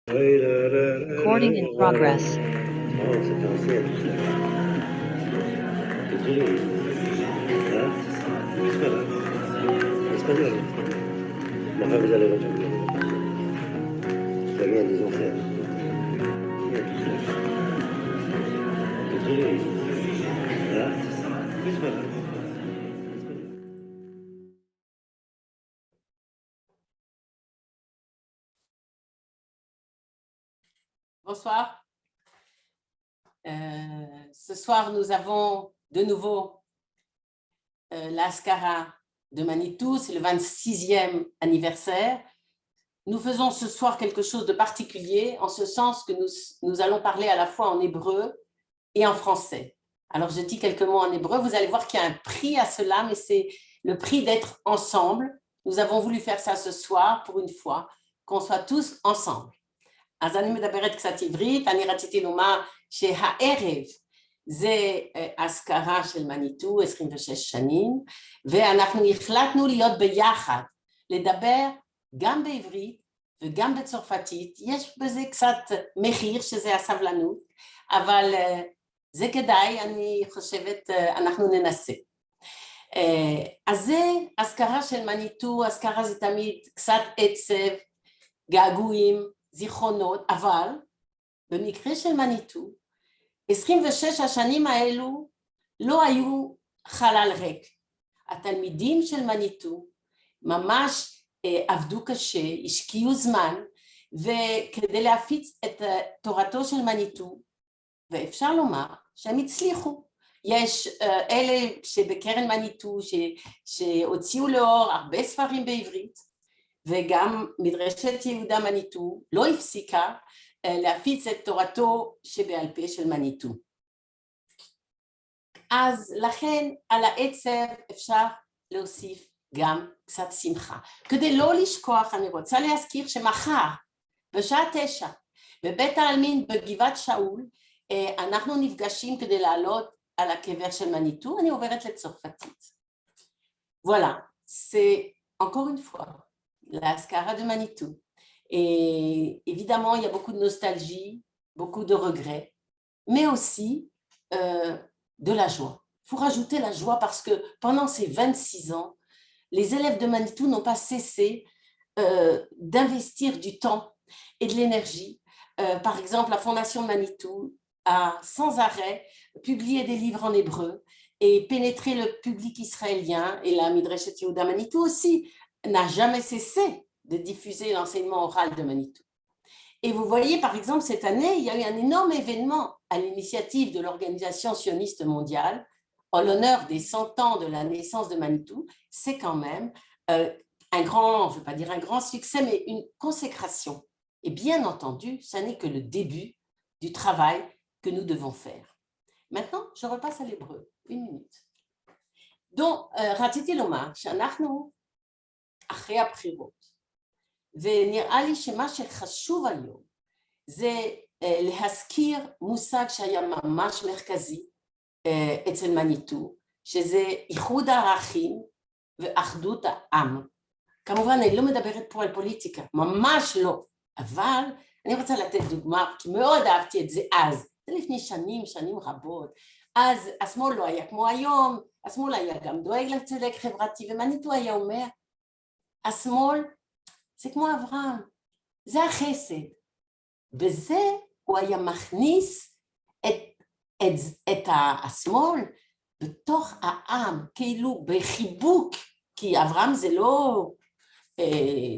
Recording in progress. Oh, c'est ancien. C'est très joli. Hein? C'est pas grave. Espagnol. Mais enfin, vous allez retrouver. Ça vient des enfers. C'est très joli. Hein? C'est pas grave. Bonsoir. Ce soir, nous avons de nouveau l'Ascara de Manitou, c'est le 26e anniversaire. Nous faisons ce soir quelque chose de particulier, en ce sens que nous allons parler à la fois en hébreu et en français. Alors, je dis quelques mots en hébreu, vous allez voir qu'il y a un prix à cela, mais c'est le prix d'être ensemble. Nous avons voulu faire ça ce soir, pour une fois, qu'on soit tous ensemble. אז אני מדברת קצת עברית, אני רציתי לומר שהערב זה אזכרה של מניטו, 26 שנים, ואנחנו החלטנו להיות ביחד, לדבר גם בעברית וגם בצרפתית, יש בזה קצת מחיר שזה הסבלנות, אבל זה כדאי, אני חושבת, אנחנו ננסה. אז זה אזכרה של מניטו, אזכרה זה תמיד קצת עצב, געגועים, זיכרונות, אבל במקרה של מניטו, 26 השנים האלו לא היו חלל ריק. התלמידים של מניטו ממש עבדו קשה, השקיעו זמן, וכדי להפיץ את תורתו של מניטו, ואפשר לומר שהם הצליחו. יש אלה שבקרן מניטו שהוציאו לאור הרבה ספרים בעברית, וגם מדרשת יהודה מניטו לא הפסיקה להפיץ את תורתו שבעל פה של מניטו. אז לכן על העצב אפשר להוסיף גם קצת שמחה. כדי לא לשכוח, אני רוצה להזכיר שמחר בשעה 9 בבית העלמין בגבעת שאול אנחנו נפגשים כדי לעלות על הקבר של מניטו. אני עוברת לצרפתית. Voilà, c'est encore une fois l'Ascara de Manitou. Et évidemment, il y a beaucoup de nostalgie, beaucoup de regrets, mais aussi de la joie. Il faut rajouter la joie parce que pendant ces 26 ans, les élèves de Manitou n'ont pas cessé d'investir du temps et de l'énergie. Par exemple, la Fondation Manitou a sans arrêt publié des livres en hébreu et pénétré le public israélien, et la Midreshet Yehuda Manitou aussi n'a jamais cessé de diffuser l'enseignement oral de Manitou. Et vous voyez, par exemple, cette année, il y a eu un énorme événement à l'initiative de l'Organisation sioniste mondiale, en l'honneur des 100 ans de la naissance de Manitou. C'est quand même un grand, je ne veux pas dire un grand succès, mais une consécration. Et bien entendu, ça n'est que le début du travail que nous devons faire. Maintenant, je repasse à l'hébreu. Une minute. Donc, רציתי לומר שאנחנו אחרי הבחירות, ונראה לי שמה שחשוב היום זה להזכיר מושג שהיה ממש מרכזי אצל מניטו, שזה איחוד הערכים ואחדות העם. כמובן, אני לא מדברת פה על פוליטיקה, ממש לא, אבל אני רוצה לתת דוגמה, כי מאוד אהבתי את זה אז, זה לפני שנים רבות, אז השמאל לא היה כמו היום, השמאל היה גם דואג לצדק חברתי, ומניטו היה אומר, השמאל זה כמו אברהם, זה החסד. בזה הוא היה מכניס את השמאל בתוך העם, כאילו בחיבוק, כי אברהם זה לא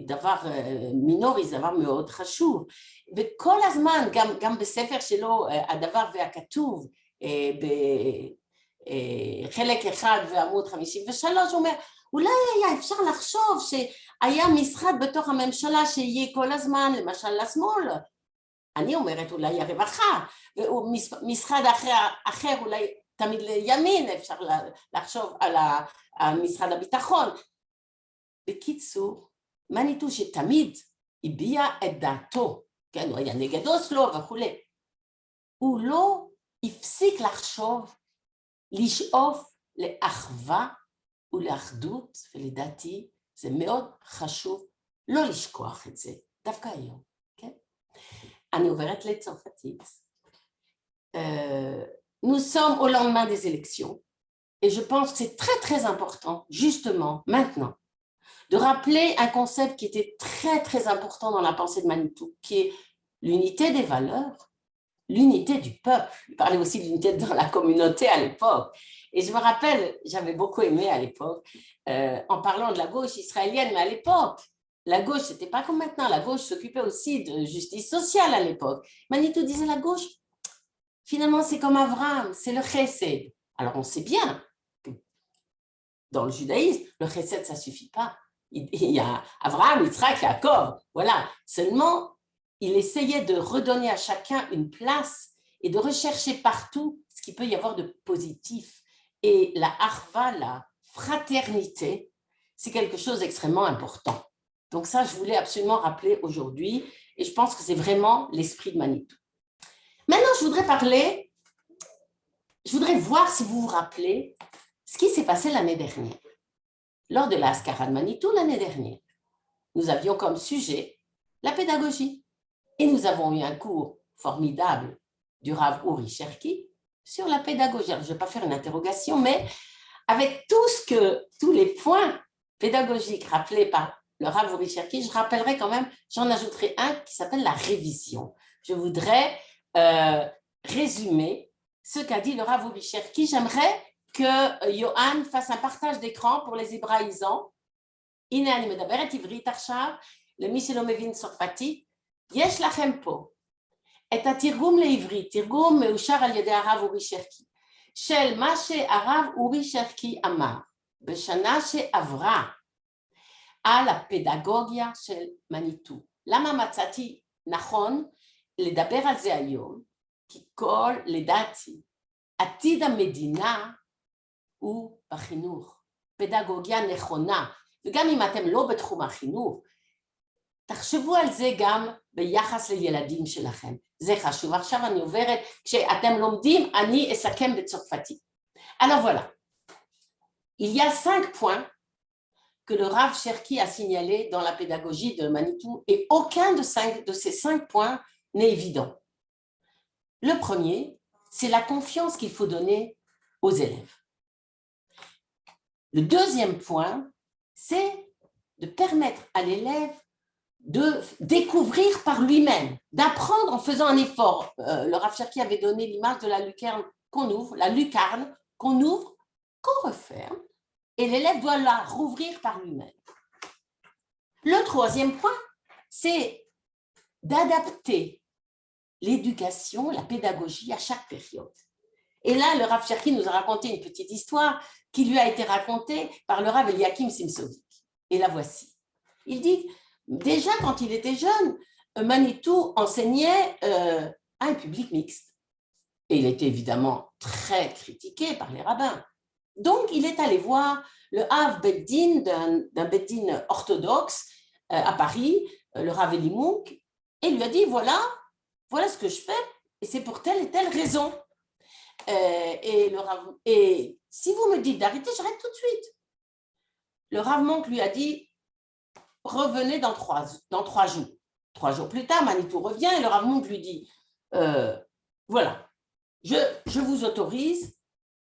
דבר מינורי, זה דבר מאוד חשוב. וכל הזמן, גם בספר שלו, הדבר והכתוב, בחלק 1 ועמוד 53, הוא אומר, אולי היה אפשר לחשוב שהיה משרד בתוך הממשלה שיהיה כל הזמן, למשל לשמאל. אני אומרת אולי הרווחה, ומשרד אחר אולי תמיד לימין, אפשר לחשוב על משרד הביטחון. בקיצור, מניטו שתמיד הביע את דעתו, כן, הוא היה נגד אוסלו וכו'. הוא לא הפסיק לחשוב, לשאוף לאחווה ולאחדות, ולדעתי זה מאוד חשוב לא לשכוח את זה, דווקא היום, כן? אני עוברת לצרפתית. Nous sommes au lendemain des élections et je pense que c'est très très important, justement, maintenant, de rappeler un concept qui était très très important dans la pensée de Manitou, qui est l'unité des valeurs, l'unité du peuple. Il parlait aussi de l'unité dans la communauté à l'époque. Et je me rappelle, j'avais beaucoup aimé à l'époque, en parlant de la gauche israélienne, mais à l'époque, la gauche, ce n'était pas comme maintenant, la gauche s'occupait aussi de justice sociale à l'époque. Manitou disait la gauche, finalement, c'est comme Abraham, c'est le chesed. Alors, on sait bien que dans le judaïsme, le chesed, ça ne suffit pas. Il y a Abraham, Yitzhak, Yaakov, voilà. Seulement, il essayait de redonner à chacun une place et de rechercher partout ce qu'il peut y avoir de positif. Et la harva, la fraternité, c'est quelque chose d'extrêmement important. Donc ça, je voulais absolument rappeler aujourd'hui, et je pense que c'est vraiment l'esprit de Manitou. Maintenant, je voudrais voir si vous vous rappelez ce qui s'est passé l'année dernière. Lors de la Haskara de Manitou l'année dernière, nous avions comme sujet la pédagogie. Et nous avons eu un cours formidable du Rav Uri Cherki sur la pédagogie. Alors, je ne vais pas faire une interrogation, mais avec tous les points pédagogiques rappelés par le Rav Uri Cherki, je rappellerai quand même, j'en ajouterai un qui s'appelle la révision. Je voudrais résumer ce qu'a dit le Rav Uri Cherki. J'aimerais que Yohan fasse un partage d'écran pour les hébraïsants. הנה אני מדברת עברית עכשיו, למי שלא מבין צרפתית, יש לכם פה את התרגום לעברית, תרגום מאושר על ידי הרב אורי שרקי, של מה שהרב אורי שרקי אמר בשנה שעברה על הפדגוגיה של מניטו. למה מצאתי נכון לדבר על זה היום? כי כל, לדעתי, עתיד המדינה הוא בחינוך, פדגוגיה נכונה, וגם אם אתם לא בתחום החינוך, תחשבו על זה גם ביחס לילדים שלכם. זה חשוב. עכשיו אני עוברת, כשאתם לומדים, אני אסכם בצרפתית. Alors voilà, il y a 5 points que le Rav Cherki a signalés dans la pédagogie de Manitou et aucun de ces 5 points n'est évident. Le premier, c'est la confiance qu'il faut donner aux élèves. Le deuxième point, c'est de permettre à l'élève de découvrir par lui-même, d'apprendre en faisant un effort. Le Rav Cherki avait donné l'image de la lucarne qu'on ouvre, la lucarne qu'on ouvre, qu'on referme, et l'élève doit la rouvrir par lui-même. Le troisième point, c'est d'adapter l'éducation, la pédagogie à chaque période. Et là, le Rav Cherki nous a raconté une petite histoire qui lui a été racontée par le Rav Eliakim Simsovic. Et la voici. Il dit, déjà quand il était jeune, Manitou enseignait à un public mixte. Et il était évidemment très critiqué par les rabbins. Donc, il est allé voir le Hav Beddin d'un Beddin orthodoxe à Paris, le Rav Eli Munk, et lui a dit, voilà ce que je fais, et c'est pour telle et telle raison. Et si vous me dites d'arrêter, j'arrête tout de suite. Le Rav Monk lui a dit, revenez dans 3 jours. 3 jours plus tard, Manitou revient et le Rav Monk lui dit, voilà, je vous autorise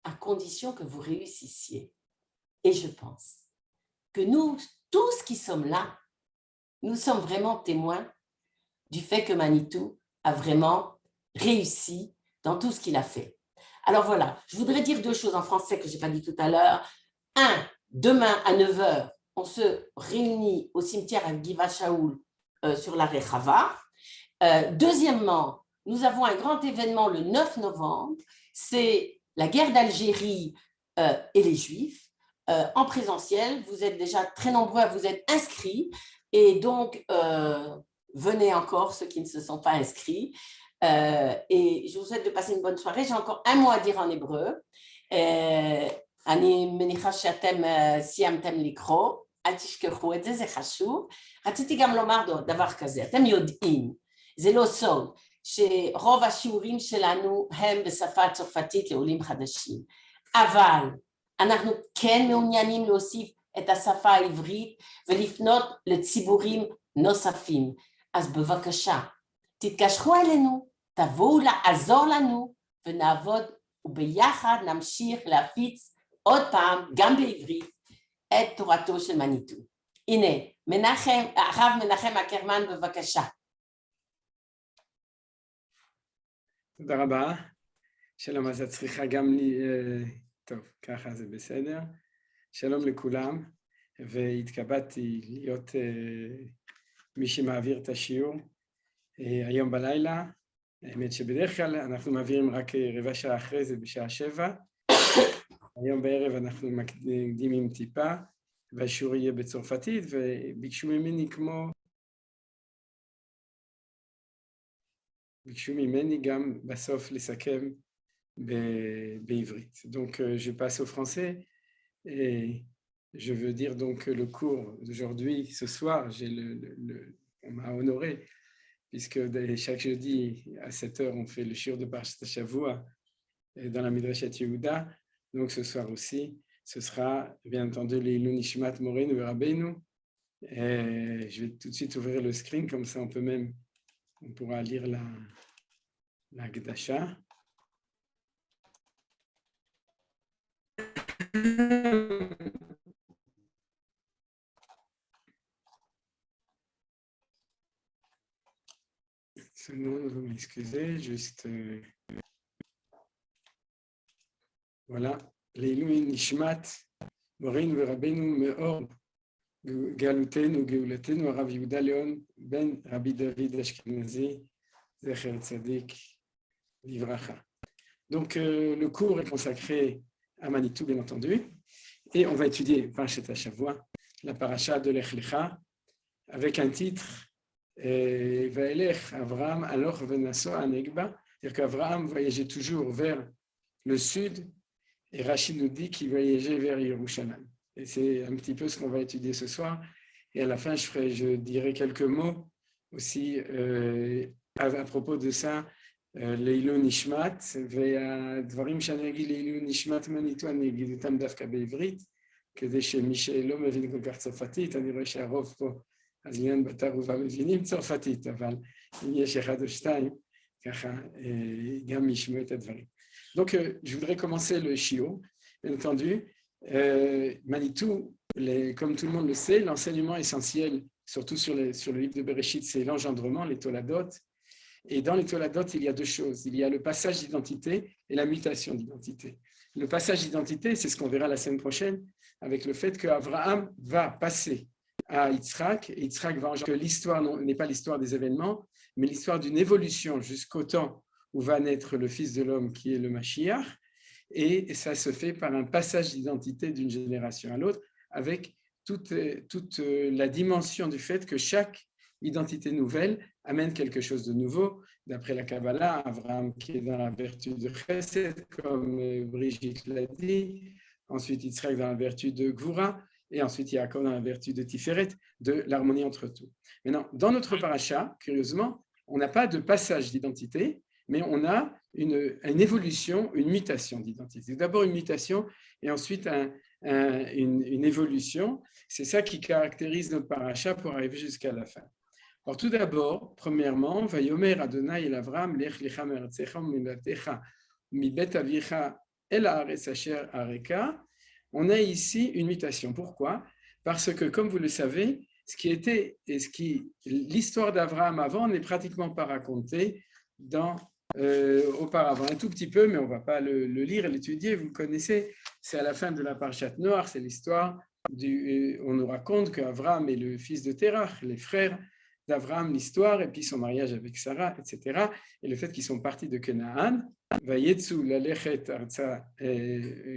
à condition que vous réussissiez. Et je pense que nous, tous qui sommes là, nous sommes vraiment témoins du fait que Manitou a vraiment réussi dans tout ce qu'il a fait. Alors voilà, je voudrais dire 2 choses en français que je n'ai pas dit tout à l'heure. 1, demain à 9h, on se réunit au cimetière à Givat Shaoul sur la Rechava. Deuxièmement, nous avons un grand événement le 9 novembre, c'est la guerre d'Algérie et les Juifs en présentiel. Vous êtes déjà très nombreux à vous être inscrits et donc venez encore ceux qui ne se sont pas inscrits. Et je vous souhaite de passer une bonne soirée. J'ai encore un mot à dire en hébreu. אני מניחה שאתם סיימתם לקרוא, אל תשכחו את זה, זה חשוב. רציתי גם לומר דבר כזה, אתם יודעים, זה לא סוד, שרוב השיעורים שלנו הם בשפה הצרפתית לעולים חדשים, אבל אנחנו כן מעוניינים להוסיף את השפה העברית ולפנות לציבורים נוספים. אז בבקשה, תתקשרו אלינו, תבואו לעזור לנו, ונעבוד וביחד נמשיך להפיץ עוד פעם, גם בעברית, את תורתו של מניטו. הנה, הרב מנחם אקרמן, בבקשה. תודה רבה. שלום, אז את צריכה גם לי... טוב, ככה זה בסדר. שלום לכולם, והתכבדתי להיות מי שמעביר את השיעור היום בלילה. האמת שבדרך כלל אנחנו מעבירים רק רבע שעה אחרי זה, בשעה 7. היום בערב אנחנו מקדימים טיפה, והשיעור יהיה בצרפתית, וביקשו ממני גם בסוף לסכם בעברית. Donc, je passe au français, et je veux dire donc que le cours d'aujourd'hui, ce soir, on m'a honoré, puisque chaque jeudi à 7 heures, on fait le shiur de Parashat Shavua dans la Midrashat Yehuda. Donc ce soir aussi, ce sera bien entendu les Ilun Nishmat Morenu et Rabbeinu. Je vais tout de suite ouvrir le screen, comme ça on pourra lire la Gdasha. Seconde, vous m'excusez, juste... Voilà, Leilui Nishmat, Morin Verabenu Meor, Galuten Geulatenu, Rav Yehuda Leon, Ben Rabbi David Ashkenazi, Zecher Tzadik, Livracha. Donc, le cours est consacré à Manitou, bien entendu, et on va étudier Parashat Shavua, la paracha de Lech Lecha, avec un titre Vaelech Avraham Aloch Venaso Anegba, c'est-à-dire qu'Avraham voyageait toujours vers le sud, et Rachid nous dit qu'il voyageait vers Yerushalayim. Et c'est un petit peu ce qu'on va étudier ce soir. Et à la fin, je dirai quelques mots aussi à propos de ça. Leilun Nishmat, והדברים שאני אגיד לעילוי נשמת מניטו, אני אגיד אותם דווקא בעברית, כדי שמי שלא מבין כל כך צרפתית, אני רואה שהרוב פה, אז ליאן בתר ובה מבינים צרפתית, אבל אם יש אחד או שתיים, ככה גם ישמעו את הדברים. Donc, je voudrais commencer le shiur, bien entendu. Manitou, comme tout le monde le sait, l'enseignement essentiel, surtout sur le livre de Bereshit, c'est l'engendrement, les toladot. Et dans les toladot, il y a deux choses. Il y a le passage d'identité et la mutation d'identité. Le passage d'identité, c'est ce qu'on verra la semaine prochaine, avec le fait qu'Abraham va passer à Yitzhak, et Yitzhak va engendrer que l'histoire n'est pas l'histoire des événements, mais l'histoire d'une évolution jusqu'au temps où va naître le Fils de l'homme qui est le Mashiach, et ça se fait par un passage d'identité d'une génération à l'autre, avec toute la dimension du fait que chaque identité nouvelle amène quelque chose de nouveau. D'après la Kabbalah, Abraham qui est dans la vertu de Chesed, comme Brigitte l'a dit, ensuite Yitzhak dans la vertu de Gvura, et ensuite Yaakov dans la vertu de Tiferet, de l'harmonie entre tout. Maintenant, dans notre paracha, curieusement, on n'a pas de passage d'identité, mais on a une évolution, une mutation d'identité. D'abord une mutation et ensuite une évolution. C'est ça qui caractérise notre paracha pour arriver jusqu'à la fin. Alors tout d'abord, premièrement, Vayomer Adonai el Avram lech lecha me'artzecha u'milatecha u'mibet avicha el haaretz asher areka. On a ici une mutation. Pourquoi? Parce que, comme vous le savez, l'histoire d'Avraham avant n'est pratiquement pas racontée auparavant. Un tout petit peu, mais on ne va pas le lire et l'étudier. Vous le connaissez, c'est à la fin de la Parashat Noach, c'est l'histoire on nous raconte qu'Avraham est le fils de Terach, les frères d'Avraham, l'histoire, et puis son mariage avec Sarah, etc. Et le fait qu'ils sont partis de Canaan, Vayetzu lalechet arza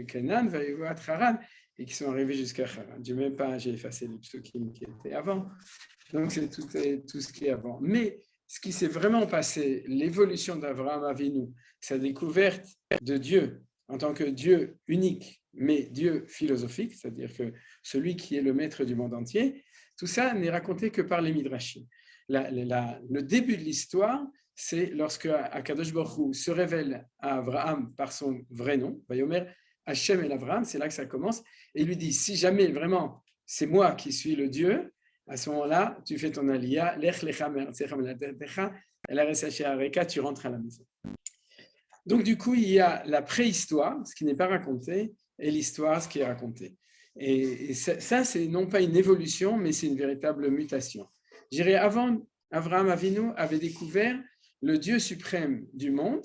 Canaan, Vayevat Haran, et qu'ils sont arrivés jusqu'à Haran. J'ai effacé les psukim qui étaient avant. Donc c'est tout ce qui est avant. Mais ce qui s'est vraiment passé, l'évolution d'Avraham Avinu, sa découverte de Dieu en tant que Dieu unique, mais Dieu philosophique, c'est-à-dire que celui qui est le maître du monde entier, tout ça n'est raconté que par les Midrashim. Le début de l'histoire, c'est lorsque Akadosh Baruch Hu se révèle à Avraham par son vrai nom, Vayomer Hashem el Avraham, c'est là que ça commence, et il lui dit, si jamais vraiment c'est moi qui suis le Dieu, à ce moment-là, tu fais ton aliyah, lech lecha me'artzecha me'latecha, tu rentres à la maison. Donc, du coup, il y a la préhistoire, ce qui n'est pas raconté, et l'histoire, ce qui est raconté. Et ça, c'est non pas une évolution, mais c'est une véritable mutation. Je dirais, avant, Avraham Avinu avait découvert le Dieu suprême du monde,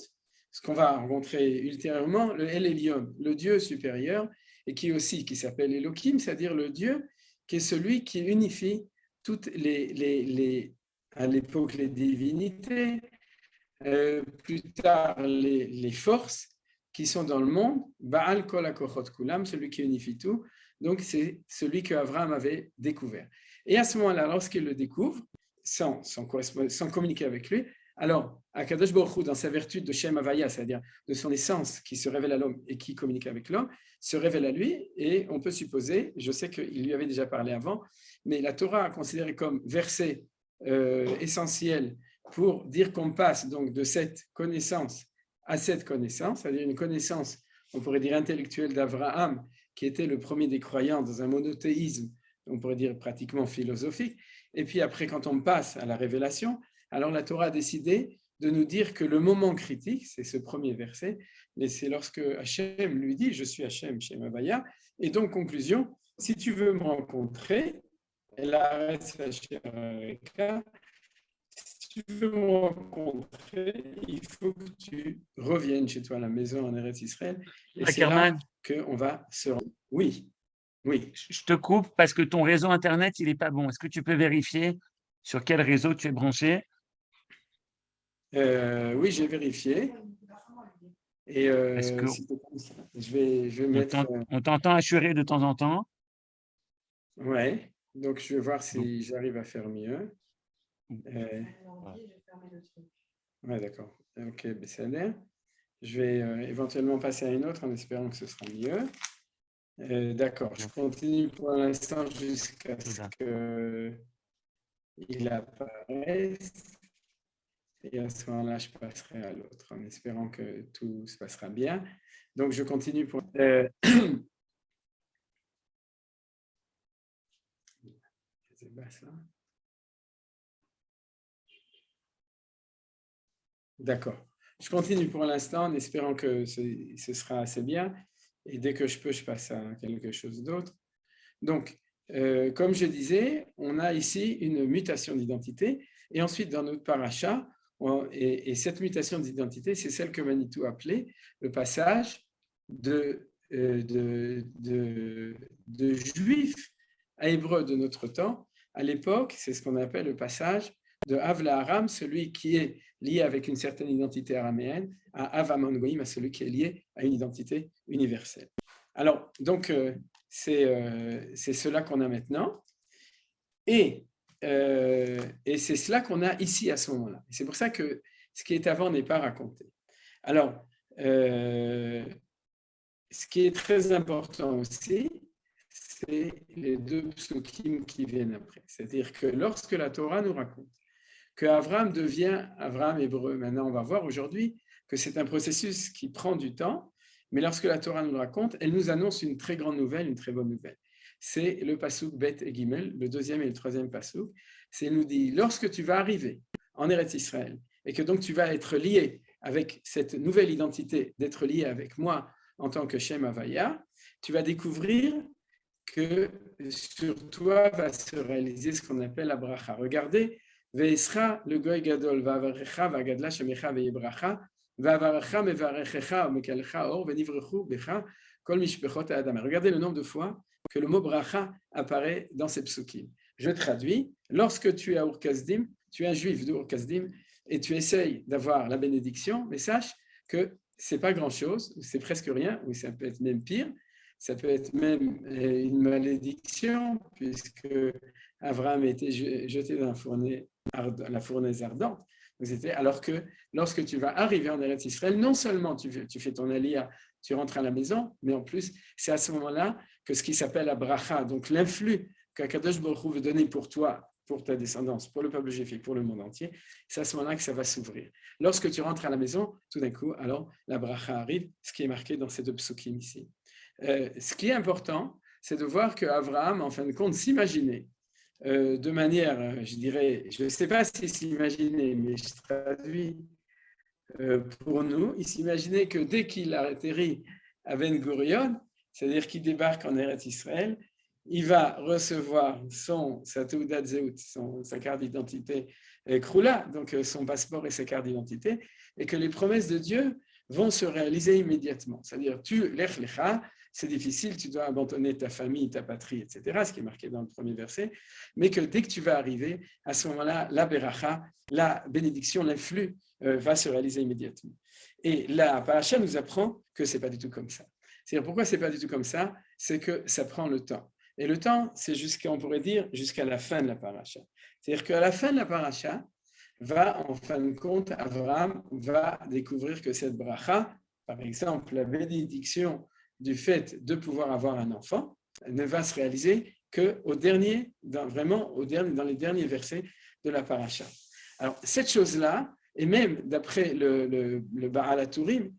ce qu'on va rencontrer ultérieurement, le El Elyon, le Dieu supérieur, et qui s'appelle Elohim, c'est-à-dire le Dieu qui est celui qui unifie toutes à l'époque les divinités, plus tard les forces qui sont dans le monde, Baal Kol HaKochot Kulam, celui qui unifie tout, donc c'est celui que Avraham avait découvert. Et à ce moment-là, lorsqu'il le découvre, sans communiquer avec lui, alors Akadosh Baruch Hu, dans sa vertu de Shem Havaya, c'est-à-dire de son essence qui se révèle à l'homme et qui communique avec l'homme, se révèle à lui, et on peut supposer, je sais qu'il lui avait déjà parlé avant, mais la Torah a considéré comme verset essentiel pour dire qu'on passe donc de cette connaissance à cette connaissance, c'est-à-dire une connaissance, on pourrait dire intellectuelle d'Avraham, qui était le premier des croyants dans un monothéisme, on pourrait dire pratiquement philosophique, et puis après quand on passe à la révélation, alors la Torah a décidé de nous dire que le moment critique, c'est ce premier verset, mais c'est lorsque Hachem lui dit « Je suis Hachem, Shem Havaya », et donc conclusion, si tu veux me rencontrer, si tu veux me rencontrer, il faut que tu reviennes chez toi à la maison en Eretz Israël, et c'est là qu'on va se rendre. Oui. Je te coupe parce que ton réseau Internet, il n'est pas bon. Est-ce que tu peux vérifier sur quel réseau tu es branché? Oui, j'ai vérifié. Et je vais mettre. On t'entend assurer de temps en temps. Ouais. Donc je vais voir si j'arrive à faire mieux. Ouais, d'accord. Ok, c'est l'air. Je vais éventuellement passer à une autre en espérant que ce sera mieux. D'accord. Je continue pour l'instant jusqu'à ce qu'il apparaisse. Et à ce moment-là, je passerai à l'autre en espérant que tout se passera bien. Donc, je continue pour... D'accord. Je continue pour l'instant en espérant que ce sera assez bien. Et dès que je peux, je passe à quelque chose d'autre. Donc, comme je disais, on a ici une mutation d'identité. Et ensuite, dans notre paracha, et cette mutation d'identité, c'est celle que Manitou appelait le passage de juif à hébreu de notre temps. À l'époque, c'est ce qu'on appelle le passage de Av Aram, celui qui est lié avec une certaine identité araméenne, à Av Amon Goïm, à celui qui est lié à une identité universelle. Alors, donc, c'est cela qu'on a maintenant. Et c'est cela qu'on a ici à ce moment-là. C'est pour ça que ce qui est avant n'est pas raconté. Alors, ce qui est très important aussi, c'est les deux psukim qui viennent après. C'est-à-dire que lorsque la Torah nous raconte que Abraham devient Abraham hébreu, maintenant on va voir aujourd'hui que c'est un processus qui prend du temps, mais lorsque la Torah nous le raconte, elle nous annonce une très grande nouvelle, une très bonne nouvelle. C'est le passouk Bet et Gimel, le deuxième et le troisième passouk. C'est nous dit, lorsque tu vas arriver en Eretz Israël et que donc tu vas être lié avec cette nouvelle identité, d'être lié avec moi en tant que Shem Havaya, tu vas découvrir que sur toi va se réaliser ce qu'on appelle la bracha. Regardez, Ve'esra le goy gadol va'avarecha va'gadla shemecha ve'yebracha va'avarecha mevarechecha u'mekalecha or ve'nivrechu becha kol mishpechot ha'adam. Regardez le nombre de fois que le mot bracha apparaît dans ces psukim. Je traduis, lorsque tu es à Ur-Kasdim, tu es un juif de Ur-Kasdim et tu essayes d'avoir la bénédiction, mais sache que ce n'est pas grand-chose, c'est presque rien, ou ça peut être même pire, ça peut être même une malédiction, puisque Abraham a été jeté dans la fournaise ardente. Alors que lorsque tu vas arriver en Eretz Israël, non seulement tu fais ton aliyah, tu rentres à la maison, mais en plus, c'est à ce moment-là que ce qui s'appelle la bracha, donc l'influx qu'Akadosh Baruch Hu veut donner pour toi, pour ta descendance, pour le peuple juif et pour le monde entier, c'est à ce moment-là que ça va s'ouvrir. Lorsque tu rentres à la maison, tout d'un coup, alors la bracha arrive, ce qui est marqué dans ces deux psukim ici. Ce qui est important, c'est de voir qu'Abraham, en fin de compte, s'imaginait de manière, je dirais, je ne sais pas s'il s'imaginait, mais je traduis pour nous, il s'imaginait que dès qu'il a atterri à Ben Gurion, c'est-à-dire qu'il débarque en Eretz Israël, il va recevoir sa Teudat Zeut, sa carte d'identité Kroula, donc son passeport et sa carte d'identité, et que les promesses de Dieu vont se réaliser immédiatement. C'est-à-dire, Lech Lecha, c'est difficile, tu dois abandonner ta famille, ta patrie, etc., ce qui est marqué dans le premier verset, mais que dès que tu vas arriver, à ce moment-là, la Beracha, la bénédiction, l'influx, va se réaliser immédiatement. Et la paracha nous apprend que ce n'est pas du tout comme ça. C'est-à-dire, pourquoi ce n'est pas du tout comme ça? C'est que ça prend le temps. Et le temps, c'est on pourrait dire, jusqu'à la fin de la paracha. C'est-à-dire qu'à la fin de la paracha, en fin de compte, Abraham va découvrir que cette bracha, par exemple, la bénédiction du fait de pouvoir avoir un enfant, ne va se réaliser qu'au dernier, dans les derniers versets de la paracha. Alors, cette chose-là, et même d'après le Baal HaTurim,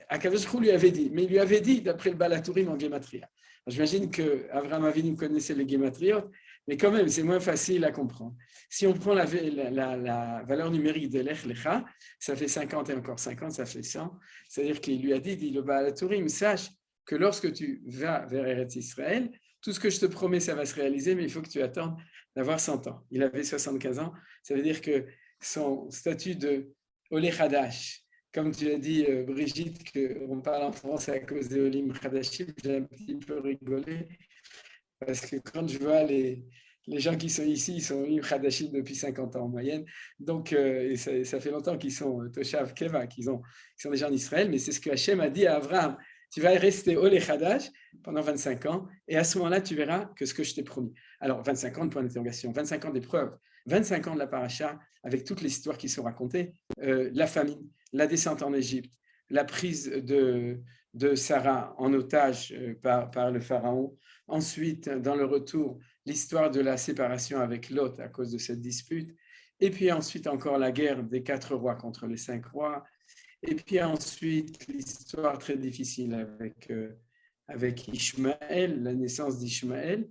Akadosh Hu lui avait dit, mais il lui avait dit d'après le Baal HaTurim en Gematria. J'imagine qu'Avraham Avinu connaissait les Gematriot, mais quand même, c'est moins facile à comprendre. Si on prend la valeur numérique de l'Ech Lecha, ça fait 50 et encore 50, ça fait 100. C'est-à-dire qu'il lui a dit le Baal HaTurim, sache que lorsque tu vas vers Eretz Israël, tout ce que je te promets, ça va se réaliser, mais il faut que tu attendes d'avoir 100 ans. Il avait 75 ans, ça veut dire que son statut de Olé Hadash, comme tu as dit, Brigitte, qu'on parle en France à cause des Olim Hadashim, j'ai un petit peu rigolé, parce que quand je vois les gens qui sont ici, ils sont Olim Hadashim depuis 50 ans en moyenne, donc et ça fait longtemps qu'ils sont Toshav Keva, qu'ils sont déjà en Israël, mais c'est ce que Hachem a dit à Abraham. Tu vas rester Olé Hadash pendant 25 ans, et à ce moment-là, tu verras que ce que je t'ai promis. Alors, 25 ans de point d'interrogation, 25 ans d'épreuve, 25 ans de la paracha, avec toutes les histoires qui sont racontées, la famine, la descente en Égypte, la prise de Sarah en otage par le pharaon, ensuite, dans le retour, l'histoire de la séparation avec Lot à cause de cette dispute, et puis ensuite encore la guerre des 4 rois contre les 5 rois, et puis ensuite l'histoire très difficile avec Ishmaël, la naissance d'Ishmaël,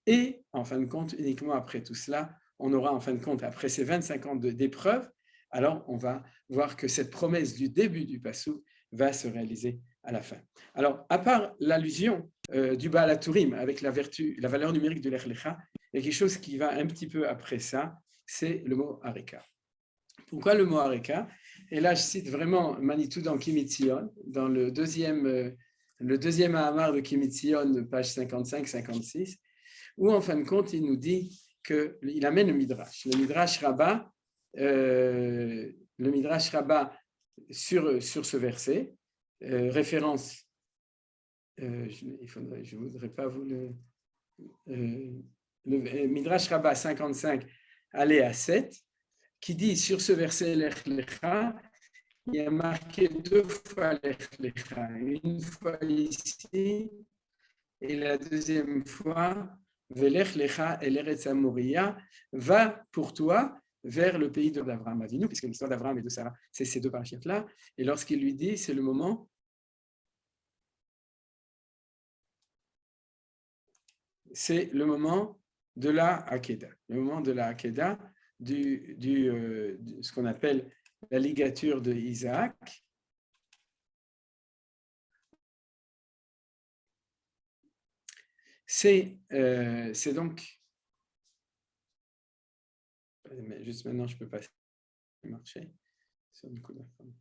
et en fin de compte, uniquement après tout cela, on aura en fin de compte, après ces 25 ans d'épreuve, alors on va voir que cette promesse du début du Passou va se réaliser à la fin. Alors, à part l'allusion du Baal HaTurim avec la valeur numérique de l'Ech Lecha, il y a quelque chose qui va un petit peu après ça, c'est le mot Hareka. Pourquoi le mot Hareka? Et là, je cite vraiment Manitou dans Kimitzion, dans le deuxième Mahamar de Kimitzion, page 55-56, où en fin de compte, il nous dit qu'il amène le Midrash Rabbah, sur ce verset, référence, je ne voudrais pas vous le Midrash Rabbah 55, allez à 7, qui dit sur ce verset Lech Lecha, il y a marqué 2 fois Lech Lecha, une fois ici, et la deuxième fois Velech Lecha el Eretz Amoria, va pour toi vers le pays d'Avraham Avinu, puisque l'histoire d'Avraham et de Sarah, c'est ces 2 parachites-là. Et lorsqu'il lui dit, c'est le moment de la Hakeda, le moment de la Hakeda, ce qu'on appelle la ligature de Isaac. C'est donc, mais juste maintenant je peux pas marcher sur une coup d'information.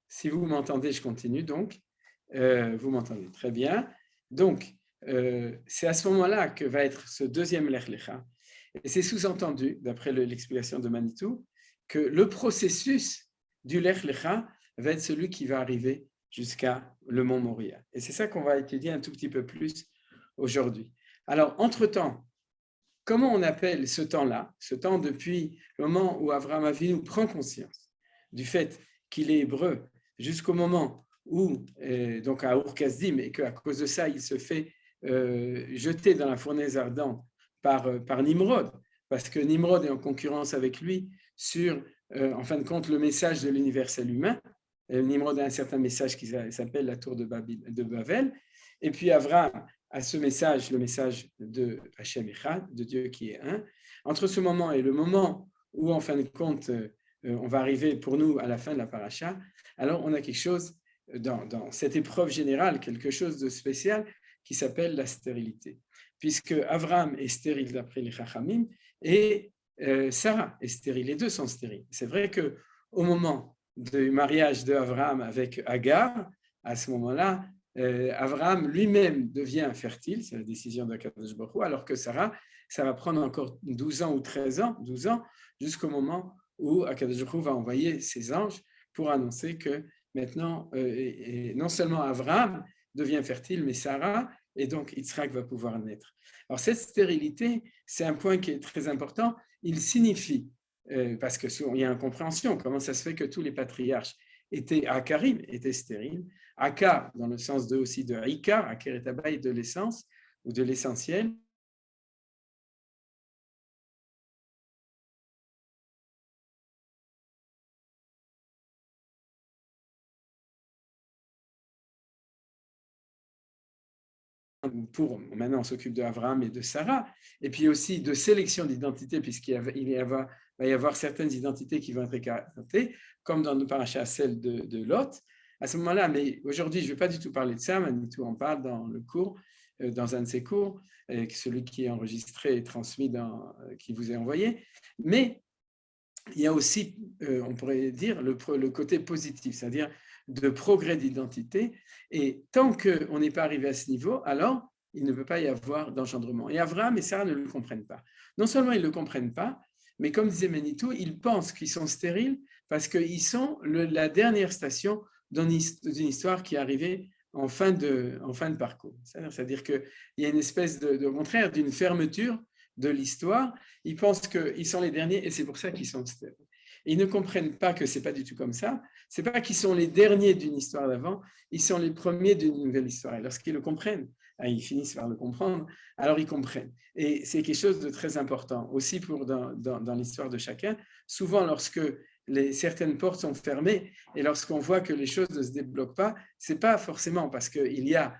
Si vous m'entendez, je continue donc. Vous m'entendez très bien. Donc, c'est à ce moment-là que va être ce deuxième Lech Lecha. Et c'est sous-entendu, d'après l'explication de Manitou, que le processus du Lech Lecha va être celui qui va arriver jusqu'à le mont Moria. Et c'est ça qu'on va étudier un tout petit peu plus aujourd'hui. Alors, entre-temps, comment on appelle ce temps-là, ce temps depuis le moment où Avraham Avinu prend conscience du fait qu'il est hébreu, jusqu'au moment où, donc à Ur-Kasdim, et qu'à cause de ça, il se fait jeter dans la fournaise ardente par Nimrod, parce que Nimrod est en concurrence avec lui sur, en fin de compte, le message de l'universel humain, Nimrod a un certain message qui s'appelle la tour de Babel. Et puis Abraham a ce message, le message de Hachem Echad, de Dieu qui est un. Entre ce moment et le moment où, en fin de compte, on va arriver pour nous à la fin de la paracha, alors on a quelque chose dans cette épreuve générale, quelque chose de spécial qui s'appelle la stérilité. Puisque Abraham est stérile d'après les Chachamim et Sarah est stérile, les deux sont stériles. C'est vrai qu'au moment du mariage d'Abraham avec Agar, à ce moment-là, Abraham lui-même devient fertile, c'est la décision d'Akadosh Baruch Hu, alors que Sarah, ça va prendre encore 12 ans ou 13 ans, 12 ans, jusqu'au moment où Akadosh Baruch Hu va envoyer ses anges pour annoncer que maintenant, non seulement Abraham devient fertile, mais Sarah, et donc Yitzhak va pouvoir naître. Alors cette stérilité, c'est un point qui est très important. Il signifie, parce qu'il y a une incompréhension, comment ça se fait que tous les patriarches étaient Akarim, étaient stériles. Akar, dans le sens aussi de Ikar, Akar et Tabaï, de l'essence ou de l'essentiel. Pour maintenant on s'occupe d'Abraham et de Sarah, et puis aussi de sélection d'identité, puisqu'il va y avoir certaines identités qui vont être écartées, comme dans le paracha celle de Lot. À ce moment-là, mais aujourd'hui je ne vais pas du tout parler de ça, Manitou en parle dans le cours, dans un de ses cours, celui qui est enregistré et transmis, qui vous est envoyé. Mais il y a aussi, on pourrait dire, le côté positif, c'est-à-dire de progrès d'identité. Et tant qu'on n'est pas arrivé à ce niveau, alors il ne peut pas y avoir d'engendrement. Et Abraham et Sarah ne le comprennent pas. Non seulement ils ne le comprennent pas, mais comme disait Manitou, ils pensent qu'ils sont stériles parce qu'ils sont la dernière station d'une histoire qui est arrivée en fin de parcours. C'est-à-dire qu'il y a une espèce au contraire, d'une fermeture de l'histoire. Ils pensent qu'ils sont les derniers et c'est pour ça qu'ils sont stériles. Ils ne comprennent pas que ce n'est pas du tout comme ça. Ce n'est pas qu'ils sont les derniers d'une histoire d'avant, ils sont les premiers d'une nouvelle histoire. Et lorsqu'ils le comprennent, ils finissent par le comprendre, alors ils comprennent. Et c'est quelque chose de très important aussi dans l'histoire de chacun. Souvent, lorsque certaines portes sont fermées et lorsqu'on voit que les choses ne se débloquent pas, ce n'est pas forcément parce qu'il y a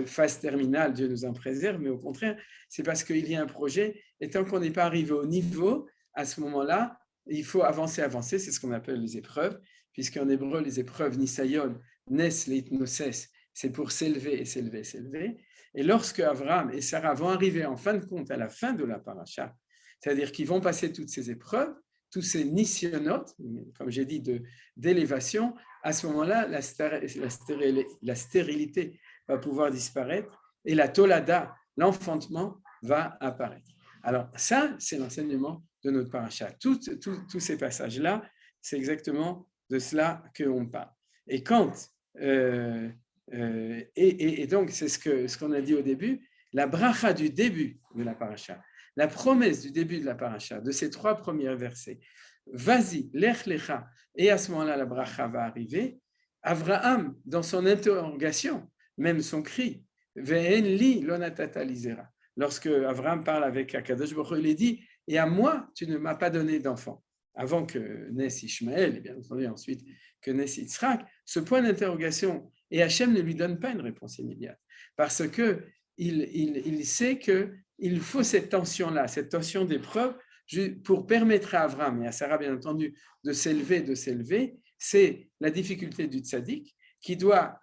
phase terminale, Dieu nous en préserve, mais au contraire, c'est parce qu'il y a un projet et tant qu'on n'est pas arrivé au niveau, à ce moment-là, il faut avancer, c'est ce qu'on appelle les épreuves, puisqu'en hébreu, les épreuves nisayon, nes leitnoses, c'est pour s'élever et s'élever, s'élever. Et lorsque Abraham et Sarah vont arriver en fin de compte à la fin de la paracha, c'est-à-dire qu'ils vont passer toutes ces épreuves, tous ces nisyonotes, comme j'ai dit, d'élévation, à ce moment-là, la stérilité va pouvoir disparaître et la tolada, l'enfantement, va apparaître. Alors ça, c'est l'enseignement de notre paracha. Tous ces passages-là, c'est exactement de cela qu'on parle. Et quand, et donc c'est ce qu'on a dit au début, la bracha du début de la paracha, la promesse du début de la paracha, de ces 3 premiers versets, vas-y, lech lecha, et à ce moment-là, la bracha va arriver. Abraham, dans son interrogation, même son cri, ve'en li lo natata li zera. Lorsque Abraham parle avec Akadosh Baruch Hu, il dit, et à moi, tu ne m'as pas donné d'enfant. Avant que naisse Ishmaël, et bien entendu ensuite que naisse Yitzhak, ce point d'interrogation, et Hachem ne lui donne pas une réponse immédiate, parce qu'il sait qu'il faut cette tension-là, cette tension d'épreuve, pour permettre à Abraham et à Sarah, bien entendu, de s'élever, c'est la difficulté du tzaddik qui doit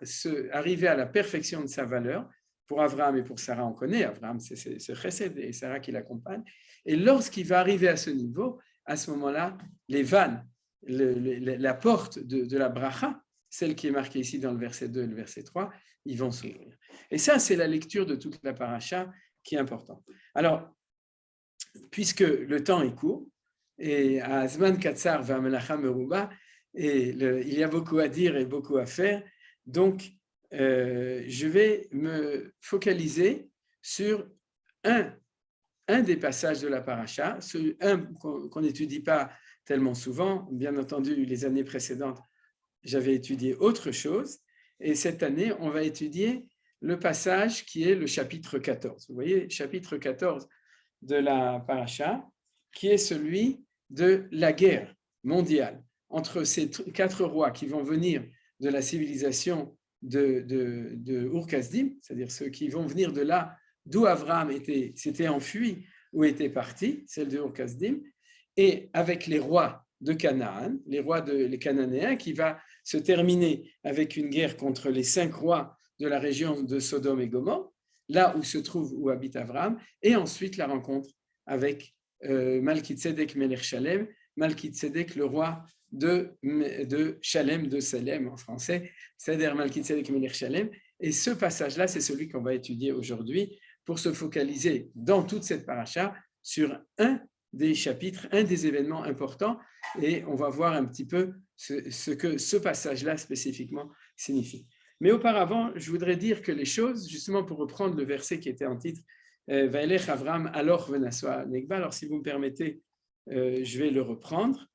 arriver à la perfection de sa valeur. Pour Abraham et pour Sarah, on connaît, Abraham, c'est ce chesed et Sarah qui l'accompagnent. Et lorsqu'il va arriver à ce niveau, à ce moment-là, les vannes, la porte de la bracha, celle qui est marquée ici dans le verset 2 et le verset 3, ils vont s'ouvrir. Et ça, c'est la lecture de toute la paracha qui est importante. Alors, puisque le temps est court, et à Zman Katsar va Melacha Meruba, et il y a beaucoup à dire et beaucoup à faire, donc je vais me focaliser sur un des passages de la paracha, un qu'on n'étudie pas tellement souvent. Bien entendu, les années précédentes, j'avais étudié autre chose, et cette année, on va étudier le passage qui est le chapitre 14. Vous voyez, chapitre 14 de la paracha, qui est celui de la guerre mondiale entre ces 4 rois qui vont venir de la civilisation de Ur-Kasdim, c'est-à-dire ceux qui vont venir de là d'où Abraham s'était enfui ou était parti, celle de Ur-Kasdim, et avec les rois de Canaan, les Cananéens, qui va se terminer avec une guerre contre les 5 rois de la région de Sodome et Gomorrhe, là où habite Abraham, et ensuite la rencontre avec Malki-Tzedek Melech Shalem, Malki-Tzedek, le roi de Shalem, de Salem en français, c'est-à-dire Malki-Tzedek Melech Shalem. Et ce passage-là, c'est celui qu'on va étudier aujourd'hui pour se focaliser dans toute cette paracha sur un des chapitres, un des événements importants, et on va voir un petit peu ce que ce passage-là spécifiquement signifie. Mais auparavant, je voudrais dire que les choses, justement pour reprendre le verset qui était en titre, Vaelech Avram aloch venasua negba. Alors si vous me permettez, je vais le reprendre.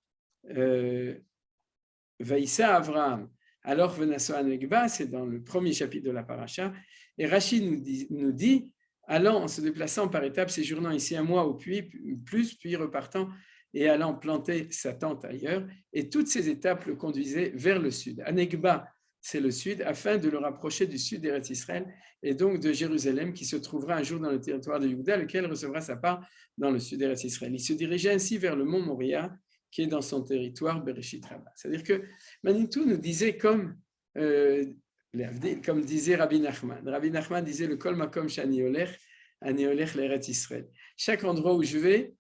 Vaïssa Avram aloch venasua negba, c'est dans le premier chapitre de la paracha, et Rashi nous dit allant en se déplaçant par étapes, séjournant ici un mois ou plus, puis repartant et allant planter sa tente ailleurs, et toutes ces étapes le conduisaient vers le sud. Anegba, c'est le sud, afin de le rapprocher du sud d'Eretz Israël et donc de Jérusalem, qui se trouvera un jour dans le territoire de Juda, lequel recevra sa part dans le sud d'Eretz Israël. Il se dirigeait ainsi vers le mont Moria, qui est dans son territoire Bereshit Rabbah. C'est-à-dire que Manitou nous disait comme disait Rabbi Nachman. Rabbi Nachman disait le Kol Makom Shani Olech, Ani Olech l'Eretz Israël. Chaque endroit où je vais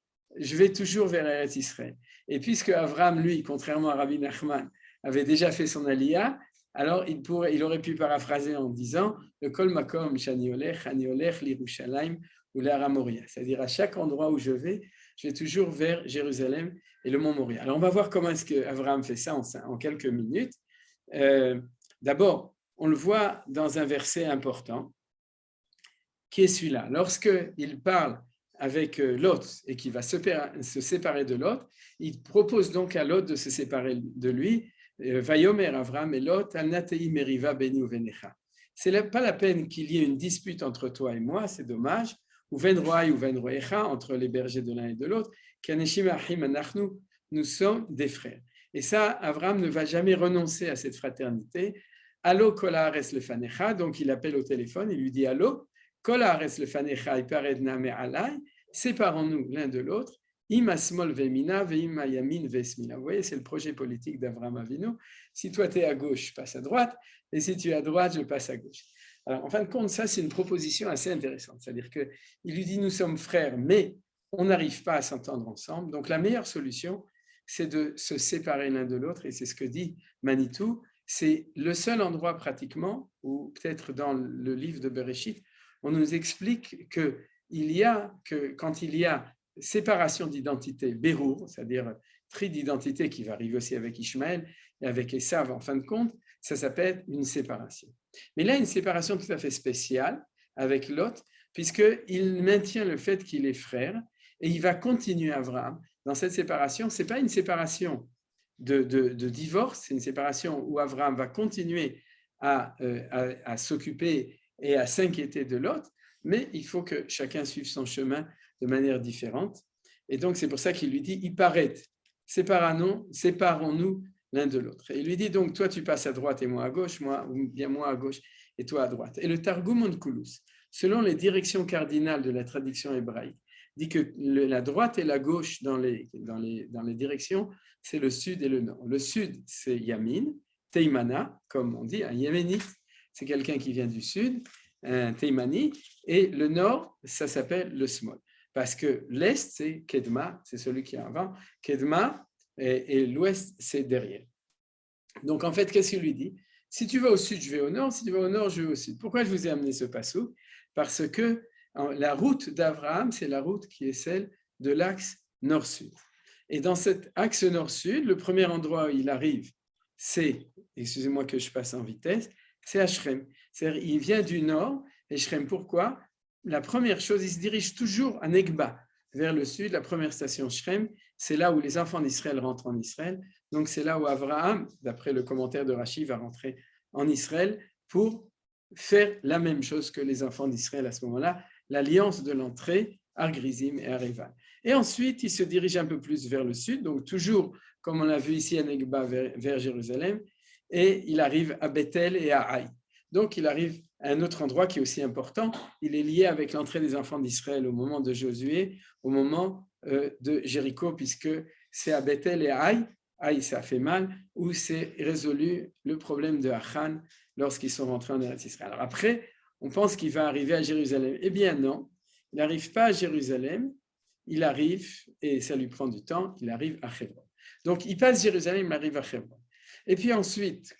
toujours vers Eretz Israël. Et puisque Avram, lui, contrairement à Rabbi Nachman, avait déjà fait son aliyah, alors il aurait pu paraphraser en disant le Kol Makom Shani Olech, Ani Olech l'Yerushalayim ou l'Hara Moria. C'est-à-dire à chaque endroit où je vais toujours vers Jérusalem et le mont Moria. Alors on va voir comment est-ce que Avram fait ça en quelques minutes. D'abord, on le voit dans un verset important qui est celui-là. Lorsqu'il parle avec Lot et qu'il va se séparer de Lot, il propose donc à Lot de se séparer de lui. Vayomer Avram et Lot, al natei meriva beni uvenecha. C'est pas la peine qu'il y ait une dispute entre toi et moi, c'est dommage. Uven roai uven roecha, entre les bergers de l'un et de l'autre. Kaneshim achim anachnu, nous sommes des frères. Et ça, Avram ne va jamais renoncer à cette fraternité. Allo kol haaretz lefanecha, donc il appelle au téléphone, il lui dit allo. Kol haaretz lefanecha iparedna me'alai, séparons-nous l'un de l'autre. Ima smol ve'mina ve'ima yamin ve'esmila. Vous voyez, c'est le projet politique d'Avraham Avinu. Si toi tu es à gauche, je passe à droite, et si tu es à droite, je passe à gauche. Alors, en fin de compte, ça c'est une proposition assez intéressante. C'est-à-dire qu'il lui dit nous sommes frères, mais on n'arrive pas à s'entendre ensemble. Donc la meilleure solution, c'est de se séparer l'un de l'autre, et c'est ce que dit Manitou. C'est le seul endroit pratiquement, ou peut-être dans le livre de Bereshit, on nous explique que quand il y a séparation d'identité, Bérour, c'est-à-dire tri d'identité qui va arriver aussi avec Ishmaël et avec Esav en fin de compte, ça s'appelle une séparation. Mais là, une séparation tout à fait spéciale avec Lot, puisqu'il maintient le fait qu'il est frère et il va continuer Abraham dans cette séparation. Ce n'est pas une séparation de divorce, c'est une séparation où Abraham va continuer à s'occuper et à s'inquiéter de Lot, mais il faut que chacun suive son chemin de manière différente. Et donc, c'est pour ça qu'il lui dit « Iparet, séparons-nous l'un de l'autre. » Et il lui dit donc « Toi, tu passes à droite et moi à gauche, ou bien moi à gauche et toi à droite. » Et le Targum Onkelos, selon les directions cardinales de la traduction hébraïque, dit que la droite et la gauche dans les directions, c'est le sud et le nord. Le sud, c'est Yamin, Teimana, comme on dit, un Yéménite, c'est quelqu'un qui vient du sud, un Teimani, et le nord, ça s'appelle le Smol. Parce que l'est, c'est Kedma, c'est celui qui est avant, Kedma, et l'ouest, c'est derrière. Donc en fait, qu'est-ce qu'il lui dit? Si tu vas au sud, je vais au nord, si tu vas au nord, je vais au sud. Pourquoi je vous ai amené ce passou? Parce que la route d'Abraham, c'est la route qui est celle de l'axe nord-sud. Et dans cet axe nord-sud, le premier endroit où il arrive, c'est, excusez-moi que je passe en vitesse, c'est à Shrem. C'est-à-dire, il vient du nord, et Shrem, pourquoi? La première chose, il se dirige toujours à Negba, vers le sud. La première station Shrem, c'est là où les enfants d'Israël rentrent en Israël. Donc, c'est là où Abraham, d'après le commentaire de Rashi, va rentrer en Israël pour faire la même chose que les enfants d'Israël à ce moment-là, l'alliance de l'entrée, Ar-Grizim et Ar-Eval. Et ensuite, il se dirige un peu plus vers le sud, donc toujours, comme on l'a vu ici à Negba, vers Jérusalem. et il arrive à Bethel et à Haï. Donc, il arrive à un autre endroit qui est aussi important. Il est lié avec l'entrée des enfants d'Israël au moment de Josué, au moment de Jéricho, puisque c'est à Bethel et à Haï. Haï, ça fait mal, où c'est résolu le problème de Achan lorsqu'ils sont rentrés en Eretz Israël. Alors après, on pense qu'il va arriver à Jérusalem. Eh bien non, il n'arrive pas à Jérusalem, il arrive, et ça lui prend du temps, il arrive à Hebron. Donc il passe Jérusalem, il arrive à Hebron. Et puis ensuite,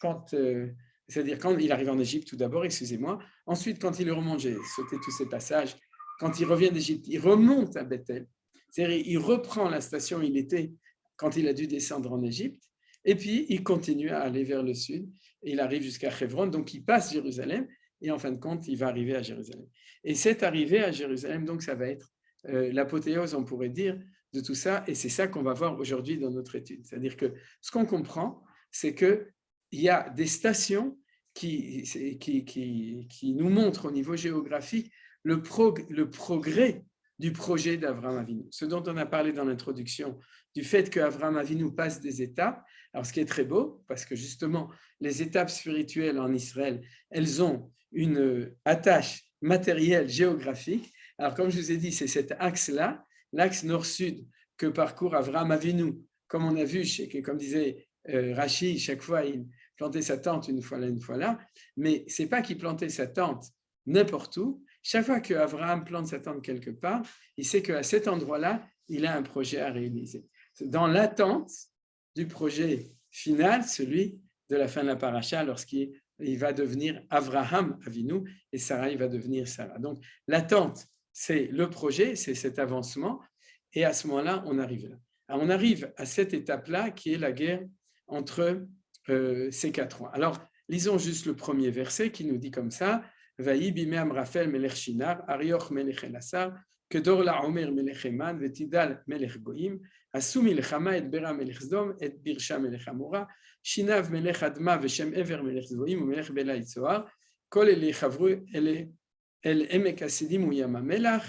c'est-à-dire quand il arrive en Égypte tout d'abord, excusez-moi, ensuite quand il remonte, j'ai sauté tous ces passages, quand il revient d'Égypte, il remonte à Bethel, c'est-à-dire il reprend la station où il était quand il a dû descendre en Égypte, et puis il continue à aller vers le sud, et il arrive jusqu'à Hebron, donc il passe Jérusalem, et en fin de compte, il va arriver à Jérusalem. Et cette arrivée à Jérusalem, donc ça va être l'apothéose, on pourrait dire, de tout ça, et c'est ça qu'on va voir aujourd'hui dans notre étude. C'est-à-dire que ce qu'on comprend, c'est qu'il y a des stations qui nous montrent au niveau géographique le progrès du projet d'Avraham Avinu. Ce dont on a parlé dans l'introduction, du fait qu'Avraham Avinu passe des étapes, alors ce qui est très beau, parce que justement, les étapes spirituelles en Israël, elles ont une attache matérielle géographique. Alors comme je vous ai dit, c'est cet axe-là, l'axe nord-sud que parcourt Avraham Avinu, comme on a vu, comme disait Rashi, chaque fois il plantait sa tente une fois là, une fois là, mais ce n'est pas qu'il plantait sa tente n'importe où. Chaque fois qu'Avraham plante sa tente quelque part, il sait qu'à cet endroit-là, il a un projet à réaliser. Dans l'attente du projet final, celui de la fin de la paracha, lorsqu'il va devenir Avraham Avinu et Sarah va devenir Sarah. Donc l'attente, c'est le projet, c'est cet avancement, et à ce moment-là, on arrive là. Alors, on arrive à cette étape-là qui est la guerre entre ces quatre rois. Alors, lisons juste le premier verset qui nous dit comme ça: Vaï bimeam Raphaël melech Shinar, Arioch melech Elassar, Kedor la Omer melech Eman, Vetidal melech Goïm, Asu milchama et Bera melech Zdom, et Birsha melech Amora, Shinav melech Adma, Veshem Ever melech Zvoim, Melech Bela Itzoar, Kol ele Chavru ele El Emek Asidim ou Yamamelach.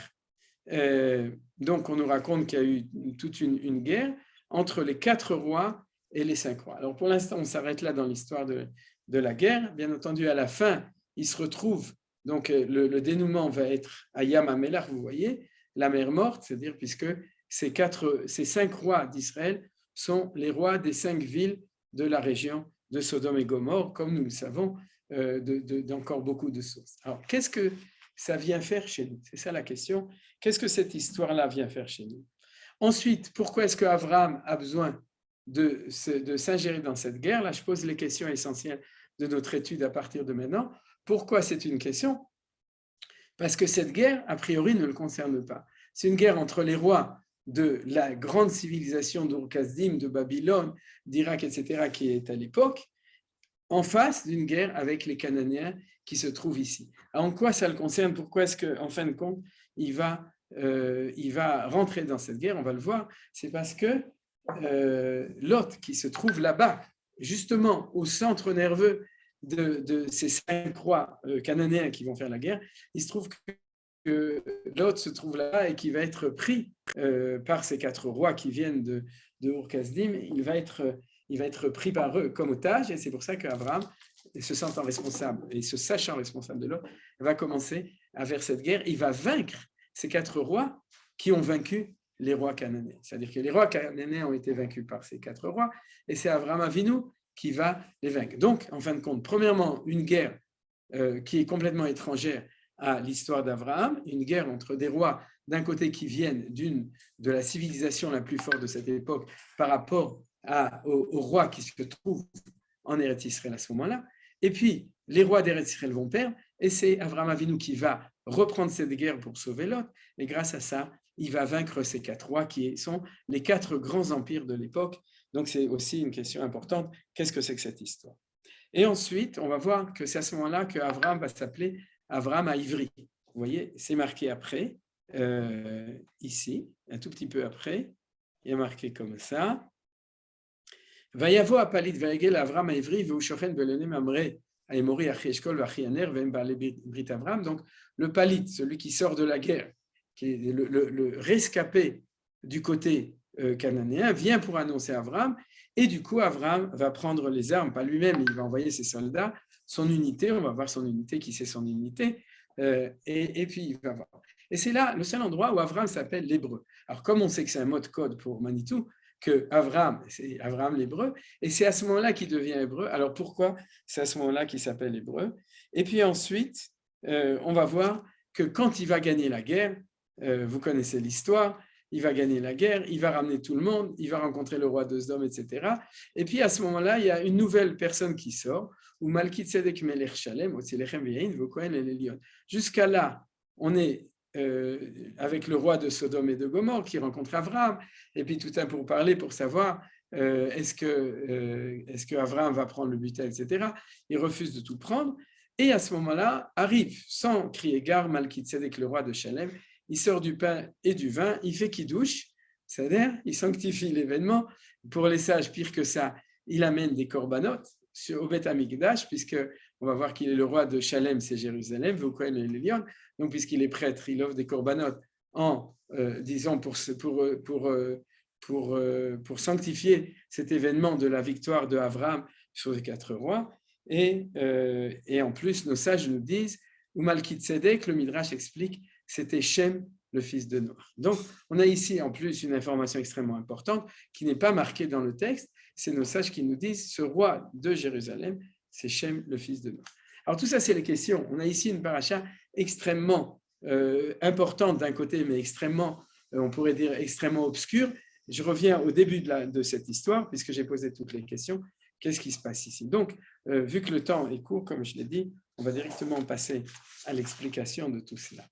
Donc, on nous raconte qu'il y a eu toute une guerre entre les quatre rois et les cinq rois. Alors, pour l'instant, on s'arrête là dans l'histoire de la guerre. Bien entendu, à la fin, ils se retrouvent. Donc, le dénouement va être à Yamamelach, vous voyez, la mer morte, c'est-à-dire puisque ces cinq rois d'Israël sont les rois des 5 villes de la région de Sodome et Gomorrhe, comme nous le savons d'encore beaucoup de sources. Alors, qu'est-ce que ça vient faire chez nous? C'est ça la question. Qu'est-ce que cette histoire-là vient faire chez nous? Ensuite, pourquoi est-ce qu'Abraham a besoin de s'ingérer dans cette guerre? Là, je pose les questions essentielles de notre étude à partir de maintenant. Pourquoi c'est une question? Parce que cette guerre, a priori, ne le concerne pas. C'est une guerre entre les rois de la grande civilisation d'Ur-Kasdim, de Babylone, d'Irak, etc., qui est à l'époque, en face d'une guerre avec les Cananéens qui se trouvent ici. Alors, en quoi ça le concerne? Pourquoi est-ce qu'en fin de compte, il va rentrer dans cette guerre? On va le voir. C'est parce que Lot, qui se trouve là-bas, justement au centre nerveux de ces 5 rois cananéens qui vont faire la guerre, il se trouve que Lot se trouve là et qui va être pris par ces 4 rois qui viennent de Ur-Kasdim. Il va être pris par eux comme otage, et c'est pour ça qu'Abraham, se sentant responsable et se sachant responsable de Lot, va commencer à faire cette guerre. Il va vaincre ces 4 rois qui ont vaincu les rois cananéens. C'est-à-dire que les rois cananéens ont été vaincus par ces 4 rois, et c'est Abraham Avinu qui va les vaincre. Donc, en fin de compte, premièrement, une guerre qui est complètement étrangère à l'histoire d'Abraham, une guerre entre des rois d'un côté qui viennent de la civilisation la plus forte de cette époque par rapport aux rois qui se trouvent en Eretz Israël à ce moment-là. Et puis, les rois d'Eretz Israël vont perdre, et c'est Abraham Avinu qui va reprendre cette guerre pour sauver Lot, et grâce à ça, il va vaincre ces 4 rois qui sont les 4 grands empires de l'époque. Donc, c'est aussi une question importante. Qu'est-ce que c'est que cette histoire? Et ensuite, on va voir que c'est à ce moment-là qu'Abraham va s'appeler Abraham à Ivry. Vous voyez, c'est marqué après, ici, un tout petit peu après. Il y a marqué comme ça. Vayavo apalit vayegel Avraham à Ivry, veushochen belonim amre aemori achi eshkol vachi aner vem bale brit Avraham. Donc, le palit, celui qui sort de la guerre, qui est le rescapé du côté cananéen, vient pour annoncer à Avram, et du coup, Avram va prendre les armes, pas lui-même, il va envoyer ses soldats, son unité, on va voir son unité, qui c'est son unité, et puis il va voir. Et c'est là le seul endroit où Avram s'appelle l'hébreu. Alors, comme on sait que c'est un mot de code pour Manitou, que Avram, c'est Avram l'hébreu, et c'est à ce moment-là qu'il devient hébreu. Alors, pourquoi c'est à ce moment-là qu'il s'appelle hébreu? Et puis ensuite, on va voir que quand il va gagner la guerre, vous connaissez l'histoire, il va gagner la guerre, il va ramener tout le monde, il va rencontrer le roi de Sodome, etc. Et puis à ce moment-là, il y a une nouvelle personne qui sort, ou Malkitzedek Melech Shalem, jusqu'à là, on est avec le roi de Sodome et de Gomorrhe qui rencontre Avram, et puis tout un pourparler pour savoir est-ce que Avram va prendre le butin, etc. Il refuse de tout prendre, et à ce moment-là, arrive, sans crier gare, Malkitzedek, le roi de Shalem, il sort du pain et du vin, il fait kidouche, c'est-à-dire il sanctifie l'événement. Pour les sages, pire que ça, il amène des corbanotes au Beth Amikdash, puisqu'on va voir qu'il est le roi de Shalem, c'est Jérusalem, Vokohen et Lélion. Donc, puisqu'il est prêtre, il offre des corbanotes disons, pour sanctifier cet événement de la victoire de Avram sur les 4 rois. Et en plus, nos sages nous disent, ou Malkitzedek, le Midrash explique, c'était Shem, le fils de Noach. Donc, on a ici en plus une information extrêmement importante qui n'est pas marquée dans le texte. C'est nos sages qui nous disent, ce roi de Jérusalem, c'est Shem, le fils de Noach. Alors, tout ça, c'est les questions. On a ici une paracha extrêmement importante d'un côté, mais extrêmement, on pourrait dire, extrêmement obscure. Je reviens au début de cette histoire, puisque j'ai posé toutes les questions. Qu'est-ce qui se passe ici? Donc, vu que le temps est court, comme je l'ai dit, on va directement passer à l'explication de tout cela.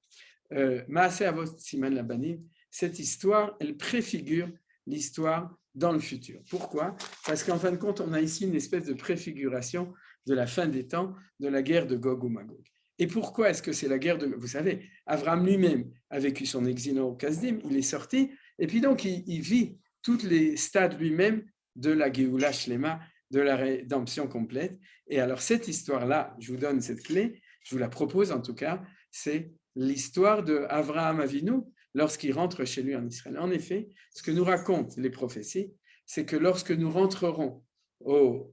Maaseh Avot Siman Labanim, cette histoire, elle préfigure l'histoire dans le futur. Pourquoi? Parce qu'en fin de compte, on a ici une espèce de préfiguration de la fin des temps, de la guerre de Gog ou Magog. Et pourquoi est-ce que c'est la guerre de... Vous savez, Avram lui-même a vécu son exil au Kasdim, il est sorti, et puis donc il vit tous les stades lui-même de la Géoula Shlema, de la rédemption complète. Et alors cette histoire-là, je vous donne cette clé, je vous la propose en tout cas, c'est l'histoire de Avraham Avinu lorsqu'il rentre chez lui en Israël. En effet, ce que nous racontent les prophéties, c'est que lorsque nous rentrerons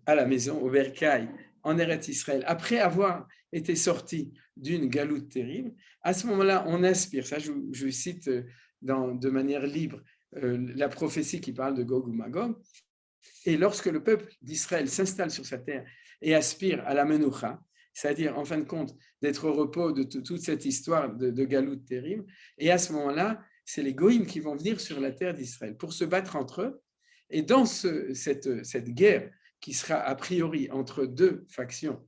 à la maison, au Bercail, en Eretz Israël, après avoir été sortis d'une galoute terrible, à ce moment-là, on inspire, ça je cite de manière libre la prophétie qui parle de Gog ou Magog, et lorsque le peuple d'Israël s'installe sur sa terre et aspire à la menoucha, c'est-à-dire en fin de compte d'être au repos de toute cette histoire de galoute terrible, et à ce moment-là, c'est les goïms qui vont venir sur la terre d'Israël pour se battre entre eux, et dans cette guerre qui sera a priori entre deux factions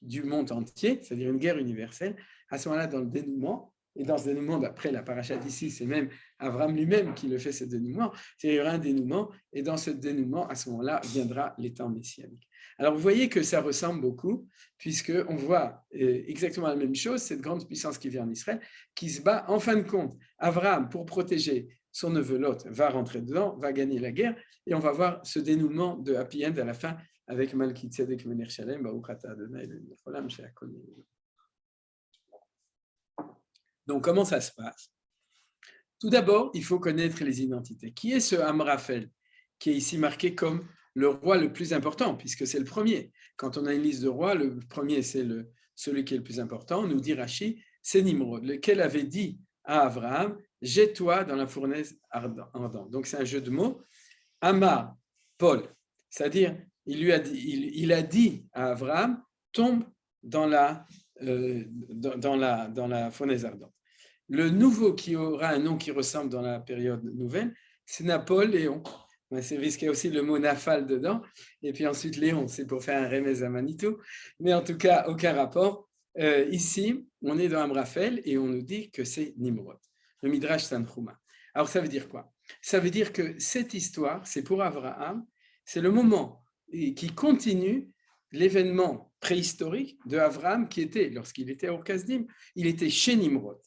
du monde entier, c'est-à-dire une guerre universelle, à ce moment-là, dans le dénouement, et dans ce dénouement, d'après la paracha d'ici, c'est même Avram lui-même qui le fait, ce dénouement, il y aura un dénouement, et dans ce dénouement, à ce moment-là, viendra les temps messianiques. Alors, vous voyez que ça ressemble beaucoup, puisqu'on voit exactement la même chose, cette grande puissance qui vient en Israël, qui se bat, en fin de compte, Avram, pour protéger son neveu Lot, va rentrer dedans, va gagner la guerre, et on va voir ce dénouement de Happy End à la fin, avec Malkitzedek Melech Shalem, Baruch Atah Adonai Le'olam She'akol Nehelu. Donc, comment ça se passe? Tout d'abord, il faut connaître les identités. Qui est ce Amraphel, qui est ici marqué comme le roi le plus important, puisque c'est le premier. Quand on a une liste de rois, le premier, c'est celui qui est le plus important. Nous dit Rashi, c'est Nimrod, lequel avait dit à Abraham, jette-toi dans la fournaise ardente. Donc, c'est un jeu de mots. Amar, Paul, c'est-à-dire, il a dit à Abraham, tombe dans la fournaise ardente. Le nouveau qui aura un nom qui ressemble dans la période nouvelle, c'est Napoléon. C'est parce qu'il y a aussi le mot Nafal dedans. Et puis ensuite, Léon, c'est pour faire un remèze à Manitou. Mais en tout cas, aucun rapport. Ici, on est dans Amraphel et on nous dit que c'est Nimrod, le Midrash Tanchuma. Alors, ça veut dire quoi? Ça veut dire que cette histoire, c'est pour Abraham, c'est le moment qui continue l'événement préhistorique de Abraham qui était, lorsqu'il était au Kasdim, il était chez Nimrod.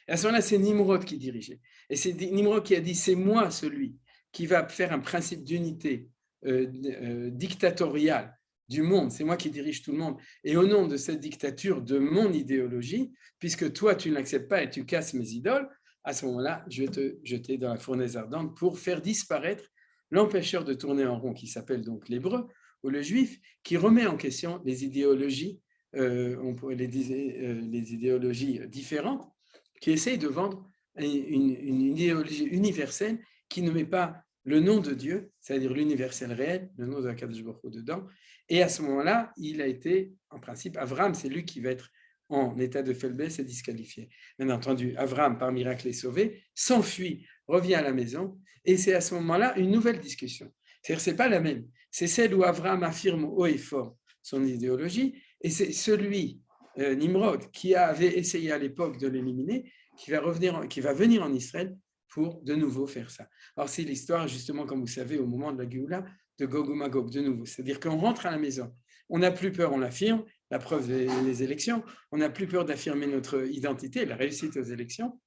Et à ce moment-là, c'est Nimrod qui dirigeait. Et c'est Nimrod qui a dit, c'est moi celui qui va faire un principe d'unité dictatoriale du monde, c'est moi qui dirige tout le monde. Et au nom de cette dictature, de mon idéologie, puisque toi, tu ne l'acceptes pas et tu casses mes idoles, à ce moment-là, je vais te jeter dans la fournaise ardente pour faire disparaître l'empêcheur de tourner en rond, qui s'appelle donc l'hébreu ou le juif, qui remet en question les idéologies, les idéologies différentes, qui essayent de vendre une idéologie universelle qui ne met pas le nom de Dieu, c'est-à-dire l'universel réel, le nom de Akadosh Baruch Hu dedans. Et à ce moment-là, il a été, en principe, Abraham, c'est lui qui va être en état de faiblesse et disqualifié. Bien entendu, Abraham, par miracle, est sauvé, s'enfuit, revient à la maison, et c'est à ce moment-là une nouvelle discussion. C'est-à-dire, ce n'est pas la même. C'est celle où Abraham affirme haut et fort son idéologie, et c'est celui, Nimrod, qui avait essayé à l'époque de l'éliminer, qui va venir en Israël pour de nouveau faire ça. Alors, c'est l'histoire, justement, comme vous savez, au moment de la Géoula, de Gog ou Magog, de nouveau. C'est-à-dire qu'on rentre à la maison, on n'a plus peur, on l'affirme, la preuve des élections, on n'a plus peur d'affirmer notre identité, la réussite aux élections.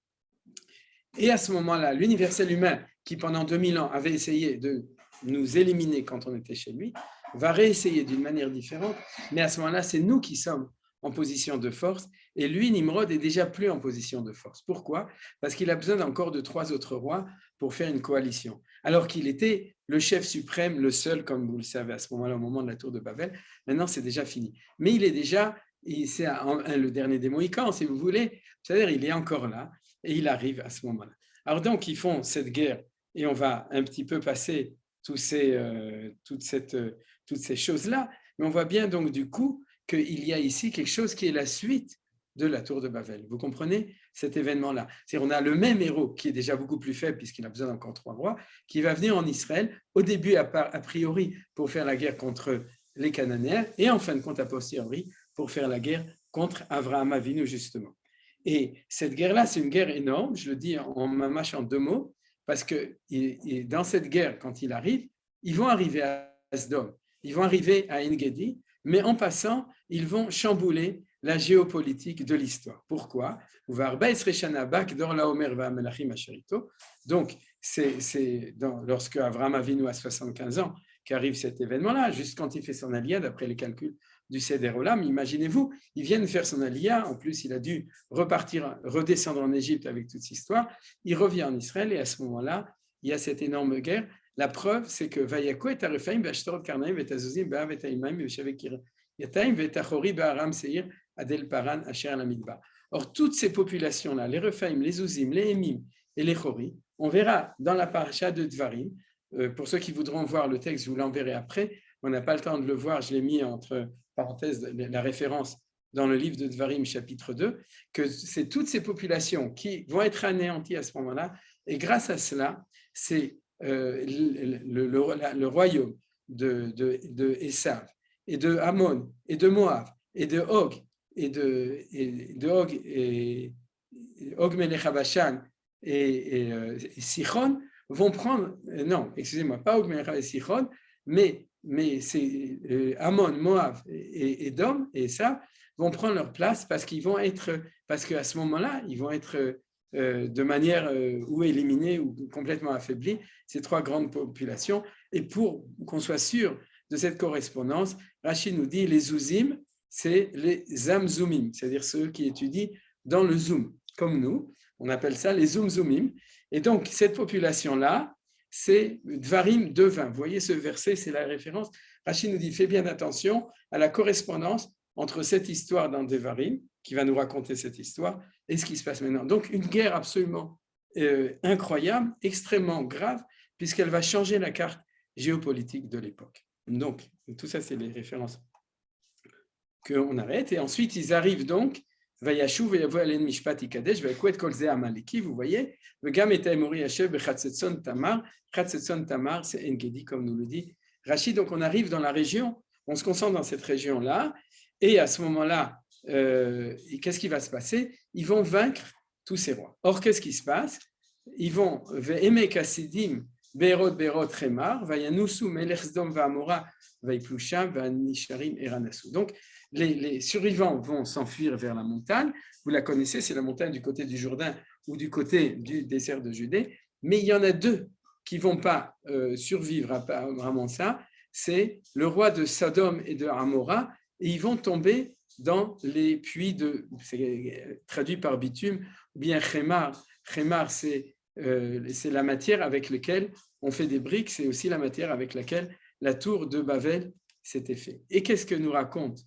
Et à ce moment-là, l'universel humain, qui pendant 2000 ans avait essayé de nous éliminer quand on était chez lui, va réessayer d'une manière différente, mais à ce moment-là, c'est nous qui sommes en position de force, et lui, Nimrod, est déjà plus en position de force. Pourquoi ? Parce qu'il a besoin encore de 3 autres rois pour faire une coalition, alors qu'il était le chef suprême, le seul, comme vous le savez, à ce moment-là, au moment de la tour de Babel. Maintenant, c'est déjà fini. Mais il est déjà, c'est le dernier des Mohicans, si vous voulez, c'est-à-dire il est encore là, et il arrive à ce moment-là. Alors donc, ils font cette guerre, et on va un petit peu passer toutes ces choses-là, mais on voit bien donc du coup qu'il y a ici quelque chose qui est la suite de la tour de Babel. Vous comprenez cet événement-là? C'est-à-dire on a le même héros qui est déjà beaucoup plus faible puisqu'il a besoin d'encore 3 rois, qui va venir en Israël, au début a priori pour faire la guerre contre les Cananéens et en fin de compte a posteriori pour faire la guerre contre Avraham Avinu justement. Et cette guerre-là, c'est une guerre énorme, je le dis en mâche en 2 mots, parce que dans cette guerre, quand il arrive, ils vont arriver à Sdom, ils vont arriver à En-Gedi, mais en passant, ils vont chambouler la géopolitique de l'histoire. Pourquoi ? Donc, c'est lorsque Avraham Avinu a 75 ans qu'arrive cet événement-là, juste quand il fait son aliyah, d'après les calculs du Seder Olam, imaginez-vous, il vient de faire son aliyah, en plus il a dû redescendre en Égypte avec toute cette histoire, il revient en Israël et à ce moment-là, il y a cette énorme guerre. La preuve, c'est que Vayako et Arephaim, Bashtorot Karnaim, et Azuzim, Baav et Taïmaim, et Shavekir Yataim, et Achori, Baaram Seir, Adel Paran, Asher Lamidba. Or, toutes ces populations-là, les Rephaim, les Uzim, les Emim et les Chori, on verra dans la paracha de Dvarim, pour ceux qui voudront voir le texte, je vous l'enverrai après, on n'a pas le temps de le voir, je l'ai mis entre parenthèses la référence dans le livre de Dvarim, chapitre 2, que c'est toutes ces populations qui vont être anéanties à ce moment-là, et grâce à cela, c'est le royaume de Esav et de Ammon et de Moab et de Og et Og Melech Bashan et Sichon vont prendre, non, excusez-moi, pas Og Melech et Sichon, mais c'est Ammon, Moab et Edom et Esav vont prendre leur place parce qu'à ce moment-là, ils vont être de manière ou éliminée ou complètement affaiblie, ces 3 grandes populations. Et pour qu'on soit sûr de cette correspondance, Rachid nous dit les Uzim, c'est les Zamzoumim, c'est-à-dire ceux qui étudient dans le Zoom, comme nous, on appelle ça les Zoom-Zoumim. Et donc, cette population-là, c'est Dvarim 2.20. Vous voyez ce verset, c'est la référence. Rachid nous dit, fais bien attention à la correspondance entre cette histoire dans Devarim, qui va nous raconter cette histoire, et ce qui se passe maintenant. Donc, une guerre absolument incroyable, extrêmement grave, puisqu'elle va changer la carte géopolitique de l'époque. Donc, tout ça, c'est les références qu'on arrête. Et ensuite, ils arrivent donc, Vayashu, Vayavo Alen Mishpat Ikadesh, Vayakuet Kolze Amaleki, vous voyez, Vegam et Taimori Hashem, Bechatsetson Tamar, Chatsetson Tamar, c'est En-Gedi, comme nous le dit Rachid. Donc, on arrive dans la région, on se concentre dans cette région-là, et à ce moment-là, qu'est-ce qui va se passer? Ils vont vaincre tous ces rois. Or, qu'est-ce qui se passe? Ils vont aimer Kassidim, Berot Remar, Vayanusu Melech Sdom Va'amora, Vaiplusham, Vanisharim Eranasu. Donc, les survivants vont s'enfuir vers la montagne. Vous la connaissez, c'est la montagne du côté du Jourdain ou du côté du désert de Judée. Mais il y en a 2 qui ne vont pas survivre à vraiment ça. C'est le roi de Sodome et de Amora, et ils vont tomber dans les puits c'est traduit par bitume, ou bien Khemar, Khemar, c'est la matière avec laquelle on fait des briques, c'est aussi la matière avec laquelle la tour de Babel s'était faite. Et qu'est-ce que nous raconte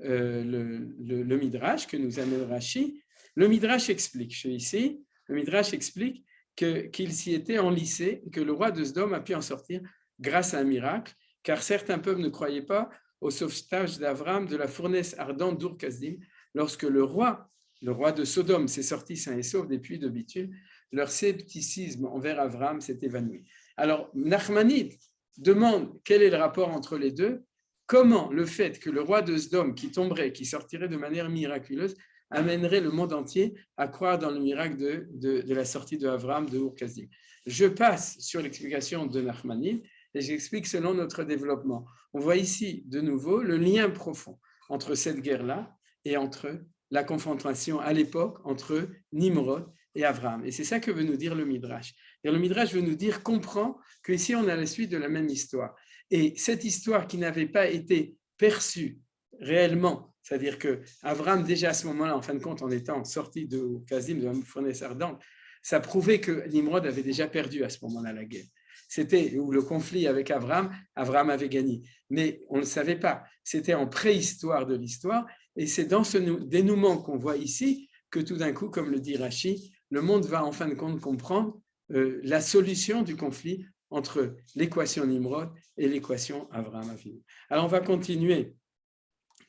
le Midrash, que nous amène Rashi? Le Midrash explique, je suis ici, le Midrash explique qu'il s'y était enlissé, que le roi de Sodome a pu en sortir grâce à un miracle, car certains peuples ne croyaient pas au sauvetage d'Avram de la fournaise ardente d'Ur Kasdim. Lorsque le roi de Sodome s'est sorti sain et sauf des puits de bitume, leur scepticisme envers Avram s'est évanoui. Alors, Nachmanide demande quel est le rapport entre les deux, comment le fait que le roi de Sodome qui tomberait, qui sortirait de manière miraculeuse, amènerait le monde entier à croire dans le miracle de la sortie de Avram de Ur Kasdim. Je passe sur l'explication de Nachmanide et j'explique selon notre développement. On voit ici de nouveau le lien profond entre cette guerre-là et entre la confrontation à l'époque entre Nimrod et Avram. Et c'est ça que veut nous dire le Midrash. Et le Midrash veut nous dire, comprend qu'ici on a la suite de la même histoire. Et cette histoire qui n'avait pas été perçue réellement, c'est-à-dire que Avram, déjà à ce moment-là, en fin de compte, en étant sorti de Kasdim, de la fournaise ardente, ça prouvait que Nimrod avait déjà perdu à ce moment-là la guerre. C'était où le conflit avec Avram avait gagné. Mais on ne le savait pas. C'était en préhistoire de l'histoire. Et c'est dans ce dénouement qu'on voit ici que tout d'un coup, comme le dit Rashi, le monde va en fin de compte comprendre la solution du conflit entre l'équation Nimrod et l'équation Avram Avinu. Alors on va continuer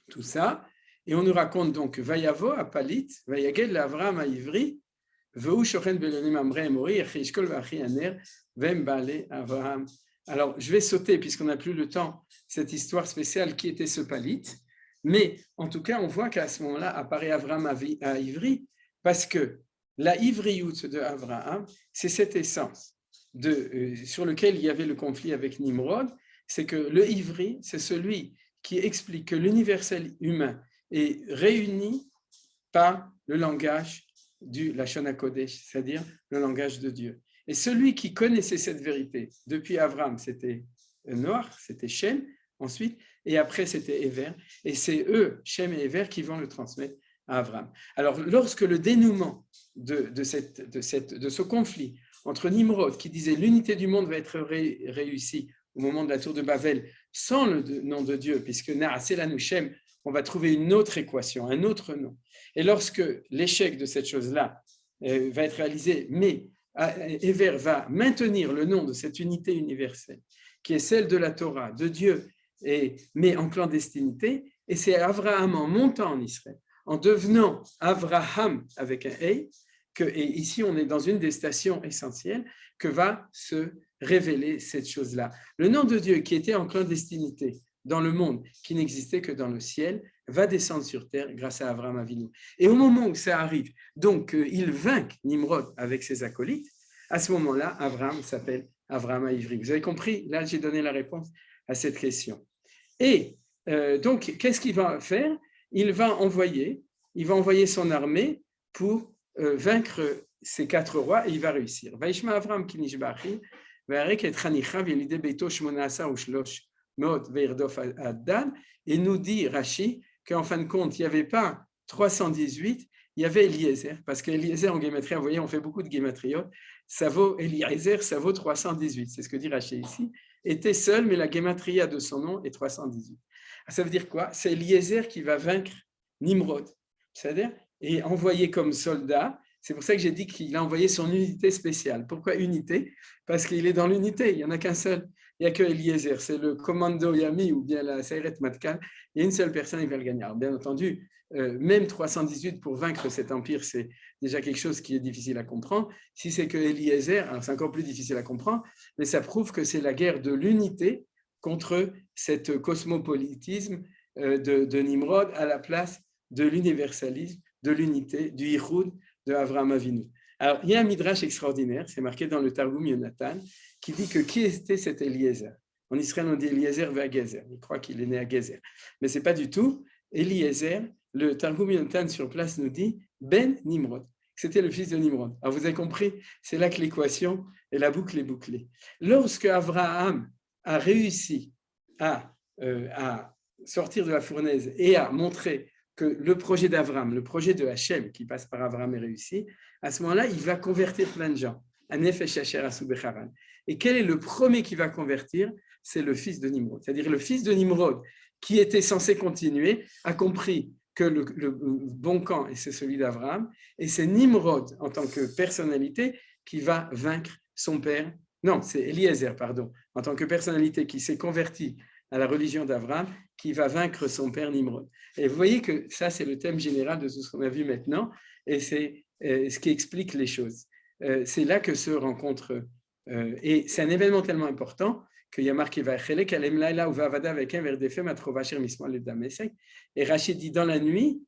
tout ça et on nous raconte donc Vayavo à Palit, Vayagel l'Avram à Ivri, Veu shochen belonim amre mori, Echishkol vachi aner, Vem bale Avram. Alors je vais sauter puisqu'on n'a plus le temps cette histoire spéciale qui était ce Palit. Mais en tout cas, on voit qu'à ce moment-là apparaît Avram à Ivri, parce que la Ivriout de Avraham, c'est cette essence sur lequel il y avait le conflit avec Nimrod, c'est que le Ivri, c'est celui qui explique que l'universel humain est réuni par le langage du Lashon HaKodesh, c'est-à-dire le langage de Dieu. Et celui qui connaissait cette vérité, depuis Avram, c'était Noach, c'était Shem, ensuite, et après c'était Ever, et c'est eux, Shem et Ever, qui vont le transmettre à Avram. Alors, lorsque le dénouement de ce conflit entre Nimrod, qui disait l'unité du monde va être réussie au moment de la tour de Babel, sans le nom de Dieu, puisque Na'aseh Shem, on va trouver une autre équation, un autre nom. Et lorsque l'échec de cette chose-là va être réalisé, mais Ever va maintenir le nom de cette unité universelle, qui est celle de la Torah, de Dieu, mais en clandestinité, et c'est Avraham en montant en Israël, en devenant Avraham avec un E, et ici on est dans une des stations essentielles, que va se révéler cette chose-là. Le nom de Dieu qui était en clandestinité dans le monde, qui n'existait que dans le ciel, va descendre sur terre grâce à Avraham Avinu. Et au moment où ça arrive, donc il vainque Nimrod avec ses acolytes, à ce moment-là, Avraham s'appelle Avraham à Ivri. Vous avez compris? Là, j'ai donné la réponse à cette question. Et donc, qu'est-ce qu'il va faire? Il va envoyer son armée pour vaincre ces 4 rois et il va réussir. Vaishma Avram kinishbachi, ve'arek et chanicha ve'lide beito shmonasa ushlosh meot ve'irdof addan. Et nous dit Rashi qu'en fin de compte, il n'y avait pas 318, il y avait Eliezer, parce qu'Eliezer en gématrie, vous voyez, on fait beaucoup de gématriotes, ça vaut Eliezer, ça vaut 318, c'est ce que dit Rashi ici, était seul, mais la gématria de son nom est 318. Ça veut dire quoi? C'est Eliezer qui va vaincre Nimrod, c'est-à-dire, et envoyé comme soldat. C'est pour ça que j'ai dit qu'il a envoyé son unité spéciale. Pourquoi unité? Parce qu'il est dans l'unité, il n'y en a qu'un seul. Il n'y a que Eliezer, c'est le commando Yami ou bien la Seiret Matkal. Il y a une seule personne qui va le gagner. Alors, bien entendu, même 318 pour vaincre cet empire, c'est déjà quelque chose qui est difficile à comprendre. Si c'est que Eliezer, alors c'est encore plus difficile à comprendre, mais ça prouve que c'est la guerre de l'unité contre cet cosmopolitisme de Nimrod à la place de l'universalisme, de l'unité, du Yichud de Avraham Avinu. Alors, il y a un midrash extraordinaire, c'est marqué dans le Targum Yonatan, qui dit que qui était cet Eliezer? En Israël, on dit Eliezer vers Gezer. Il croit qu'il est né à Gezer. Mais ce n'est pas du tout. Eliezer, le Targum Yonatan sur place nous dit Ben Nimrod. C'était le fils de Nimrod. Alors, vous avez compris, c'est là que l'équation et la boucle est bouclée. Lorsque Avraham a réussi à sortir de la fournaise et à montrer que le projet d'Avram, le projet de Hachem qui passe par Avram est réussi, à ce moment-là, il va convertir plein de gens. Et quel est le premier qui va convertir? C'est le fils de Nimrod. C'est-à-dire le fils de Nimrod, qui était censé continuer, a compris que le bon camp, et c'est celui d'Avram, et c'est Nimrod, en tant que personnalité, qui va vaincre son père. Non, c'est Eliezer, pardon, en tant que personnalité qui s'est convertie à la religion d'Avram, qui va vaincre son père Nimrod. Et vous voyez que ça, c'est le thème général de tout ce qu'on a vu maintenant, et c'est ce qui explique les choses. C'est là que se rencontrent, et c'est un événement tellement important qu'il y a marqué et Rachid dit dans la nuit,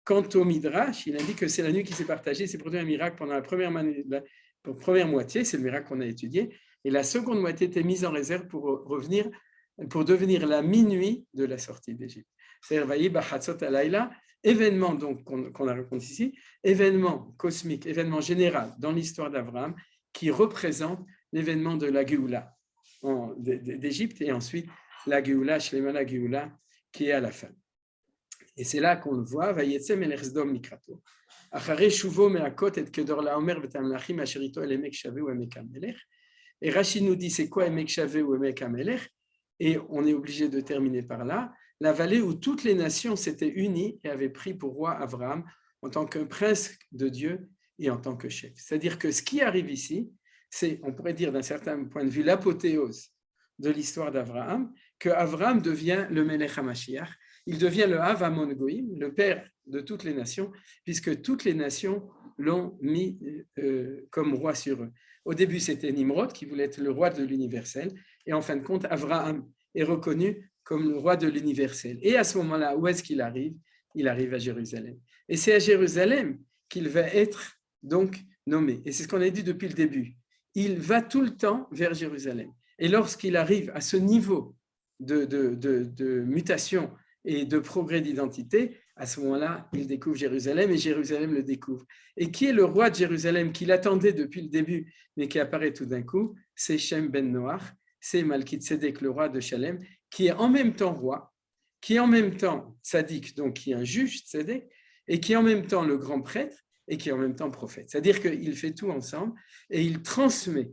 quant au Midrash, il indique que c'est la nuit qui s'est partagée, c'est produit un miracle pendant la première moitié, c'est le miracle qu'on a étudié, et la seconde moitié était mise en réserve pour devenir la minuit de la sortie d'Égypte. C'est-à-dire, événement donc qu'on a raconté ici, événement cosmique, événement général dans l'histoire d'Abraham qui représente l'événement de la Géoula d'Égypte et ensuite la Géoula, Shlema la Géoula, qui est à la fin. Et c'est là qu'on le voit, Vayetze melech Sdom mikrato. Achare shuvo me'akot et kedor la'omer v'tamlachim asherito el emek shaveh ou emek hamelech. Et Rachid nous dit c'est quoi emek shaveh ou emek hamelech? Et on est obligé de terminer par là. La vallée où toutes les nations s'étaient unies et avaient pris pour roi Abraham en tant qu'un prince de Dieu et en tant que chef. C'est-à-dire que ce qui arrive ici, c'est, on pourrait dire d'un certain point de vue, l'apothéose de l'histoire d'Abraham, que Abraham devient le Melech HaMashiach, il devient le Av Hamon Goïm, le père de toutes les nations, puisque toutes les nations l'ont mis comme roi sur eux. Au début, c'était Nimrod qui voulait être le roi de l'universel, et en fin de compte, Abraham est reconnu comme le roi de l'universel. Et à ce moment-là, où est-ce qu'il arrive? Il arrive à Jérusalem. Et c'est à Jérusalem qu'il va être donc nommé. Et c'est ce qu'on a dit depuis le début. Il va tout le temps vers Jérusalem. Et lorsqu'il arrive à ce niveau de mutation et de progrès d'identité, à ce moment-là, il découvre Jérusalem et Jérusalem le découvre. Et qui est le roi de Jérusalem qu'il attendait depuis le début, mais qui apparaît tout d'un coup? C'est Shem ben Noach, c'est Malki-Tzedek, le roi de Shalem, qui est en même temps roi, qui est en même temps tzaddik, donc qui est un juge tzedek, et qui est en même temps le grand prêtre, et qui est en même temps prophète. C'est-à-dire qu'il fait tout ensemble, et il transmet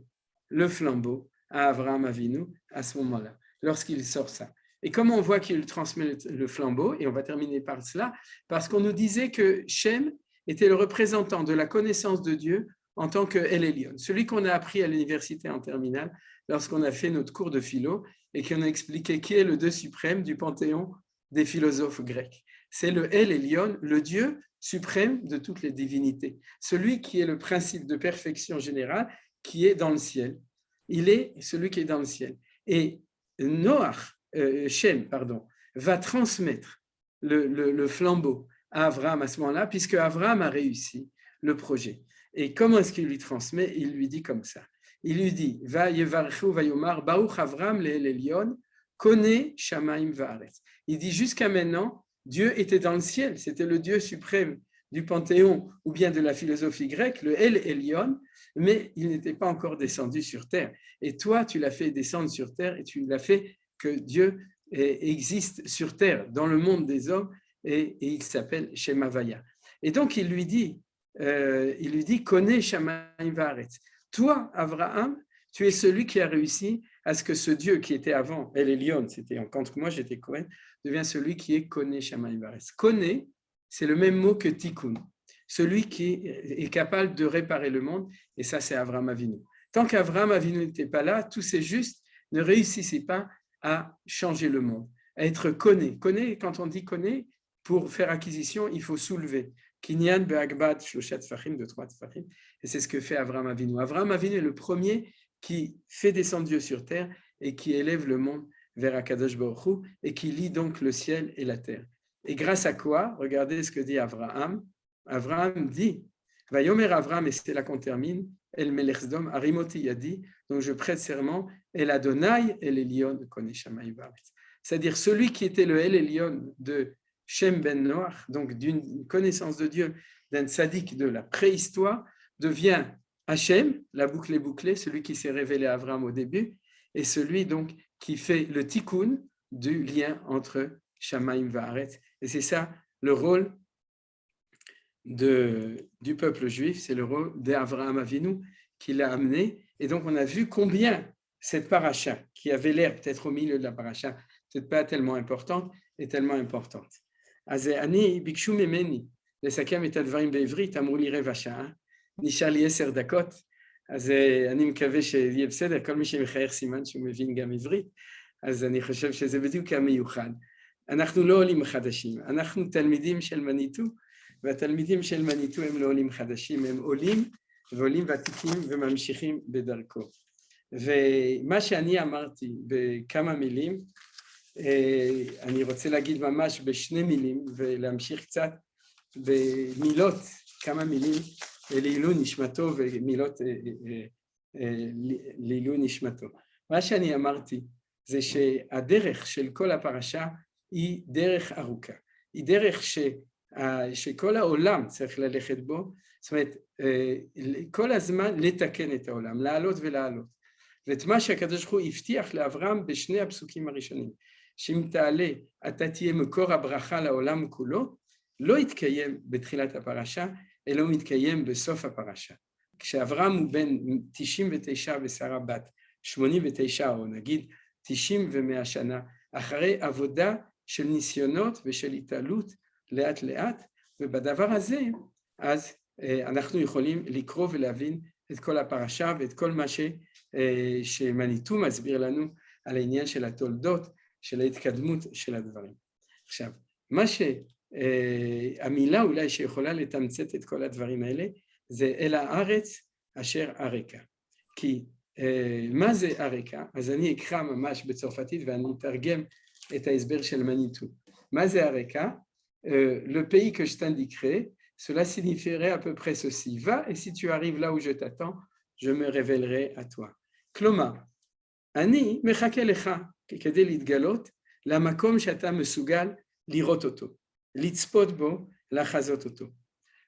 le flambeau à Avraham Avinu à ce moment-là, lorsqu'il sort ça. Et comment on voit qu'il transmet le flambeau, et on va terminer par cela, parce qu'on nous disait que Shem était le représentant de la connaissance de Dieu en tant que El Elyon, celui qu'on a appris à l'université en terminale lorsqu'on a fait notre cours de philo et qu'on a expliqué qui est le Dieu suprême du panthéon des philosophes grecs. C'est le El Elyon, le Dieu suprême de toutes les divinités, celui qui est le principe de perfection générale qui est dans le ciel. Il est celui qui est dans le ciel. Et Shem va transmettre le flambeau à Abraham à ce moment-là, puisque Abraham a réussi le projet. Et comment est-ce qu'il lui transmet? Il lui dit comme ça. Il lui dit, va yevarchu va yomar baruch Avram le'el elyon kone shamaim va'aretz. Il dit jusqu'à maintenant, Dieu était dans le ciel, c'était le Dieu suprême du panthéon ou bien de la philosophie grecque, le El Elyon, mais il n'était pas encore descendu sur terre. Et toi, tu l'as fait descendre sur terre et tu l'as fait que Dieu existe sur terre, dans le monde des hommes, et il s'appelle Shem Havaya. Et donc il lui dit, connais Shamaim Va'aretz. Toi, Abraham, tu es celui qui a réussi à ce que ce Dieu qui était avant, El Elyon, c'était quand moi j'étais Cohen, devient celui qui est connais Shamaim Va'aretz. Connais, c'est le même mot que Tikkun, celui qui est capable de réparer le monde, et ça c'est Avraham Avinu. Tant qu'Avraham Avinu n'était pas là, tous ces justes ne réussissaient pas à changer le monde, à être connais. Connais, quand on dit connais, pour faire acquisition, il faut soulever. Kinyan be'agbad shloshat tfachim, de 3 tfachim, et c'est ce que fait Avraham Avinu. Avraham Avinu est le premier qui fait descendre Dieu sur terre et qui élève le monde vers Akadosh Baruch Hu et qui lie donc le ciel et la terre. Et grâce à quoi? Regardez ce que dit Avraham. Avraham dit, Vayomer Avraham, et c'est là qu'on termine, El Melech Sdom, Arimoti Yadi, donc je prête serment, El Adonai, El Elyon, Konei Shamayim Va'aretz. C'est-à-dire celui qui était le El Elyon de Shem ben Noach, donc d'une connaissance de Dieu, d'un tzaddik de la préhistoire, devient Hachem, la boucle est bouclée, celui qui s'est révélé à Avraham au début, et celui donc qui fait le tikkun du lien entre Shamayim Va'aretz. Et c'est ça le rôle du peuple juif, c'est le rôle d'Avraham Avinu qui l'a amené. Et donc, on a vu combien cette paracha, qui avait l'air peut-être au milieu de la paracha, peut-être pas tellement importante, est tellement importante. אז אני, ביקשו ממני לסכם את הדברים בעברית, אמרו לי רבע שעה, נשאר לי 10 דקות, אז אני מקווה שיהיה בסדר, כל מי שמחייך סימן שהוא מבין גם עברית, אז אני חושב שזה בדיוק המיוחד. אנחנו לא עולים חדשים, אנחנו תלמידים של מניטו, והתלמידים של מניטו הם לא עולים חדשים, הם עולים ועולים ותיקים וממשיכים בדרכו. ומה שאני אמרתי בכמה מילים, אני רוצה להגיד ממש בשני מילים ולהמשיך קצת במילות, כמה מילים לעילוי נשמתו ומילות לעילוי נשמתו. מה שאני אמרתי זה שהדרך של כל הפרשה היא דרך ארוכה, היא דרך שכל העולם צריך ללכת בו, זאת אומרת כל הזמן לתקן את העולם, לעלות ולעלות, ואת מה שהקדוש ברוך הוא הבטיח לאברהם בשני הפסוקים הראשונים, שאם תעלה אתה תהיה מקור הברכה לעולם כולו, לא יתקיים בתחילת הפרשה, אלא הוא מתקיים בסוף הפרשה. כשאברהם הוא בן 99 ושרה בת 89, או נגיד 90 ו100 שנה, אחרי עבודה של ניסיונות ושל התעלות לאט לאט, ובדבר הזה אז אנחנו יכולים לקרוא ולהבין את כל הפרשה ואת כל מה שמניטו מסביר לנו על העניין של התולדות, של ההתקדמות של הדברים. עכשיו, המילה אולי שיכולה לתמצת את כל הדברים האלה, זה אל הארץ אשר ארכה. כי מה זה ארכה? אז אני אקרא ממש בצרפתית ואני אתרגם את ההסבר של מניטו. מה זה ארכה? Le pays que je t'indiquerai, cela signifierait à peu près ceci. Va et si tu arrives là où je t'attends, je me révélerai à toi. כלומר, אני מחכה לך כדי להתגלות למקום שאתה מסוגל לראות אותו, לצפות בו, לחזות אותו.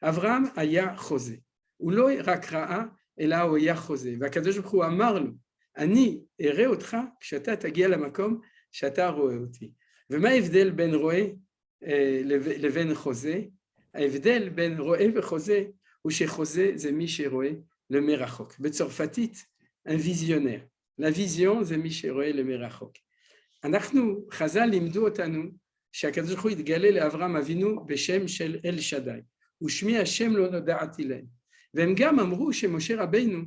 אברהם היה חוזה, הוא לא רק ראה, אלא הוא היה חוזה, והקדוש ברוך הוא אמר לו, אני אראה אותך כשאתה תגיע למקום שאתה רואה אותי. ומה ההבדל בין רואה לבין חוזה? ההבדל בין רואה וחוזה הוא שחוזה זה מי שרואה למרחוק. בצרפתית, un visionnaire. La vision זה מי שרואה למרחוק. אנחנו, חז"ל לימדו אותנו שהקדוש ברוך הוא התגלה לאברהם אבינו בשם של אל שדי, ושמי השם לא נודעתי להם. והם גם אמרו שמשה רבינו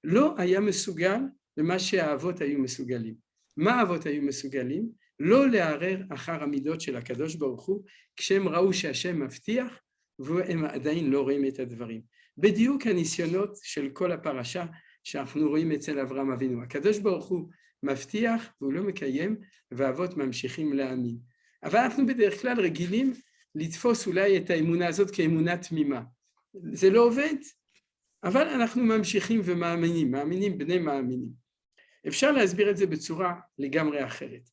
לא היה מסוגל למה שהאבות היו מסוגלים. מה האבות היו מסוגלים? לא לערער אחר המידות של הקדוש ברוך הוא, כשהם ראו שהשם מבטיח, והם עדיין לא רואים את הדברים. בדיוק הניסיונות של כל הפרשה שאנחנו רואים אצל אברהם אבינו. הקדוש ברוך הוא מבטיח והוא לא מקיים, והאבות ממשיכים להאמין. אבל אנחנו בדרך כלל רגילים לתפוס אולי את האמונה הזאת כאמונה תמימה. זה לא עובד, אבל אנחנו ממשיכים ומאמינים, מאמינים בני מאמינים. אפשר להסביר את זה בצורה לגמרי אחרת.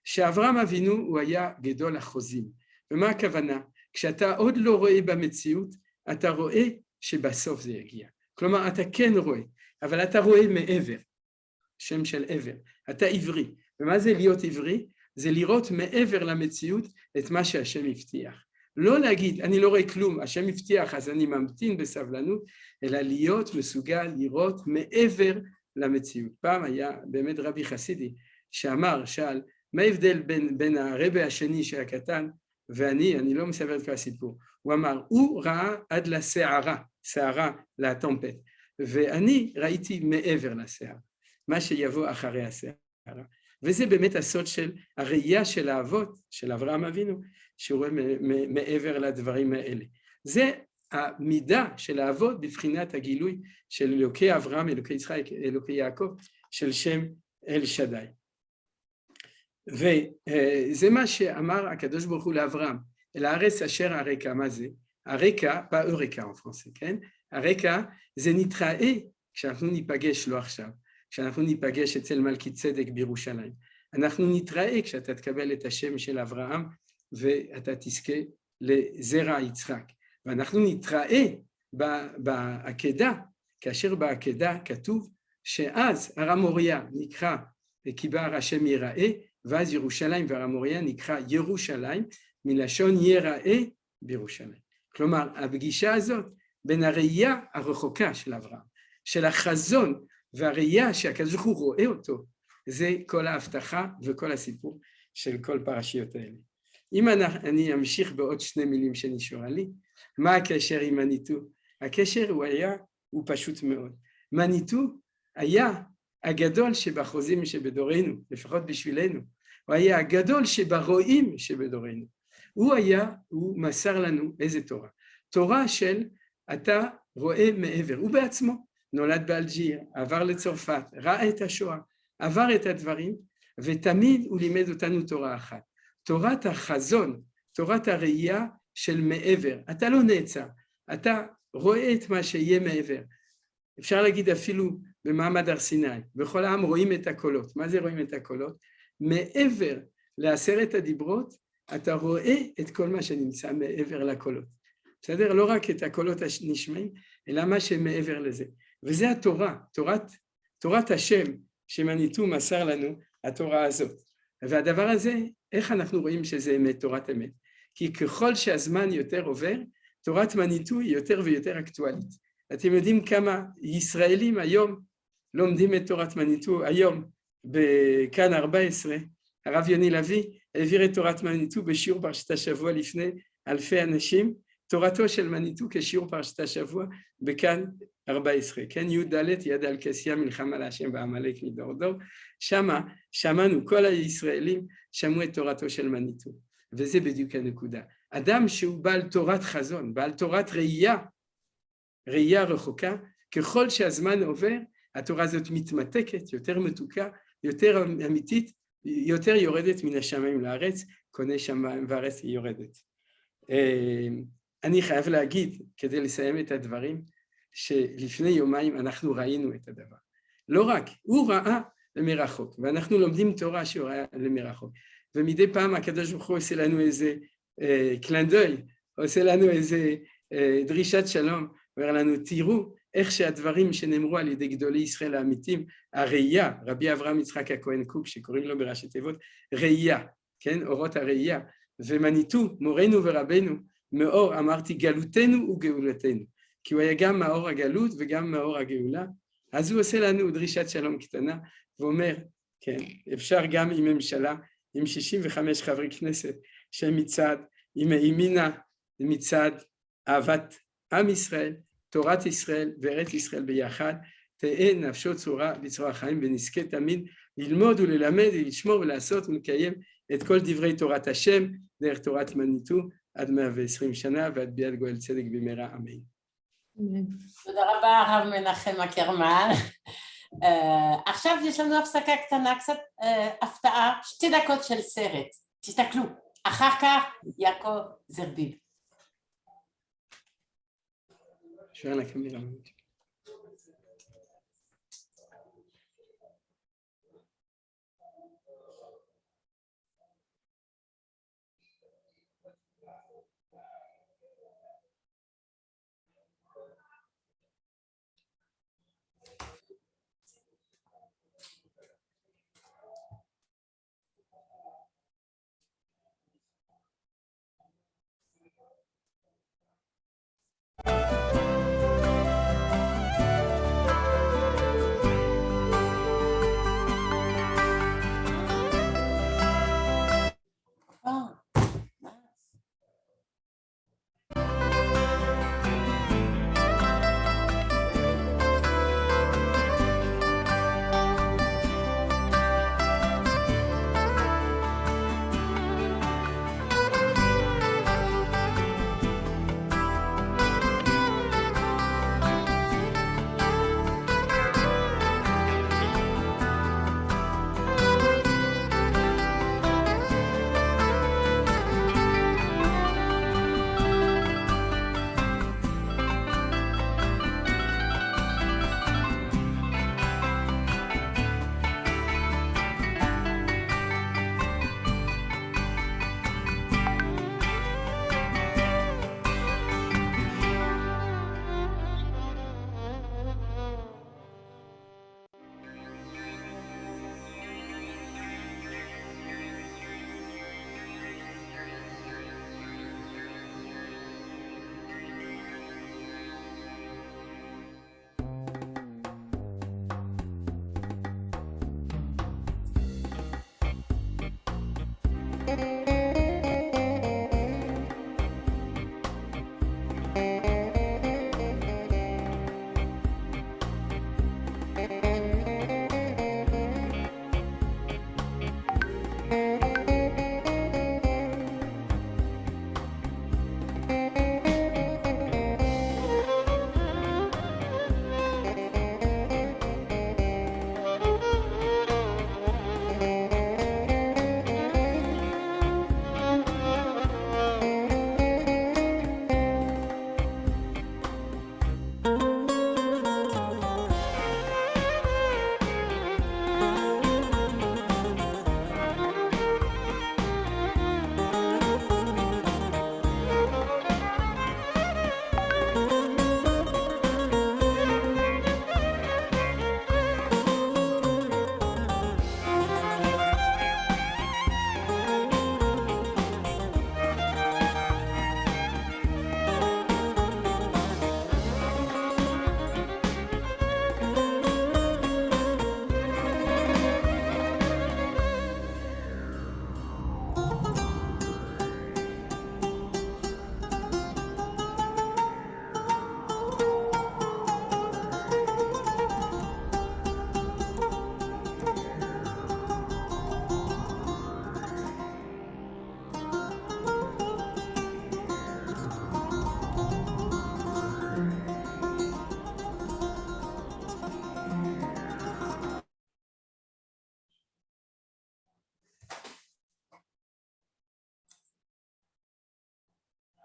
שאברהם אבינו הוא היה גדול החוזים. ומה הכוונה? כשאתה עוד לא רואה במציאות, אתה רואה שבסוף זה יגיע. כלומר, אתה כן רואה, אבל אתה רואה מעבר, שם של עבר. אתה עברי. ומה זה להיות עברי? זה לראות מעבר למציאות את מה שהשם הבטיח. לא להגיד, אני לא רואה כלום, השם הבטיח, אז אני ממתין בסבלנות, אלא להיות מסוגל לראות מעבר למציאות. פעם היה באמת רבי חסידי, שאמר, שאל, מה ההבדל בין הרבי השני שהיה קטן, ואני לא מספר את כל הסיפור. הוא אמר, הוא ראה עד לשערה, שערה לטמפט, ואני ראיתי מעבר לשערה, מה שיבוא אחרי השערה. וזה באמת הסוד של הראייה של האבות, של אברהם אבינו, שהוא רואה מעבר לדברים האלה. זה המידה של האבות בבחינת הגילוי של אלוקי אברהם, אלוקי יצחק, אלוקי יעקב, של שם אל שדי. וזה מה שאמר הקדוש ברוך הוא לאברהם, אל הארץ אשר הרקע, מה זה? הרקע, pas eureka en français, כן? הרקע זה נתראה כשאנחנו ניפגש לא עכשיו, כשאנחנו ניפגש אצל מלכי צדק בירושלים. אנחנו נתראה כשאתה תקבל את השם של אברהם ואתה תזכה לזרע יצחק. ואנחנו נתראה בעקדה, כאשר בעקדה כתוב שאז הר המוריה נקרא כי בהר השם יראה, ואז ירושלים והר המוריה נקרא ירושלים, מלשון יראה בירושלים. כלומר, הפגישה הזאת בין הראייה הרחוקה של אברהם, של החזון והראייה שהקדוש ברוך הוא רואה אותו, זה כל ההבטחה וכל הסיפור של כל פרשיות האלה. אם אני אמשיך בעוד 2 מילים שנשארה לי, מה הקשר עם מניטו? הקשר הוא פשוט מאוד. מניטו היה הגדול שבחוזים שבדורנו, לפחות בשבילנו, הוא היה הגדול שברואים שבדורנו. הוא מסר לנו איזה תורה? תורה של אתה רואה מעבר, הוא בעצמו נולד באלג'יר, עבר לצרפת, ראה את השואה, עבר את הדברים, ותמיד הוא לימד אותנו תורה אחת, תורת החזון, תורת הראייה של מעבר. אתה לא נעצר, אתה רואה את מה שיהיה מעבר. אפשר להגיד אפילו במעמד הר סיני, בכל העם רואים את הקולות. מה זה רואים את הקולות? מעבר ל10 הדיברות, אתה רואה את כל מה שנמצא מעבר לקולות. בסדר? לא רק את הקולות הנשמעים, אלא מה שמעבר לזה. וזה התורה, תורת השם שמניטו מסר לנו, התורה הזאת. והדבר הזה, איך אנחנו רואים שזה אמת, תורת אמת? כי ככל שהזמן יותר עובר, תורת מניטו היא יותר ויותר אקטואלית. אתם יודעים כמה ישראלים היום לומדים את תורת מניטו, היום בכאן 14, הרב יוני לוי העביר את תורת מניטו בשיעור פרשת השבוע לפני אלפי אנשים, תורתו של מניטו כשיעור פרשת השבוע בכאן 14, כן, י"ד יד על כסיה מלחמה להשם ועמלק מדור דור, שמה שמענו, כל הישראלים שמעו את תורתו של מניטו, וזה בדיוק הנקודה. אדם שהוא בעל תורת חזון, בעל תורת ראייה רחוקה, ככל שהזמן עובר, התורה הזאת מתמתקת, יותר מתוקה, יותר אמיתית, יותר יורדת מן השמיים לארץ, קונה שמיים וארץ היא יורדת. אני חייב להגיד, כדי לסיים את הדברים, שלפני יומיים אנחנו ראינו את הדבר. לא רק, הוא ראה למרחוק, ואנחנו לומדים תורה שהוא ראה למרחוק, ומדי פעם הקדוש ברוך הוא עושה לנו איזה קלנדוי, עושה לנו איזה דרישת שלום, אומר לנו, תראו איך שהדברים שנאמרו על ידי גדולי ישראל האמיתים, הראייה, רבי אברהם יצחק הכהן קוק, שקוראים לו בראשי תיבות, ראייה, כן, אורות הראייה, ומניטו, מורנו ורבנו, מאור, אמרתי, גלותנו וגאולתנו, כי הוא היה גם מאור הגלות וגם מאור הגאולה, אז הוא עושה לנו דרישת שלום קטנה, ואומר, כן, אפשר גם עם ממשלה, עם 65 חברי כנסת, שהם מצד, עם ימינה, מצד אהבת עם ישראל, תורת ישראל וארץ ישראל ביחד, תהא נפשו צורה בצורה חיים, ונזכה תמיד ללמוד וללמד ולשמור ולעשות ולקיים את כל דברי תורת השם, דרך תורת מניטו, עד 120 שנה, ועד ביאת גואל צדק במהרה, אמן. תודה רבה, הרב מנחם אקרמן. עכשיו יש לנו הפסקה קטנה, קצת הפתעה, 2 דקות של סרט. תסתכלו, אחר כך יעקב זרביב. שואל הקמירה.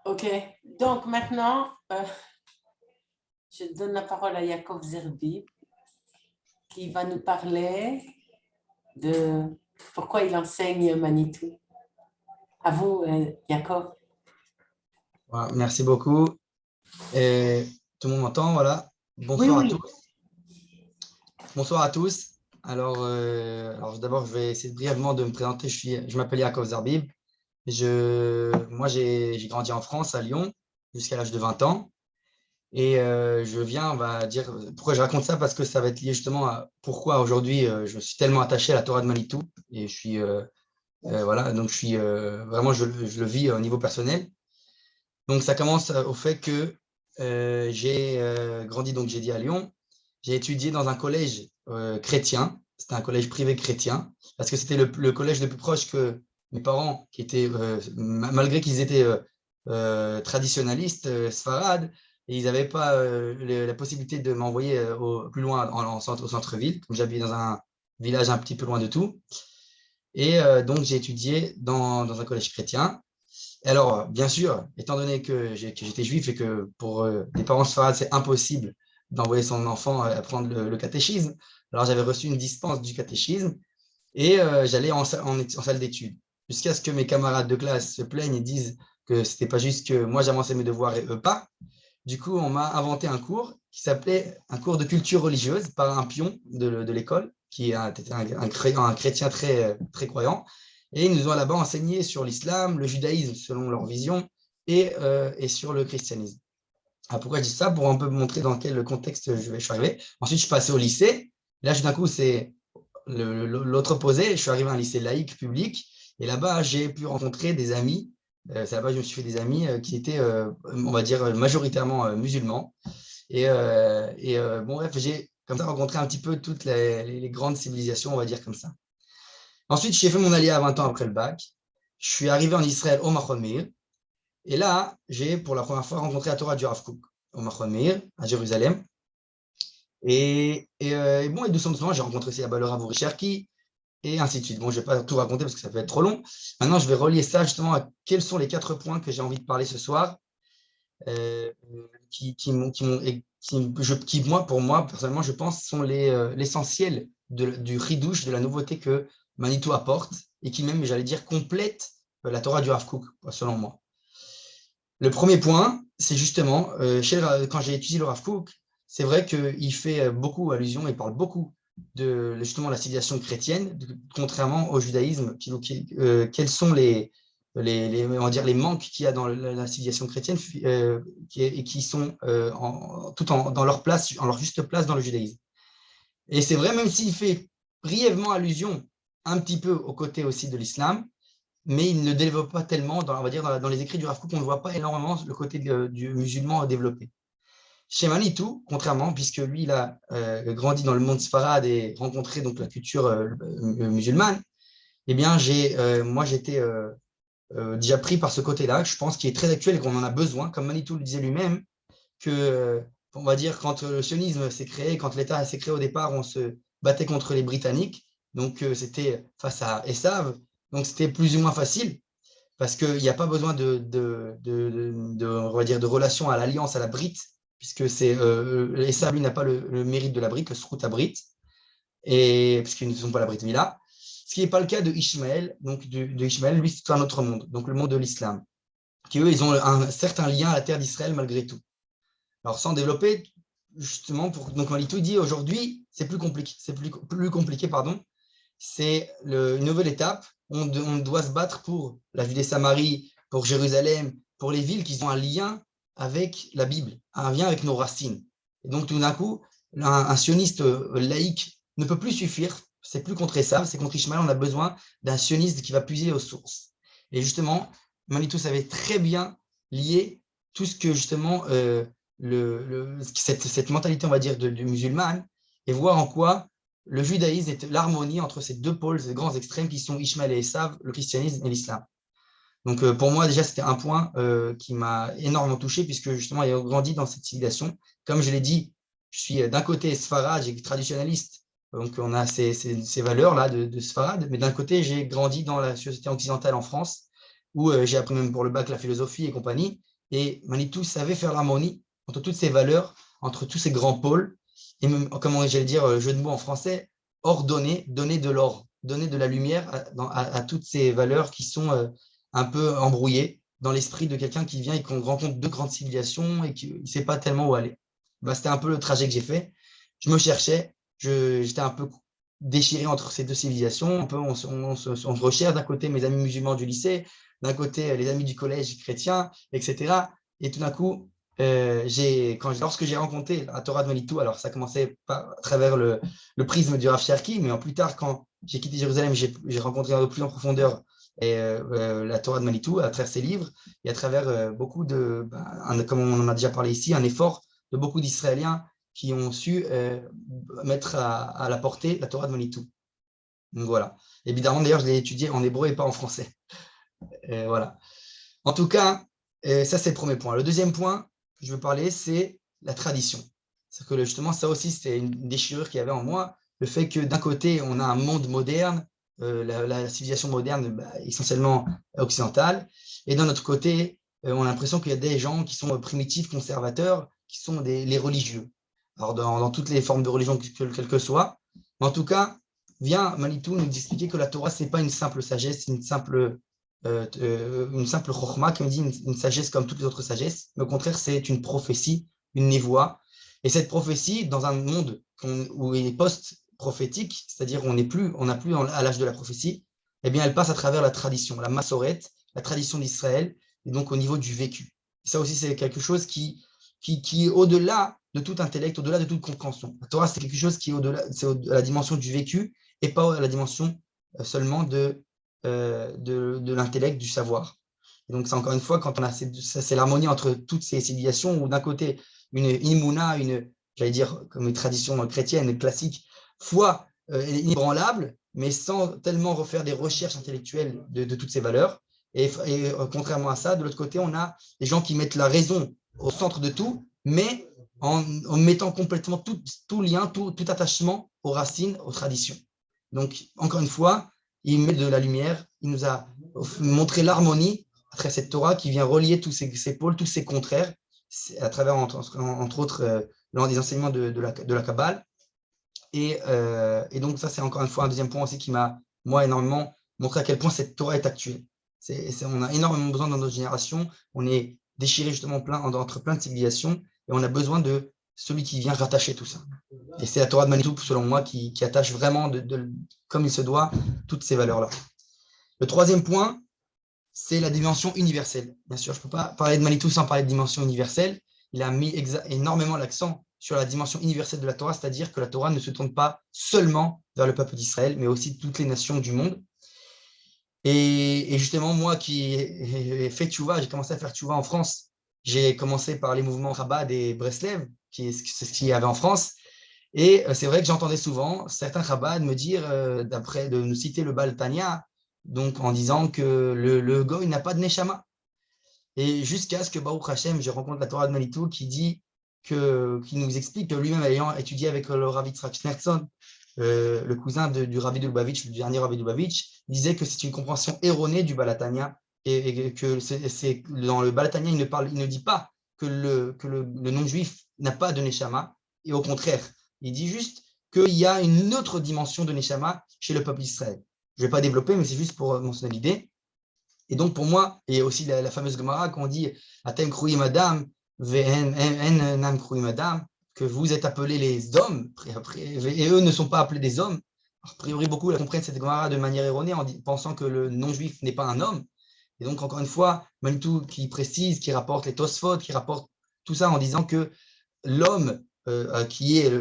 Ok, donc maintenant, je donne la parole à Yaakov Zerbib qui va nous parler de pourquoi il enseigne Manitou. À vous, Yaakov. Voilà, merci beaucoup. Et tout le monde m'entend, voilà. Bonsoir Oui, à oui. tous. Bonsoir à tous. Alors d'abord, je vais essayer brièvement de me présenter. Je m'appelle Yaakov Zerbib. Moi, j'ai grandi en France, à Lyon, jusqu'à l'âge de 20 ans. Et je viens, on va dire, pourquoi je raconte ça? Parce que ça va être lié justement à pourquoi aujourd'hui je suis tellement attaché à la Torah de Manitou. Et je suis, voilà, donc je suis vraiment, je le vis au niveau personnel. Donc, ça commence au fait que j'ai grandi, donc j'ai dit à Lyon. J'ai étudié dans un collège chrétien. C'était un collège privé chrétien parce que c'était le collège le plus proche que mes parents, qui étaient, malgré qu'ils étaient traditionnalistes, sfarades, et ils n'avaient pas la possibilité de m'envoyer plus loin au centre-ville. Donc, j'habitais dans un village un petit peu loin de tout. Et donc, j'ai étudié dans un collège chrétien. Alors, bien sûr, étant donné que j'étais juif et que pour les parents sfarades, c'est impossible d'envoyer son enfant apprendre le catéchisme, alors j'avais reçu une dispense du catéchisme et j'allais en salle d'études. Jusqu'à ce que mes camarades de classe se plaignent et disent que ce n'était pas juste que moi j'avançais mes devoirs et eux pas. Du coup, on m'a inventé un cours qui s'appelait un cours de culture religieuse par un pion de l'école, qui était un chrétien très croyant. Et ils nous ont là-bas enseigné sur l'islam, le judaïsme selon leur vision et sur le christianisme. Alors pourquoi je dis ça? Pour un peu montrer dans quel contexte je suis arrivé. Ensuite, je suis passé au lycée. Là, d'un coup, c'est l'autre opposé. Je suis arrivé à un lycée laïque, public. Et là-bas, j'ai pu rencontrer des amis. C'est là-bas que je me suis fait des amis qui étaient, on va dire, majoritairement musulmans. Bon, bref, j'ai comme ça rencontré un petit peu toutes les grandes civilisations, on va dire comme ça. Ensuite, j'ai fait mon aliyah à 20 ans après le bac. Je suis arrivé en Israël au Machon Meir. Et là, j'ai pour la première fois rencontré la Torah du Rav Kook au Machon Meir, à Jérusalem. Et doucement, j'ai rencontré aussi le Rav Uri Cherki, et ainsi de suite. Bon, je ne vais pas tout raconter parce que ça peut être trop long. Maintenant, je vais relier ça justement à quels sont les 4 points que j'ai envie de parler ce soir, moi, pour moi, personnellement, je pense, sont l'essentiel du ridouche, de la nouveauté que Manitou apporte, et qui même, j'allais dire, complète la Torah du Rav Kook, selon moi. Le premier point, c'est justement, quand j'ai étudié le Rav Kook, c'est vrai qu'il fait beaucoup allusion, il parle beaucoup de justement la civilisation chrétienne, contrairement au judaïsme, quels sont on va dire, les manques qu'il y a dans la civilisation chrétienne et qui sont dans leur place, en leur juste place dans le judaïsme. Et c'est vrai, même s'il fait brièvement allusion un petit peu au côté aussi de l'islam, mais il ne développe pas tellement, on va dire, dans les écrits du Rav Kook, on ne voit pas énormément le côté du musulman développé. Chez Manitou, contrairement, puisque lui, il a grandi dans le monde sfarade et rencontré donc la culture musulmane, eh bien, moi, j'étais déjà pris par ce côté-là, je pense qu'il est très actuel et qu'on en a besoin, comme Manitou le disait lui-même, que, on va dire, quand le sionisme s'est créé, quand l'État s'est créé au départ, on se battait contre les Britanniques, donc c'était face à Esav, donc c'était plus ou moins facile, parce qu'il n'y a pas besoin on va dire, de relation à l'alliance, à la brite, puisque Esav, lui, n'a pas le mérite de la brite, le srout à brite, et parce qu'ils ne sont pas la Brit Mila. Ce qui n'est pas le cas de Ishmaël. Donc, de Ishmaël, lui, c'est un autre monde, donc le monde de l'islam, qui eux, ils ont un certain lien à la terre d'Israël malgré tout. Alors, sans développer, justement, donc Manitou dit aujourd'hui, c'est plus compliqué, pardon. C'est une nouvelle étape. On doit se battre pour la Judée-Samarie, pour Jérusalem, pour les villes qui ont un lien avec la Bible, un lien avec nos racines. Et donc, tout d'un coup, un sioniste laïque ne peut plus suffire, c'est plus contre Esav, c'est contre Ishmaël, on a besoin d'un sioniste qui va puiser aux sources. Et justement, Manitou savait très bien lier tout ce que justement cette mentalité, on va dire, de musulmane, et voir en quoi le judaïsme est l'harmonie entre ces deux pôles, ces grands extrêmes qui sont Ishmaël et Esav, le christianisme et l'islam. Donc pour moi, déjà, c'était un point qui m'a énormément touché, puisque justement, ayant grandi dans cette civilisation, comme je l'ai dit, je suis d'un côté Sfarad, j'ai traditionnaliste, donc on a ces valeurs-là de Sfarad, mais d'un côté, j'ai grandi dans la société occidentale en France, où j'ai appris même pour le bac la philosophie et compagnie, et Manitou savait faire l'harmonie entre toutes ces valeurs, entre tous ces grands pôles, et même, comment j'allais dire, jeu de mots en français, ordonner, donner de l'ordre, donner de la lumière à toutes ces valeurs qui sont un peu embrouillées dans l'esprit de quelqu'un qui vient et qu'on rencontre deux grandes civilisations et qui ne sait pas tellement où aller. Bah, c'était un peu le trajet que j'ai fait. Je me cherchais, j'étais un peu déchiré entre ces deux civilisations. On se recherche d'un côté mes amis musulmans du lycée, d'un côté les amis du collège chrétien, etc. Et tout d'un coup, lorsque j'ai rencontré la Torah de Manitou, alors ça commençait à travers le prisme du Rav Cherki, mais en plus tard, quand j'ai quitté Jérusalem, j'ai rencontré un peu plus en profondeur la Torah de Manitou à travers ses livres et à travers beaucoup comme on en a déjà parlé ici, un effort de beaucoup d'Israéliens qui ont su mettre à la portée la Torah de Manitou. Donc voilà. Évidemment, d'ailleurs, je l'ai étudié en hébreu et pas en français. Voilà. En tout cas, ça, c'est le premier point. Le deuxième point que je veux parler, c'est la tradition. C'est-à-dire que justement, ça aussi, c'était une déchirure qu'il y avait en moi. Le fait que d'un côté, on a un monde moderne, la civilisation moderne, essentiellement occidentale, et d'un autre côté, on a l'impression qu'il y a des gens qui sont primitifs, conservateurs, qui sont les religieux. Alors, dans toutes les formes de religion, quelles que soient. Mais en tout cas, vient Manitou nous expliquer que la Torah, ce n'est pas une simple sagesse, une simple chokhma, qui me dit une sagesse comme toutes les autres sagesses, mais au contraire, c'est une prophétie, une névoie. Et cette prophétie, dans un monde où il est post-prophétique, c'est-à-dire on n'a plus à l'âge de la prophétie, eh bien, elle passe à travers la tradition, la massorette, la tradition d'Israël, et donc au niveau du vécu. Et ça aussi, c'est quelque chose qui est au-delà de tout intellect, au-delà de toute compréhension. La Torah, c'est quelque chose qui est au-delà, c'est la dimension du vécu, et pas à la dimension seulement de l'intellect, du savoir. Et donc, c'est encore une fois, quand on a c'est l'harmonie entre toutes ces civilisations, où d'un côté, une imuna, j'allais dire, comme une tradition chrétienne classique, foi inébranlable, mais sans tellement refaire des recherches intellectuelles de toutes ces valeurs. Et contrairement à ça, de l'autre côté, on a des gens qui mettent la raison au centre de tout, mais en mettant complètement tout lien, tout attachement aux racines, aux traditions. Donc, encore une fois, il met de la lumière, il nous a montré l'harmonie à travers cette Torah qui vient relier tous ces pôles, tous ces contraires, à travers, entre autres, des enseignements de la Kabbale. Et donc, ça, c'est encore une fois un deuxième point aussi qui m'a, moi, énormément montré à quel point cette Torah est actuelle. On a énormément besoin dans notre génération, on est déchiré justement entre plein de civilisations, et on a besoin de celui qui vient rattacher tout ça. Et c'est la Torah de Manitou, selon moi, qui attache vraiment, comme il se doit, toutes ces valeurs-là. Le troisième point, c'est la dimension universelle. Bien sûr, je ne peux pas parler de Manitou sans parler de dimension universelle. Il a mis énormément l'accent sur la dimension universelle de la Torah, c'est-à-dire que la Torah ne se tourne pas seulement vers le peuple d'Israël, mais aussi toutes les nations du monde. Et justement, moi qui ai fait tchouva, j'ai commencé à faire tchouva en France. J'ai commencé par les mouvements Chabad et Breslev, c'est ce qu'il y avait en France. Et c'est vrai que j'entendais souvent certains Chabad me dire, d'après de nous citer le Baal Tanya, donc en disant que le goy n'a pas de neshama. Et jusqu'à ce que Baruch Hashem, je rencontre la Torah de Manitou qui nous explique que lui-même, ayant étudié avec le Rav Yitzhak Schneerson, le cousin du Rabbi de Lubavitch, le dernier Rabbi de Lubavitch, disait que c'est une compréhension erronée du Balatania et que c'est dans le Balatania, il ne dit pas que le non-juif n'a pas de Neshama, et au contraire, il dit juste qu'il y a une autre dimension de Neshama chez le peuple d'Israël. Je ne vais pas développer, mais c'est juste pour mentionner l'idée. Et donc, pour moi, et aussi la fameuse Gemara qu'on dit « Atem krui madam, ve'en nam krui madam », que vous êtes appelés les hommes, et eux ne sont pas appelés des hommes. A priori, beaucoup comprennent cette Gemara de manière erronée en pensant que le non-juif n'est pas un homme. Et donc, encore une fois, Manitou qui précise, qui rapporte les Tosfot, qui rapporte tout ça en disant que l'homme qui est,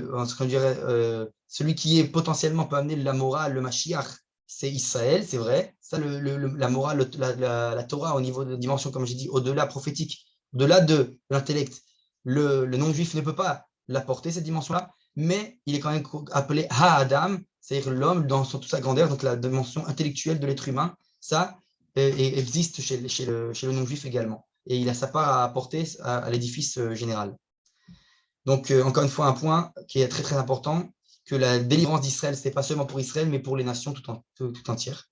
celui qui est potentiellement peut amener la morale, le Mashiach, c'est Israël, c'est vrai. Ça, la morale, la Torah au niveau de dimension, comme j'ai dit, au-delà prophétique, au-delà de l'intellect, le non-juif ne peut pas l'apporter, cette dimension-là, mais il est quand même appelé Ha-Adam, c'est-à-dire l'homme dans toute sa grandeur, donc la dimension intellectuelle de l'être humain, ça existe chez le non-juif également. Et il a sa part à apporter à l'édifice général. Donc, encore une fois, un point qui est très, très important, que la délivrance d'Israël, ce n'est pas seulement pour Israël, mais pour les nations tout entières.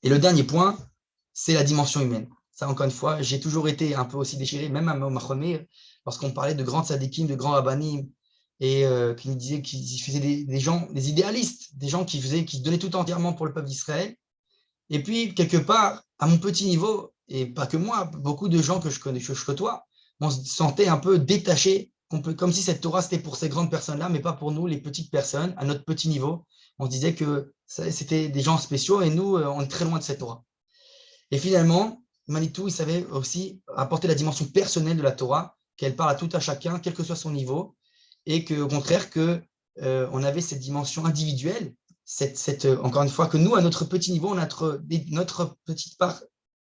Et le dernier point, c'est la dimension humaine. Ça, encore une fois, j'ai toujours été un peu aussi déchiré, même à Machon Meir, lorsqu'on parlait de grands tzadikim, de grands rabbanim, et qui nous disaient qu'ils faisaient des gens, des idéalistes, des gens qui se donnaient tout entièrement pour le peuple d'Israël. Et puis, quelque part, à mon petit niveau, et pas que moi, beaucoup de gens que je côtoie, on se sentait un peu détachés, comme si cette Torah, c'était pour ces grandes personnes-là, mais pas pour nous, les petites personnes, à notre petit niveau. On se disait que c'était des gens spéciaux, et nous, on est très loin de cette Torah. Et finalement, Manitou, il savait aussi apporter la dimension personnelle de la Torah, qu'elle parle à tout à chacun, quel que soit son niveau, et qu'au contraire, on avait cette dimension individuelle, encore une fois, que nous, à notre petit niveau, on a notre petite part,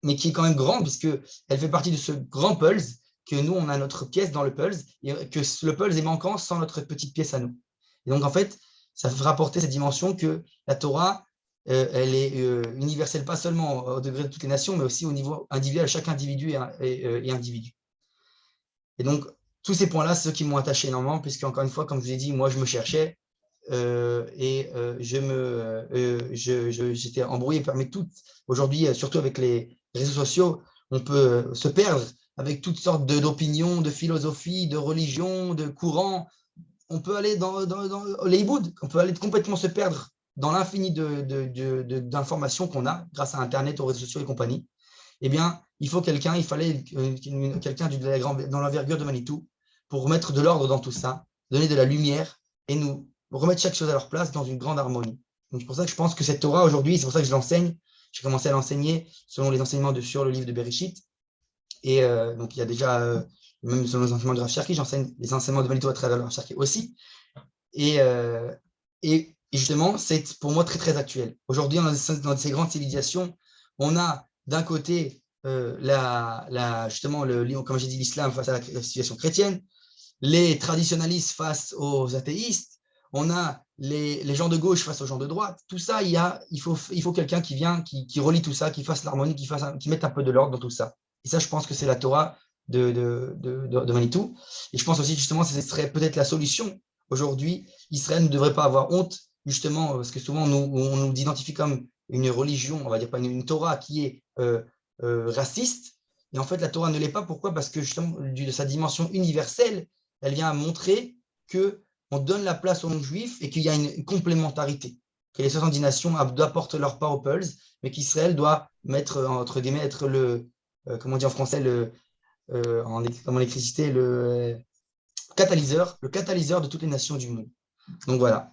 mais qui est quand même grande, puisqu'elle fait partie de ce grand pulse, que nous, on a notre pièce dans le pulse, et que le pulse est manquant sans notre petite pièce à nous. Et donc, en fait, ça fait rapporter cette dimension que la Torah, elle est universelle, pas seulement au degré de toutes les nations, mais aussi au niveau individuel, chaque individu est individu. Et donc, tous ces points-là, c'est ceux qui m'ont attaché énormément, puisque, encore une fois, comme je vous ai dit, moi, je me cherchais, j'étais embrouillé parmi toutes. Aujourd'hui, surtout avec les réseaux sociaux, on peut se perdre avec toutes sortes d'opinions, de philosophies, de religions, de courants. On peut aller dans les boudes, on peut aller complètement se perdre dans l'infini d'informations qu'on a grâce à Internet, aux réseaux sociaux et compagnie. Eh bien, il fallait quelqu'un dans l'envergure de Manitou pour mettre de l'ordre dans tout ça, donner de la lumière et nous remettre chaque chose à leur place dans une grande harmonie. Donc, c'est pour ça que je pense que cette Torah aujourd'hui, c'est pour ça que je l'enseigne. J'ai commencé à l'enseigner selon les enseignements sur le livre de Bereshit. Et donc, il y a déjà, même selon les enseignements de Rav Cherki, j'enseigne les enseignements de Manitou à travers Rav Cherki aussi. Et justement, c'est pour moi très, très actuel. Aujourd'hui, dans ces grandes civilisations, on a d'un côté, justement, comme j'ai dit, l'islam face à la situation chrétienne, les traditionalistes face aux athéistes, on a les gens de gauche face aux gens de droite. Tout ça, il faut quelqu'un qui vient, qui relie tout ça, qui fasse l'harmonie, qui mette un peu de l'ordre dans tout ça. Et ça, je pense que c'est la Torah de Manitou. Et je pense aussi, justement, que ce serait peut-être la solution. Aujourd'hui, Israël ne devrait pas avoir honte, justement, parce que souvent, on nous identifie comme une religion, on va dire pas une Torah qui est raciste. Et en fait, la Torah ne l'est pas. Pourquoi ? Parce que, justement, de sa dimension universelle, elle vient montrer qu'on donne la place aux non-juifs et qu'il y a une complémentarité, que les 70 nations apportent leur part au pulse, mais qu'Israël doit mettre, entre guillemets, être comment on dit en français, en électricité, le catalyseur de toutes les nations du monde. Donc voilà.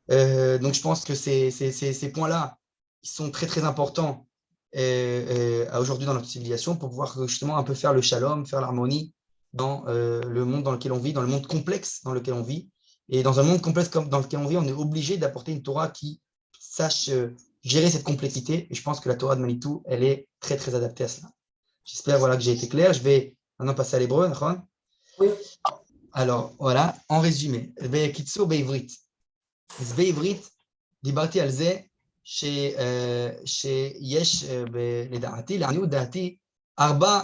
Donc je pense que ces points-là, ils sont très très importants aujourd'hui dans notre civilisation pour pouvoir justement un peu faire le shalom, faire l'harmonie dans le monde dans lequel on vit, dans le monde complexe dans lequel on vit. Et dans un monde complexe dans lequel on vit, on est obligé d'apporter une Torah qui sache gérer cette complexité. Et je pense que la Torah de Manitou, elle est très très adaptée à cela. J'espère que j'ai été clair. Je vais maintenant passer à l'hébreu, d'accord ? Oui. Alors, voilà, en résumé. Kitso be'ivrit. Be'ivrit, dibarti al ze, שיש לדעתי, לעניות דעתי, 4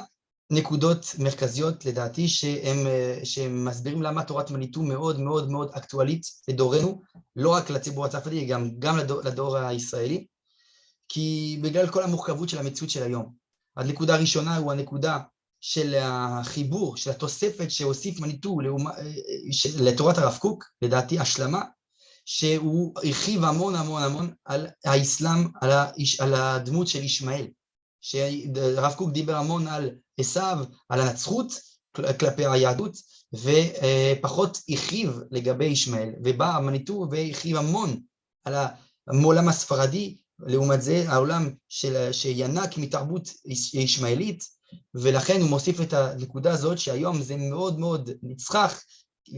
נקודות מרכזיות לדעתי שהם מסבירים למה תורת מניטו מאוד מאוד מאוד אקטואלית לדורנו, לא רק לציבור הצרפתי, גם לדור הישראלי, כי בגלל כל המורכבות של המציאות של היום. הנקודה הראשונה הוא הנקודה של החיבור, של התוספת שהוסיף מניטו לתורת הרב קוק, לדעתי השלמה, שהוא הרחיב המון המון המון על האסלאם, על הדמות של ישמעאל. שהרב קוק דיבר המון על עשיו, על הנצחות כלפי היהדות, ופחות הרחיב לגבי ישמעאל, ובא מניטו והרחיב המון על העולם הספרדי, לעומת זה העולם שינק מתרבות ישמעאלית, ולכן הוא מוסיף את הנקודה הזאת שהיום זה מאוד מאוד נצרך,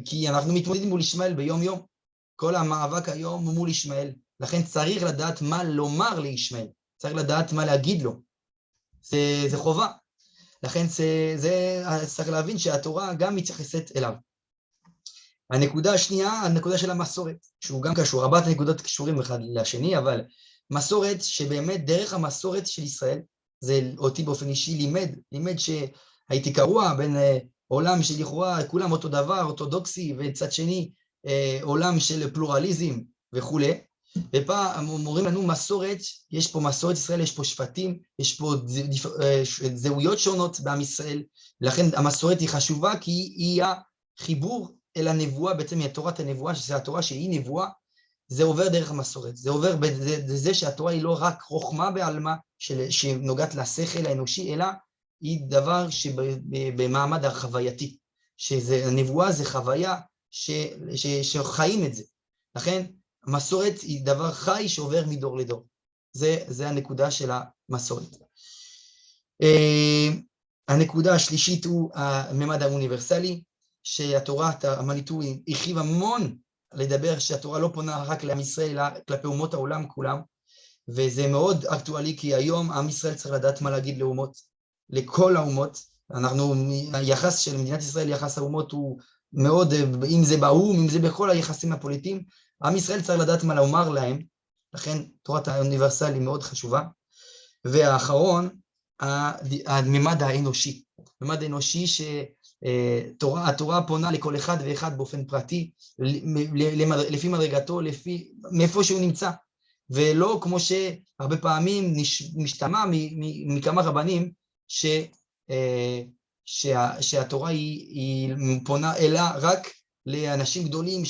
כי אנחנו מתמודדים מול ישמעאל ביום יום, כל המאבק היום הוא מול ישמעאל, לכן צריך לדעת מה לומר לישמעאל, צריך לדעת מה להגיד לו, זה חובה, לכן צריך להבין שהתורה גם מתייחסת אליו. הנקודה השנייה, הנקודה של המסורת, שהוא גם קשור, 4 נקודות קשורים אחד לשני, אבל מסורת שבאמת דרך המסורת של ישראל, זה אותי באופן אישי לימד שהייתי קרוע בין עולם שלכאורה כולם אותו דבר, אורתודוקסי, וצד שני עולם של פלורליזם וכו'. ופעם אומרים לנו מסורת, יש פה מסורת ישראל, יש פה שבטים, יש פה זהויות שונות בעם ישראל, לכן המסורת היא חשובה כי היא החיבור אל הנבואה, בעצם היא תורת הנבואה, שזה התורה שהיא נבואה, זה עובר דרך המסורת, זה עובר בזה שהתורה היא לא רק חוכמה בעלמה, שנוגעת לשכל האנושי, אלא היא דבר שבמעמד החווייתי, שהנבואה זה חוויה שחיים את זה, לכן המסורת היא דבר חי שעובר מדור לדור, זה הנקודה של המסורת. הנקודה השלישית הוא הממד האוניברסלי, שהתורה, המניטו, הרחיב המון לדבר שהתורה לא פונה רק לעם ישראל, אלא כלפי אומות העולם כולם, וזה מאוד אקטואלי, כי היום עם ישראל צריך לדעת מה להגיד לאומות, לכל האומות, היחס של מדינת ישראל, יחס האומות הוא מאוד, אם זה באום, אם זה בכל היחסים הפוליטיים, עם ישראל צריך לדעת מה לומר להם, לכן תורת האוניברסל היא מאוד חשובה. והאחרון, הממד האנושי, הממד האנושי שהתורה פונה לכל אחד ואחד באופן פרטי, לפי מדרגתו, מאיפה שהוא נמצא, ולא כמו שהרבה פעמים משתמע מכמה רבנים, שהתורה היא פונה אלא רק לאנשים גדולים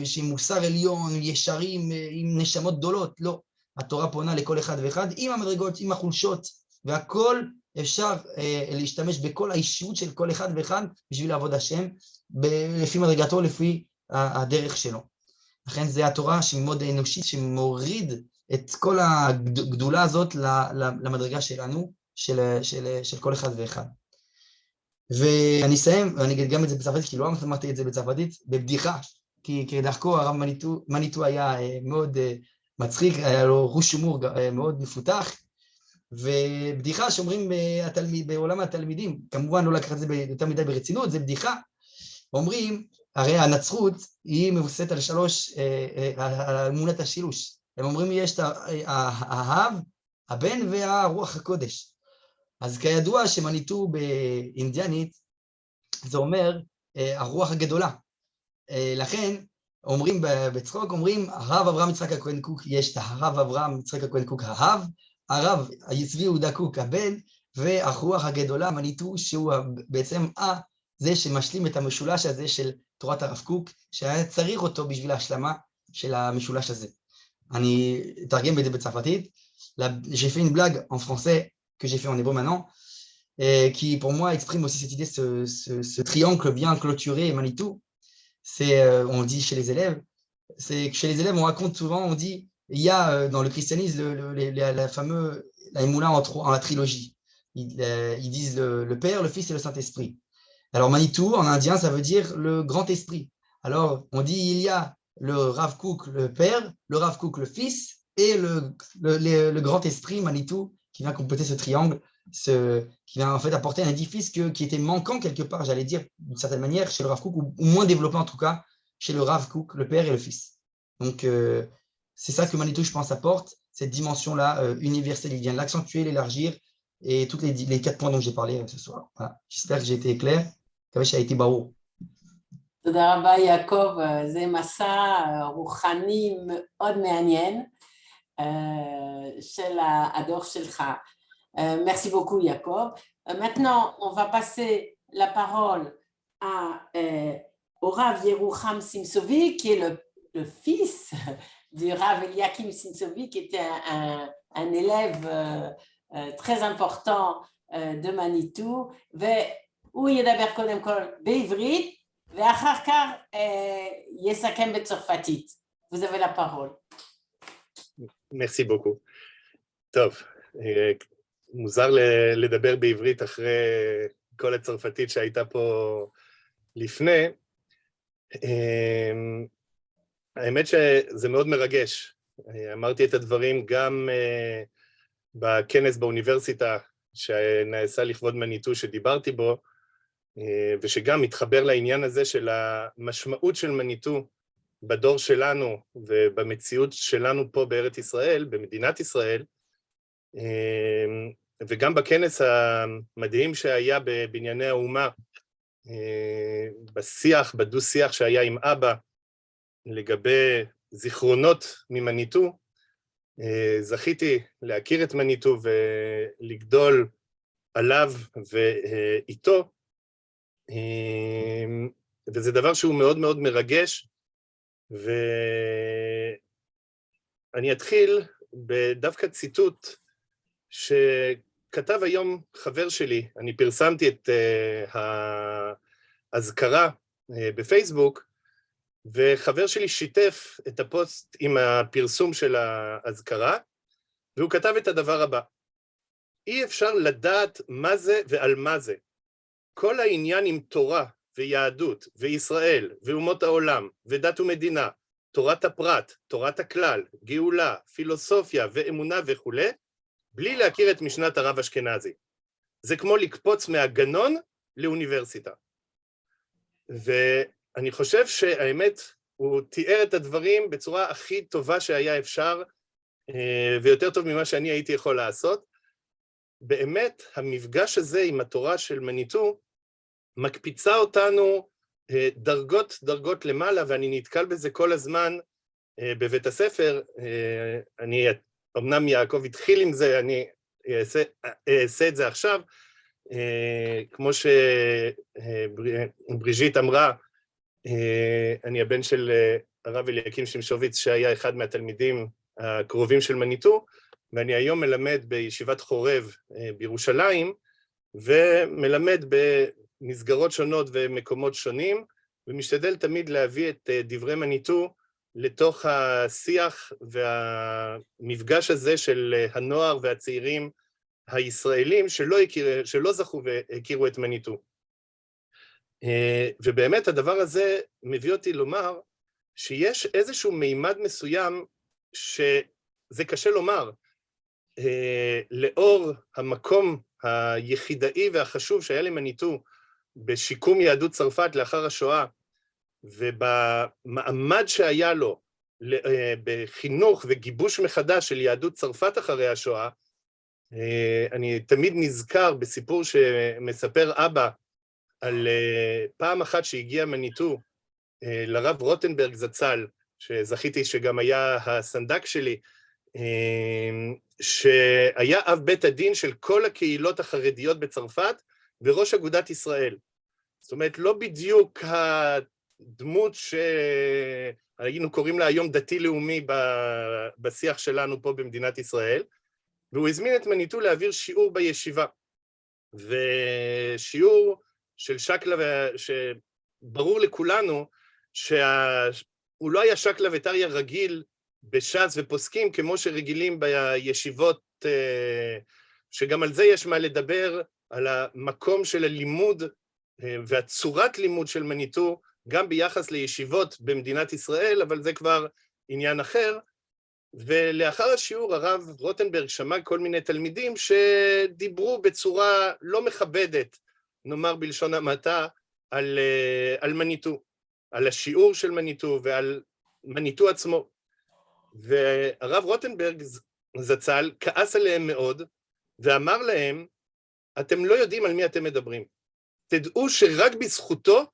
שמוסר עליון, ישרים, עם נשמות גדולות, לא. התורה פונה לכל אחד ואחד, עם המדרגות, עם החולשות, והכל אפשר להשתמש בכל האישיות של כל אחד ואחד, בשביל לעבוד השם, לפי מדרגתו, לפי הדרך שלו. לכן זה התורה שמאוד אנושית, שמוריד את כל הגדולה הזאת למדרגה שלנו, של כל אחד ואחד. ואני אסיים, ואני אגיד גם את זה בצרפתית, כי לא אמרתי את זה בצרפתית, בבדיחה, כי כדרכו הרב מניטו היה מאוד מצחיק, היה לו חוש הומור מאוד מפותח, ובדיחה שאומרים בעולם התלמידים, כמובן לא לקחת את זה יותר מדי ברצינות, זה בדיחה, אומרים, הרי הנצרות היא מבוססת על 3, על אמונת השילוש, הם אומרים יש את האב, הבן והרוח הקודש, אז כידוע שמניטו באינדיאנית, זה אומר הרוח הגדולה. לכן, אומרים בצחוק, אומרים, הרב אברהם יצחק הכהן קוק, יש את הרב אברהם יצחק הכהן קוק האב, הרב צבי יהודה קוק הבן, והרוח הגדולה, מניטו, שהוא בעצם זה שמשלים את המשולש הזה של תורת הרב קוק, שהיה צריך אותו בשביל ההשלמה של המשולש הזה. אני אתרגם את זה בצרפתית. J'ai fait une blague en français que j'ai fait en hébreu maintenant, qui pour moi exprime aussi cette idée, ce triangle bien clôturé, Manitou. C'est, on dit chez les élèves, c'est que chez les élèves, on raconte souvent, on dit, il y a dans le christianisme la fameuse, la émoula en la trilogie. Ils disent le Père, le Fils et le Saint-Esprit. Alors Manitou, en indien, ça veut dire le grand esprit. Alors, on dit, il y a le Rav Kook, le Père, le Rav Kook, le Fils, et le grand esprit, Manitou, qui vient compléter ce triangle, qui vient en fait apporter un édifice qui était manquant quelque part, j'allais dire d'une certaine manière, chez le Rav Kook, ou moins développé en tout cas, chez le Rav Kook, le Père et le Fils. Donc, c'est ça que Manitou, je pense, apporte, cette dimension-là universelle. Il vient l'accentuer, l'élargir et tous les 4 points dont j'ai parlé ce soir. Voilà. J'espère que j'ai été clair. Ça a été barreau. תודה רבה יעקב, זה מסע רוחני מאוד מעניין של הדור שלך. Merci beaucoup Jacob. Maintenant, on va passer la parole au Rav Yerucham Simsovi, qui est le fils du Rav Eliakim Simsovi, qui était un élève très important de Manitou. והוא ידבר קודם כל בעברית, ואחר כך יסכם בצרפתית. Vous avez la parole. Merci beaucoup. טוב, מוזר לדבר בעברית אחרי כל הצרפתית שהייתה פה לפני. האמת שזה מאוד מרגש. אמרתי את הדברים גם בכנס באוניברסיטה שנעשה לכבוד מניטו שדיברתי בו, ושגם מתחבר לעניין הזה של המשמעות של מניטו בדור שלנו ובמציאות שלנו פה בארץ ישראל, במדינת ישראל, וגם בכנס המדהים שהיה בבנייני האומה, בשיח, בדו-שיח שהיה עם אבא לגבי זיכרונות ממניטו, זכיתי להכיר את מניטו ולגדול עליו ואיתו, וזה דבר שהוא מאוד מאוד מרגש, ואני אתחיל בדווקא ציטוט שכתב היום חבר שלי. אני פרסמתי את האזכרה בפייסבוק, וחבר שלי שיתף את הפוסט עם הפרסום של האזכרה, והוא כתב את הדבר הבא: אי אפשר לדעת מה זה ועל מה זה. כל העניין עם תורה ויהדות וישראל ואומות העולם ודת ומדינה, תורת הפרט, תורת הכלל, גאולה, פילוסופיה ואמונה וכו', בלי להכיר את משנת הרב אשכנזי. זה כמו לקפוץ מהגנון לאוניברסיטה. ואני חושב שהאמת, הוא תיאר את הדברים בצורה הכי טובה שהיה אפשר, ויותר טוב ממה שאני הייתי יכול לעשות. באמת, המפגש הזה עם התורה של מניטו, מקפיצה אותנו דרגות למעלה, ואני נתקל בזה כל הזמן בבית הספר. אני, אמנם יעקב התחיל עם זה, אני אעשה את זה עכשיו, כמו שבריז'יט אמרה, אני הבן של הרב אליקים שמשוביץ, שהיה אחד מהתלמידים הקרובים של מניטו, ואני היום מלמד בישיבת חורב בירושלים, ומלמד במסגרות שונות ומקומות שונים, ומשתדל תמיד להביא את דברי מניטו לתוך השיח והמפגש הזה של הנוער והצעירים הישראלים שלא זכו והכירו את מניטו. ובאמת הדבר הזה מביא אותי לומר שיש איזשהו מימד מסוים שזה קשה לומר, לאור המקום היחידאי והחשוב שהיה למניטו בשיקום יהדות צרפת לאחר השואה, ובמעמד שהיה לו בחינוך וגיבוש מחדש של יהדות צרפת אחרי השואה. אני תמיד נזכר בסיפור שמספר אבא על פעם אחת שהגיע מניטו לרב רוטנברג זצ"ל, שזכיתי שגם היה הסנדק שלי, שהיה אב בית הדין של כל הקהילות החרדיות בצרפת וראש אגודת ישראל. זאת אומרת, לא בדיוק הדמות שהיינו קוראים לה היום דתי-לאומי בשיח שלנו פה במדינת ישראל, והוא הזמין את מניטו להעביר שיעור בישיבה. ושיעור של שקלא, שברור לכולנו שהוא לא היה שקלא וטריא רגיל בש"ס ופוסקים כמו שרגילים בישיבות, שגם על זה יש מה לדבר, על המקום של הלימוד והצורת לימוד של מניטו, גם ביחס לישיבות במדינת ישראל, אבל זה כבר עניין אחר. ולאחר השיעור הרב רוטנברג שמע כל מיני תלמידים שדיברו בצורה לא מכבדת, נאמר בלשון המעטה, על מניטו, על השיעור של מניטו ועל מניטו עצמו. והרב רוטנברג זצ"ל כעס עליהם מאוד, ואמר להם, אתם לא יודעים על מי אתם מדברים. תדעו שרק בזכותו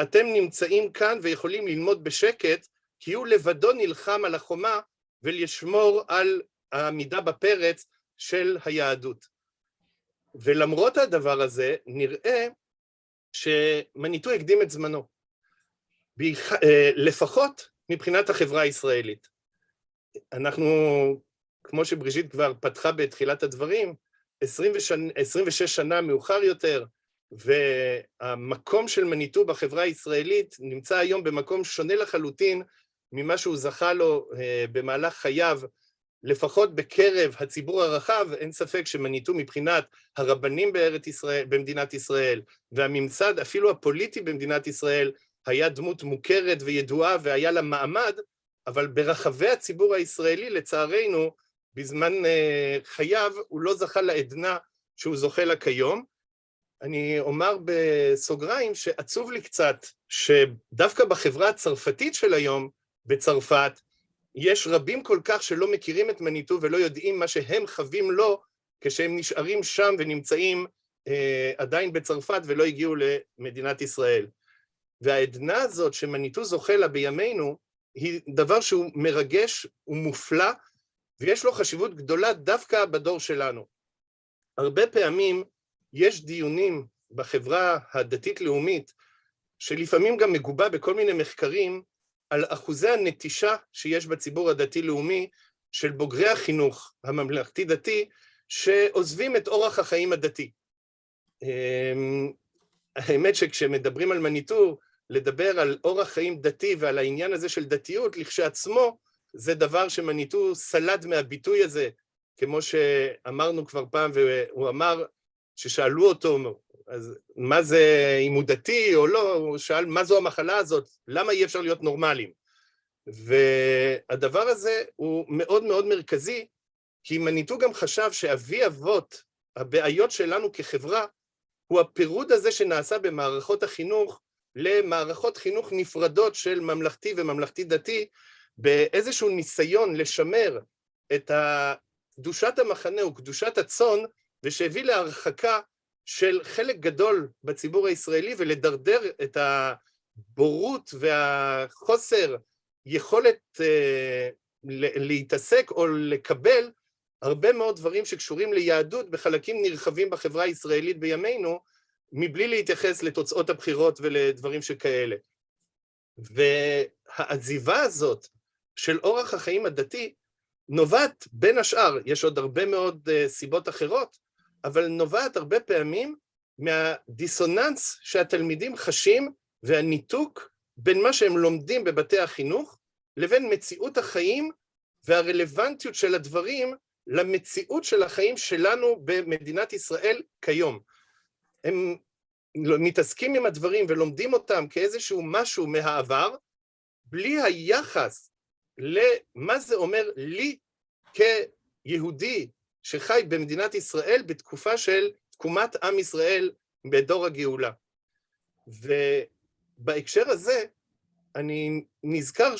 אתם נמצאים כאן ויכולים ללמוד בשקט, כי הוא לבדו נלחם על החומה ולשמור על העמידה בפרץ של היהדות. ולמרות הדבר הזה, נראה שמניטו הקדים את זמנו, לפחות מבחינת החברה הישראלית. אנחנו, כמו שבריז'יט כבר פתחה בתחילת הדברים, 26 שנה מאוחר יותר, והמקום של מניטו בחברה הישראלית נמצא היום במקום שונה לחלוטין ממה שהוא זכה לו במהלך חייו, לפחות בקרב הציבור הרחב. אין ספק שמניטו מבחינת הרבנים במדינת ישראל, והממסד אפילו הפוליטי במדינת ישראל, היה דמות מוכרת וידועה והיה לה מעמד, אבל ברחבי הציבור הישראלי, לצערנו, בזמן חייו הוא לא זכה לעדנה שהוא זוכה לה כיום. אני אומר בסוגריים שעצוב לי קצת שדווקא בחברה הצרפתית של היום, בצרפת, יש רבים כל כך שלא מכירים את מניטו ולא יודעים מה שהם חווים לו כשהם נשארים שם ונמצאים עדיין בצרפת ולא הגיעו למדינת ישראל. והעדנה הזאת שמניטו זוכה לה בימינו היא דבר שהוא מרגש ומופלא, ויש לו חשיבות גדולה דווקא בדור שלנו. הרבה פעמים יש דיונים בחברה הדתית-לאומית, שלפעמים גם מגובה בכל מיני מחקרים, על אחוזי הנטישה שיש בציבור הדתי-לאומי של בוגרי החינוך הממלכתי-דתי, שעוזבים את אורח החיים הדתי. האמת שכשמדברים על מניטו, לדבר על אורח חיים דתי ועל העניין הזה של דתיות, לכשעצמו, זה דבר שמניטו סלד מהביטוי הזה, כמו שאמרנו כבר פעם, והוא אמר, ששאלו אותו, אז מה זה, אם הוא דתי או לא, הוא שאל, מה זו המחלה הזאת? למה אי אפשר להיות נורמליים? והדבר הזה הוא מאוד מאוד מרכזי, כי מניטו גם חשב שאבי אבות, הבעיות שלנו כחברה, הוא הפירוד הזה שנעשה במערכות החינוך, למערכות חינוך נפרדות של ממלכתי וממלכתי דתי, באיזשהו ניסיון לשמר את קדושת המחנה וקדושת הצאן, ושהביא להרחקה של חלק גדול בציבור הישראלי, ולדרדר את הבורות והחוסר יכולת להתעסק או לקבל הרבה מאוד דברים שקשורים ליהדות בחלקים נרחבים בחברה הישראלית בימינו, מבלי להתייחס לתוצאות הבחירות ולדברים שכאלה. והעזיבה הזאת של אורח החיים הדתי נובעת בין השאר, יש עוד הרבה מאוד סיבות אחרות, אבל נובעת הרבה פעמים מהדיסוננס שהתלמידים חשים והניתוק בין מה שהם לומדים בבתי החינוך לבין מציאות החיים והרלוונטיות של הדברים למציאות של החיים שלנו במדינת ישראל כיום. הם מתעסקים עם הדברים ולומדים אותם כאיזשהו משהו מהעבר, בלי היחס למה זה אומר לי כיהודי שחי במדינת ישראל בתקופה של תקומת עם ישראל בדור הגאולה. ובהקשר הזה אני נזכר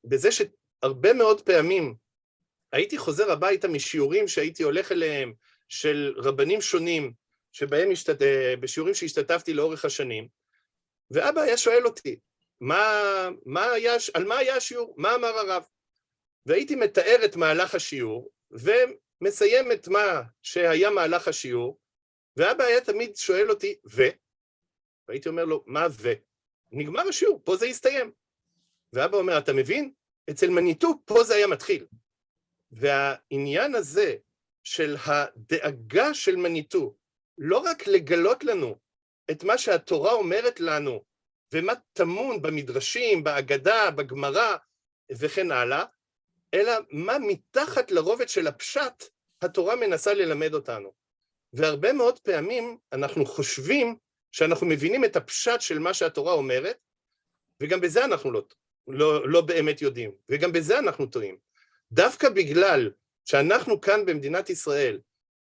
בזה שהרבה מאוד פעמים הייתי חוזר הביתה משיעורים שהייתי הולך אליהם של רבנים שונים, שבהם בשיעורים שהשתתפתי לאורך השנים, ואבא היה שואל אותי, על מה היה השיעור? מה אמר הרב? והייתי מתאר את מהלך השיעור, ומסיים את מה שהיה מהלך השיעור, ואבא היה תמיד שואל אותי, והייתי אומר לו, מה נגמר השיעור, פה זה הסתיים. ואבא אומר, אתה מבין? אצל מניטו, פה זה היה מתחיל. והעניין הזה של הדאגה של מניטו, לא רק לגלות לנו את מה שהתורה אומרת לנו, ומה טמון במדרשים, בהגדה, בגמרא וכן הלאה, אלא מה מתחת לרובד של הפשט התורה מנסה ללמד אותנו. והרבה מאוד פעמים אנחנו חושבים שאנחנו מבינים את הפשט של מה שהתורה אומרת, וגם בזה אנחנו לא באמת יודעים, וגם בזה אנחנו טועים. דווקא בגלל שאנחנו כאן במדינת ישראל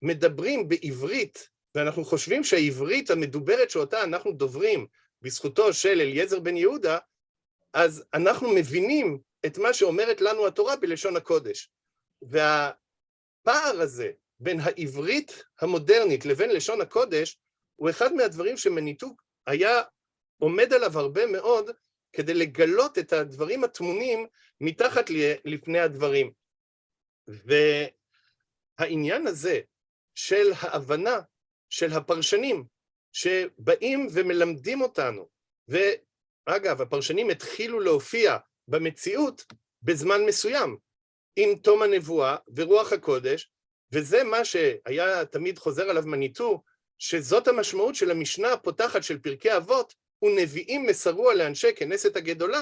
מדברים בעברית, ואנחנו חושבים שהעברית המדוברת שאותה אנחנו דוברים בזכותו של אליעזר בן יהודה, אז אנחנו מבינים את מה שאומרת לנו התורה בלשון הקודש. והפער הזה בין העברית המודרנית לבין לשון הקודש, הוא אחד מהדברים שמניטו היה עומד עליו הרבה מאוד, כדי לגלות את הדברים התמונים מתחת לפני הדברים. והעניין הזה של ההבנה של הפרשנים, שבאים ומלמדים אותנו, ואגב, הפרשנים התחילו להופיע במציאות בזמן מסוים, עם תום הנבואה ורוח הקודש, וזה מה שהיה תמיד חוזר עליו מניטו, שזאת המשמעות של המשנה הפותחת של פרקי אבות, ונביאים מסרוה לאנשי כנסת הגדולה,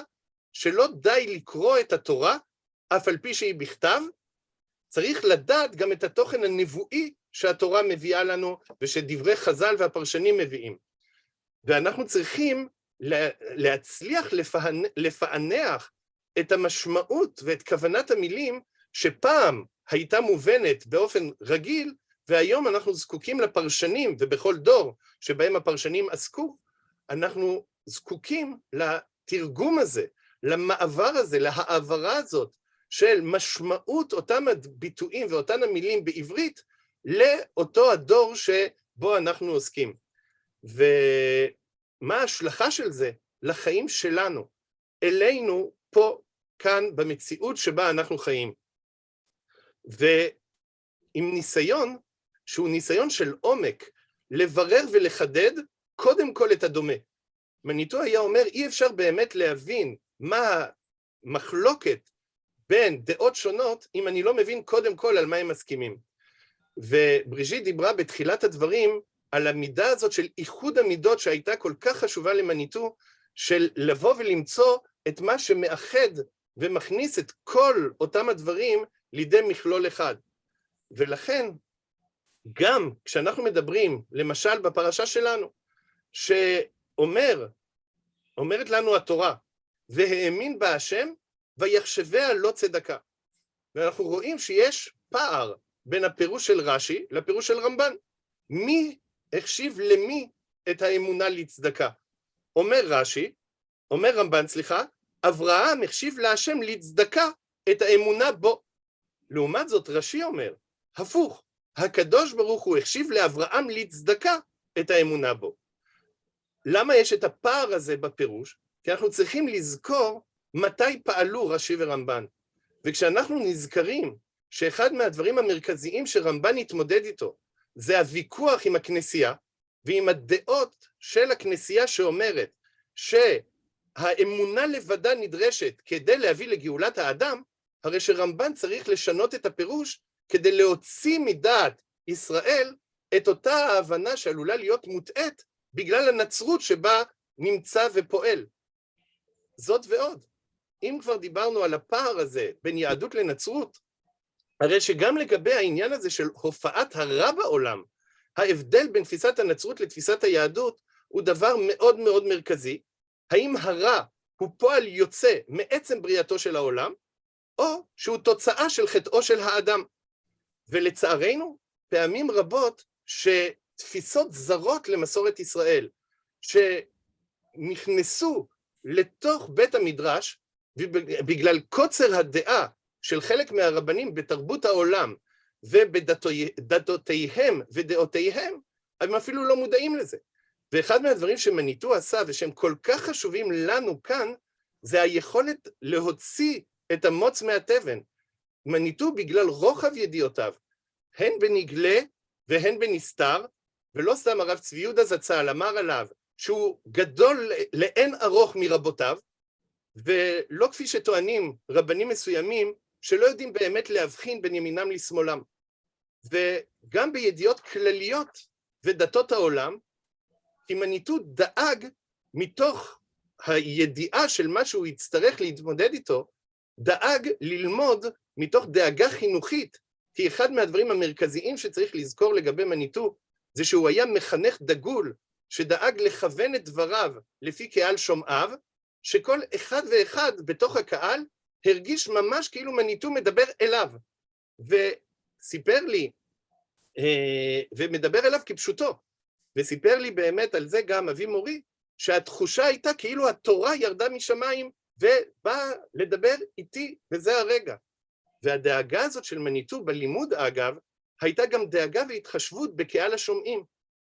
שלא די לקרוא את התורה, אף על פי שהיא בכתב, צריך לדעת גם את התוכן הנבואי שהתורה מביאה לנו, ושדברי חז"ל והפרשנים מביאים. ואנחנו צריכים להצליח לפענח את המשמעות ואת כוונת המילים, שפעם הייתה מובנת באופן רגיל, והיום אנחנו זקוקים לפרשנים, ובכל דור שבהם הפרשנים עסקו, אנחנו זקוקים לתרגום הזה, למעבר הזה, להעברה הזאת, של משמעות אותם הביטויים ואותן המילים בעברית, לאותו הדור שבו אנחנו עוסקים. ומה ההשלכה של זה לחיים שלנו, אלינו פה, כאן, במציאות שבה אנחנו חיים. ועם ניסיון, שהוא ניסיון של עומק, לברר ולחדד קודם כל את הדומה. מניטו היה אומר, אי אפשר באמת להבין מה המחלוקת בין דעות שונות, אם אני לא מבין קודם כל על מה הם מסכימים. ובריז'יט דיברה בתחילת הדברים על המידה הזאת של איחוד המידות שהייתה כל כך חשובה למניטו, של לבוא ולמצוא את מה שמאחד ומכניס את כל אותם הדברים לידי מכלול אחד. ולכן, גם כשאנחנו מדברים, למשל בפרשה שלנו, אומרת לנו התורה, והאמין בה השם, ויחשביה לא צדקה. ואנחנו רואים שיש פער בין הפירוש של רש"י לפירוש של רמב"ן. מי החשיב למי את האמונה לצדקה? אומר רמב"ן, אברהם החשיב להשם לצדקה את האמונה בו. לעומת זאת רש"י אומר, הפוך, הקדוש ברוך הוא החשיב לאברהם לצדקה את האמונה בו. למה יש את הפער הזה בפירוש? כי אנחנו צריכים לזכור מתי פעלו רש"י ורמב"ן. וכשאנחנו נזכרים שאחד מהדברים המרכזיים שרמב"ן התמודד איתו, זה הוויכוח עם הכנסייה, ועם הדעות של הכנסייה שאומרת שהאמונה לבדה נדרשת כדי להביא לגאולת האדם, הרי שרמב"ן צריך לשנות את הפירוש כדי להוציא מדעת ישראל את אותה ההבנה שעלולה להיות מוטעת בגלל הנצרות שבה נמצא ופועל. זאת ועוד, אם כבר דיברנו על הפער הזה בין יהדות לנצרות, הרי שגם לגבי העניין הזה של הופעת הרע בעולם, ההבדל בין תפיסת הנצרות לתפיסת היהדות הוא דבר מאוד מאוד מרכזי. האם הרע הוא פועל יוצא מעצם בריאתו של העולם, או שהוא תוצאה של חטאו של האדם. ולצערנו, פעמים רבות שתפיסות זרות למסורת ישראל, שנכנסו לתוך בית המדרש, בגלל קוצר הדעה של חלק מהרבנים בתרבות העולם, ובדתותיהם ודעותיהם, הם אפילו לא מודעים לזה. ואחד מהדברים שמניטו עשה, ושהם כל כך חשובים לנו כאן, זה היכולת להוציא את המוץ מהתבן. מניטו בגלל רוחב ידיעותיו, הן בנגלה והן בנסתר, ולא סתם הרב צבי יהודה זצ"ל אמר עליו, שהוא גדול לאין ארוך מרבותיו, ולא כפי שטוענים רבנים מסוימים, שלא יודעים באמת להבחין בין ימינם לשמאלם. וגם בידיעות כלליות ודתות העולם, כי מניטו דאג מתוך הידיעה של מה שהוא יצטרך להתמודד איתו, דאג ללמוד מתוך דאגה חינוכית, כי אחד מהדברים המרכזיים שצריך לזכור לגבי מניטו, זה שהוא היה מחנך דגול, שדאג לכוון את דבריו לפי קהל שומעיו, שכל אחד ואחד בתוך הקהל הרגיש ממש כאילו מניטו מדבר אליו, וסיפר לי, ומדבר אליו כפשוטו, וסיפר לי באמת על זה גם אבי מורי, שהתחושה הייתה כאילו התורה ירדה משמיים, ובאה לדבר איתי, וזה הרגע. והדאגה הזאת של מניטו בלימוד, אגב, הייתה גם דאגה והתחשבות בקהל השומעים.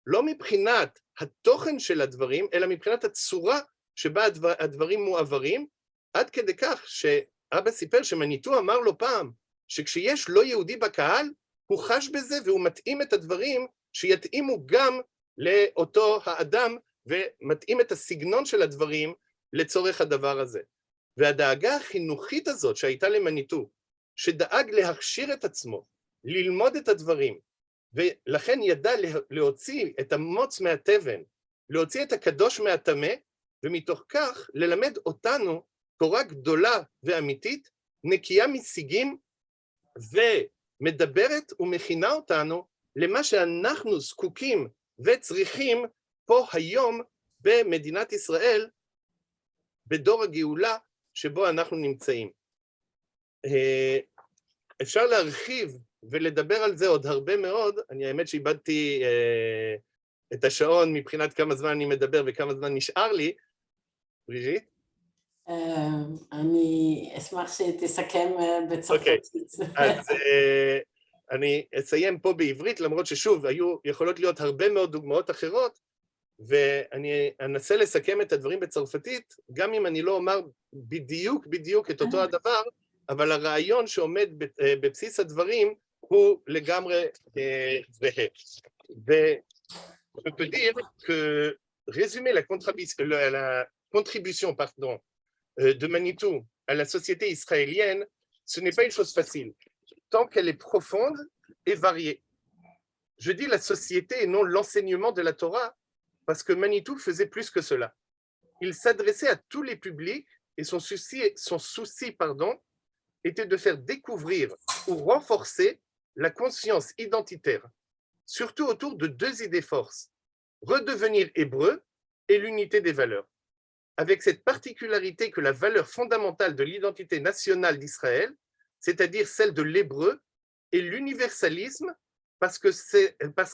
לא מבחינת התוכן של הדברים, אלא מבחינת הצורה שבה הדברים מועברים, עד כדי כך שאבא סיפר שמניטו אמר לו פעם, שכשיש לא יהודי בקהל, הוא חש בזה והוא מתאים את הדברים שיתאימו גם לאותו האדם, ומתאים את הסגנון של הדברים לצורך הדבר הזה. והדאגה החינוכית הזאת שהייתה למניטו, שדאג להכשיר את עצמו, ללמוד את הדברים, ולכן ידע להוציא את המוץ מהתבן, להוציא את הקדוש מהטמא, ומתוך כך ללמד אותנו תורה גדולה ואמיתית, נקייה משיגים, ומדברת ומכינה אותנו למה שאנחנו זקוקים וצריכים פה היום במדינת ישראל, בדור הגאולה שבו אנחנו נמצאים. אפשר להרחיב ולדבר על זה עוד הרבה מאוד, אני האמת שאיבדתי את השעון מבחינת כמה זמן אני מדבר וכמה זמן נשאר לי. בריז'יט? אני אשמח שתסכם בצרפתית. אז אני אסיים פה בעברית, למרות ששוב, יכולות להיות הרבה מאוד דוגמאות אחרות, ואני אנסה לסכם את הדברים בצרפתית, גם אם אני לא אומר בדיוק את אותו הדבר, אבל הרעיון שעומד בבסיס הדברים הוא לגמרי זהה. Je peux dire que résumer la contribution de Manitou à la société israélienne, ce n'est pas une chose facile, tant qu'elle est profonde et variée. Je dis la société et non l'enseignement de la Torah, parce que Manitou faisait plus que cela. Il s'adressait à tous les publics et son souci était de faire découvrir ou renforcer la conscience identitaire, surtout autour de deux idées forces, redevenir hébreu et l'unité des valeurs, avec cette particularité que la valeur fondamentale de l'identité nationale d'Israël, c'est-à-dire celle de l'hébreu, et l'universalisme, parce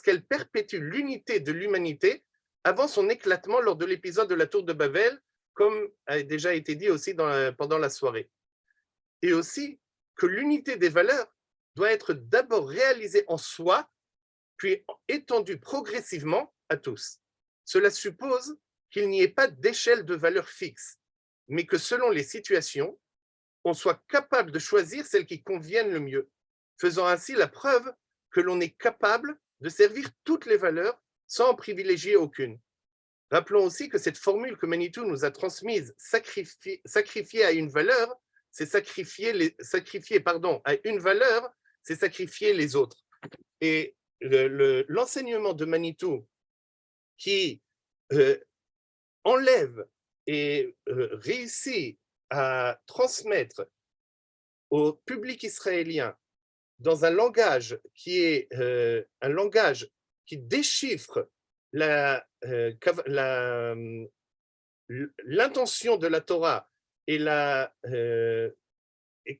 qu'elle perpétue l'unité de l'humanité avant son éclatement lors de l'épisode de la tour de Babel, comme a déjà été dit aussi pendant la soirée. Et aussi que l'unité des valeurs doit être d'abord réalisée en soi, puis étendue progressivement à tous. Cela suppose qu'il n'y ait pas d'échelle de valeurs fixe, mais que selon les situations, on soit capable de choisir celles qui conviennent le mieux, faisant ainsi la preuve que l'on est capable de servir toutes les valeurs sans en privilégier aucune. Rappelons aussi que cette formule que Manitou nous a transmise, sacrifier à une valeur, c'est sacrifier à une valeur, c'est sacrifier les autres. Et l'enseignement de Manitou qui enlève et réussit à transmettre au public israélien dans un langage qui est un langage qui déchiffre l'intention de la Torah et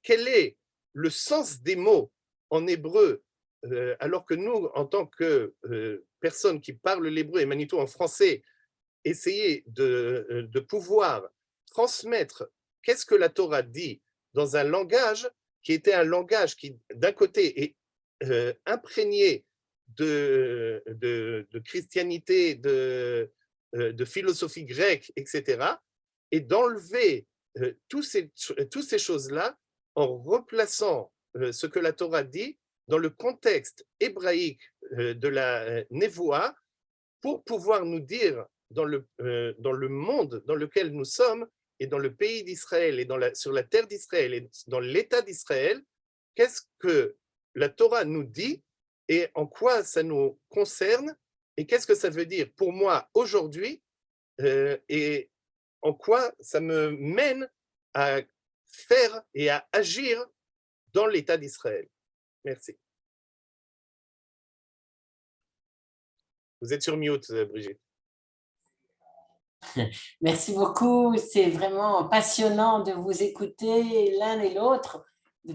quel est le sens des mots en hébreu, alors que nous, en tant que personnes qui parlent l'hébreu et Manitou en français, essayer de pouvoir transmettre qu'est-ce que la Torah dit dans un langage qui était un langage qui, d'un côté, est imprégné de christianité, de philosophie grecque, etc., et d'enlever toutes ces choses-là en replaçant ce que la Torah dit dans le contexte hébraïque de la Nevoa pour pouvoir nous dire dans le monde dans lequel nous sommes et dans le pays d'Israël et sur la terre d'Israël et dans l'État d'Israël, qu'est-ce que la Torah nous dit et en quoi ça nous concerne et qu'est-ce que ça veut dire pour moi aujourd'hui et en quoi ça me mène à faire et à agir dans l'État d'Israël. Merci. Vous êtes sur mute, Brigitte. Merci beaucoup, c'est vraiment passionnant de vous écouter l'un et l'autre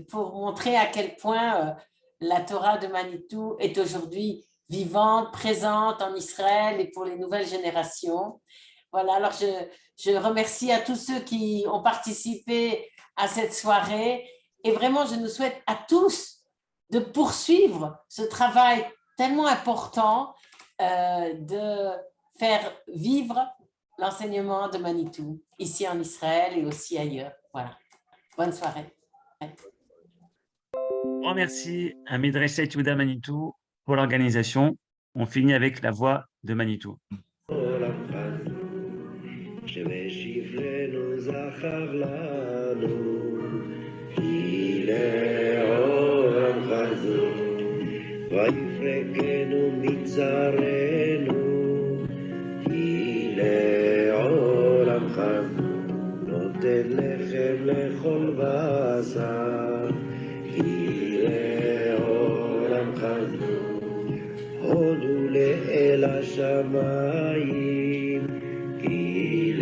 pour montrer à quel point la Torah de Manitou est aujourd'hui vivante, présente en Israël et pour les nouvelles générations. Voilà, alors je remercie à tous ceux qui ont participé à cette soirée Et vraiment, je nous souhaite à tous de poursuivre ce travail tellement important de faire vivre l'enseignement de Manitou, ici en Israël et aussi ailleurs. Voilà. Bonne soirée. Grand merci à Midreshet Yehuda Manitou pour l'organisation. On finit avec la voix de Manitou. שבשפלנו זכר לנו, כי לעולם חזור, ויפרקנו מצרנו, כי לעולם חזור, נותן לחם לכל בשר, כי לעולם חזור, הודו לאל השמיים, כי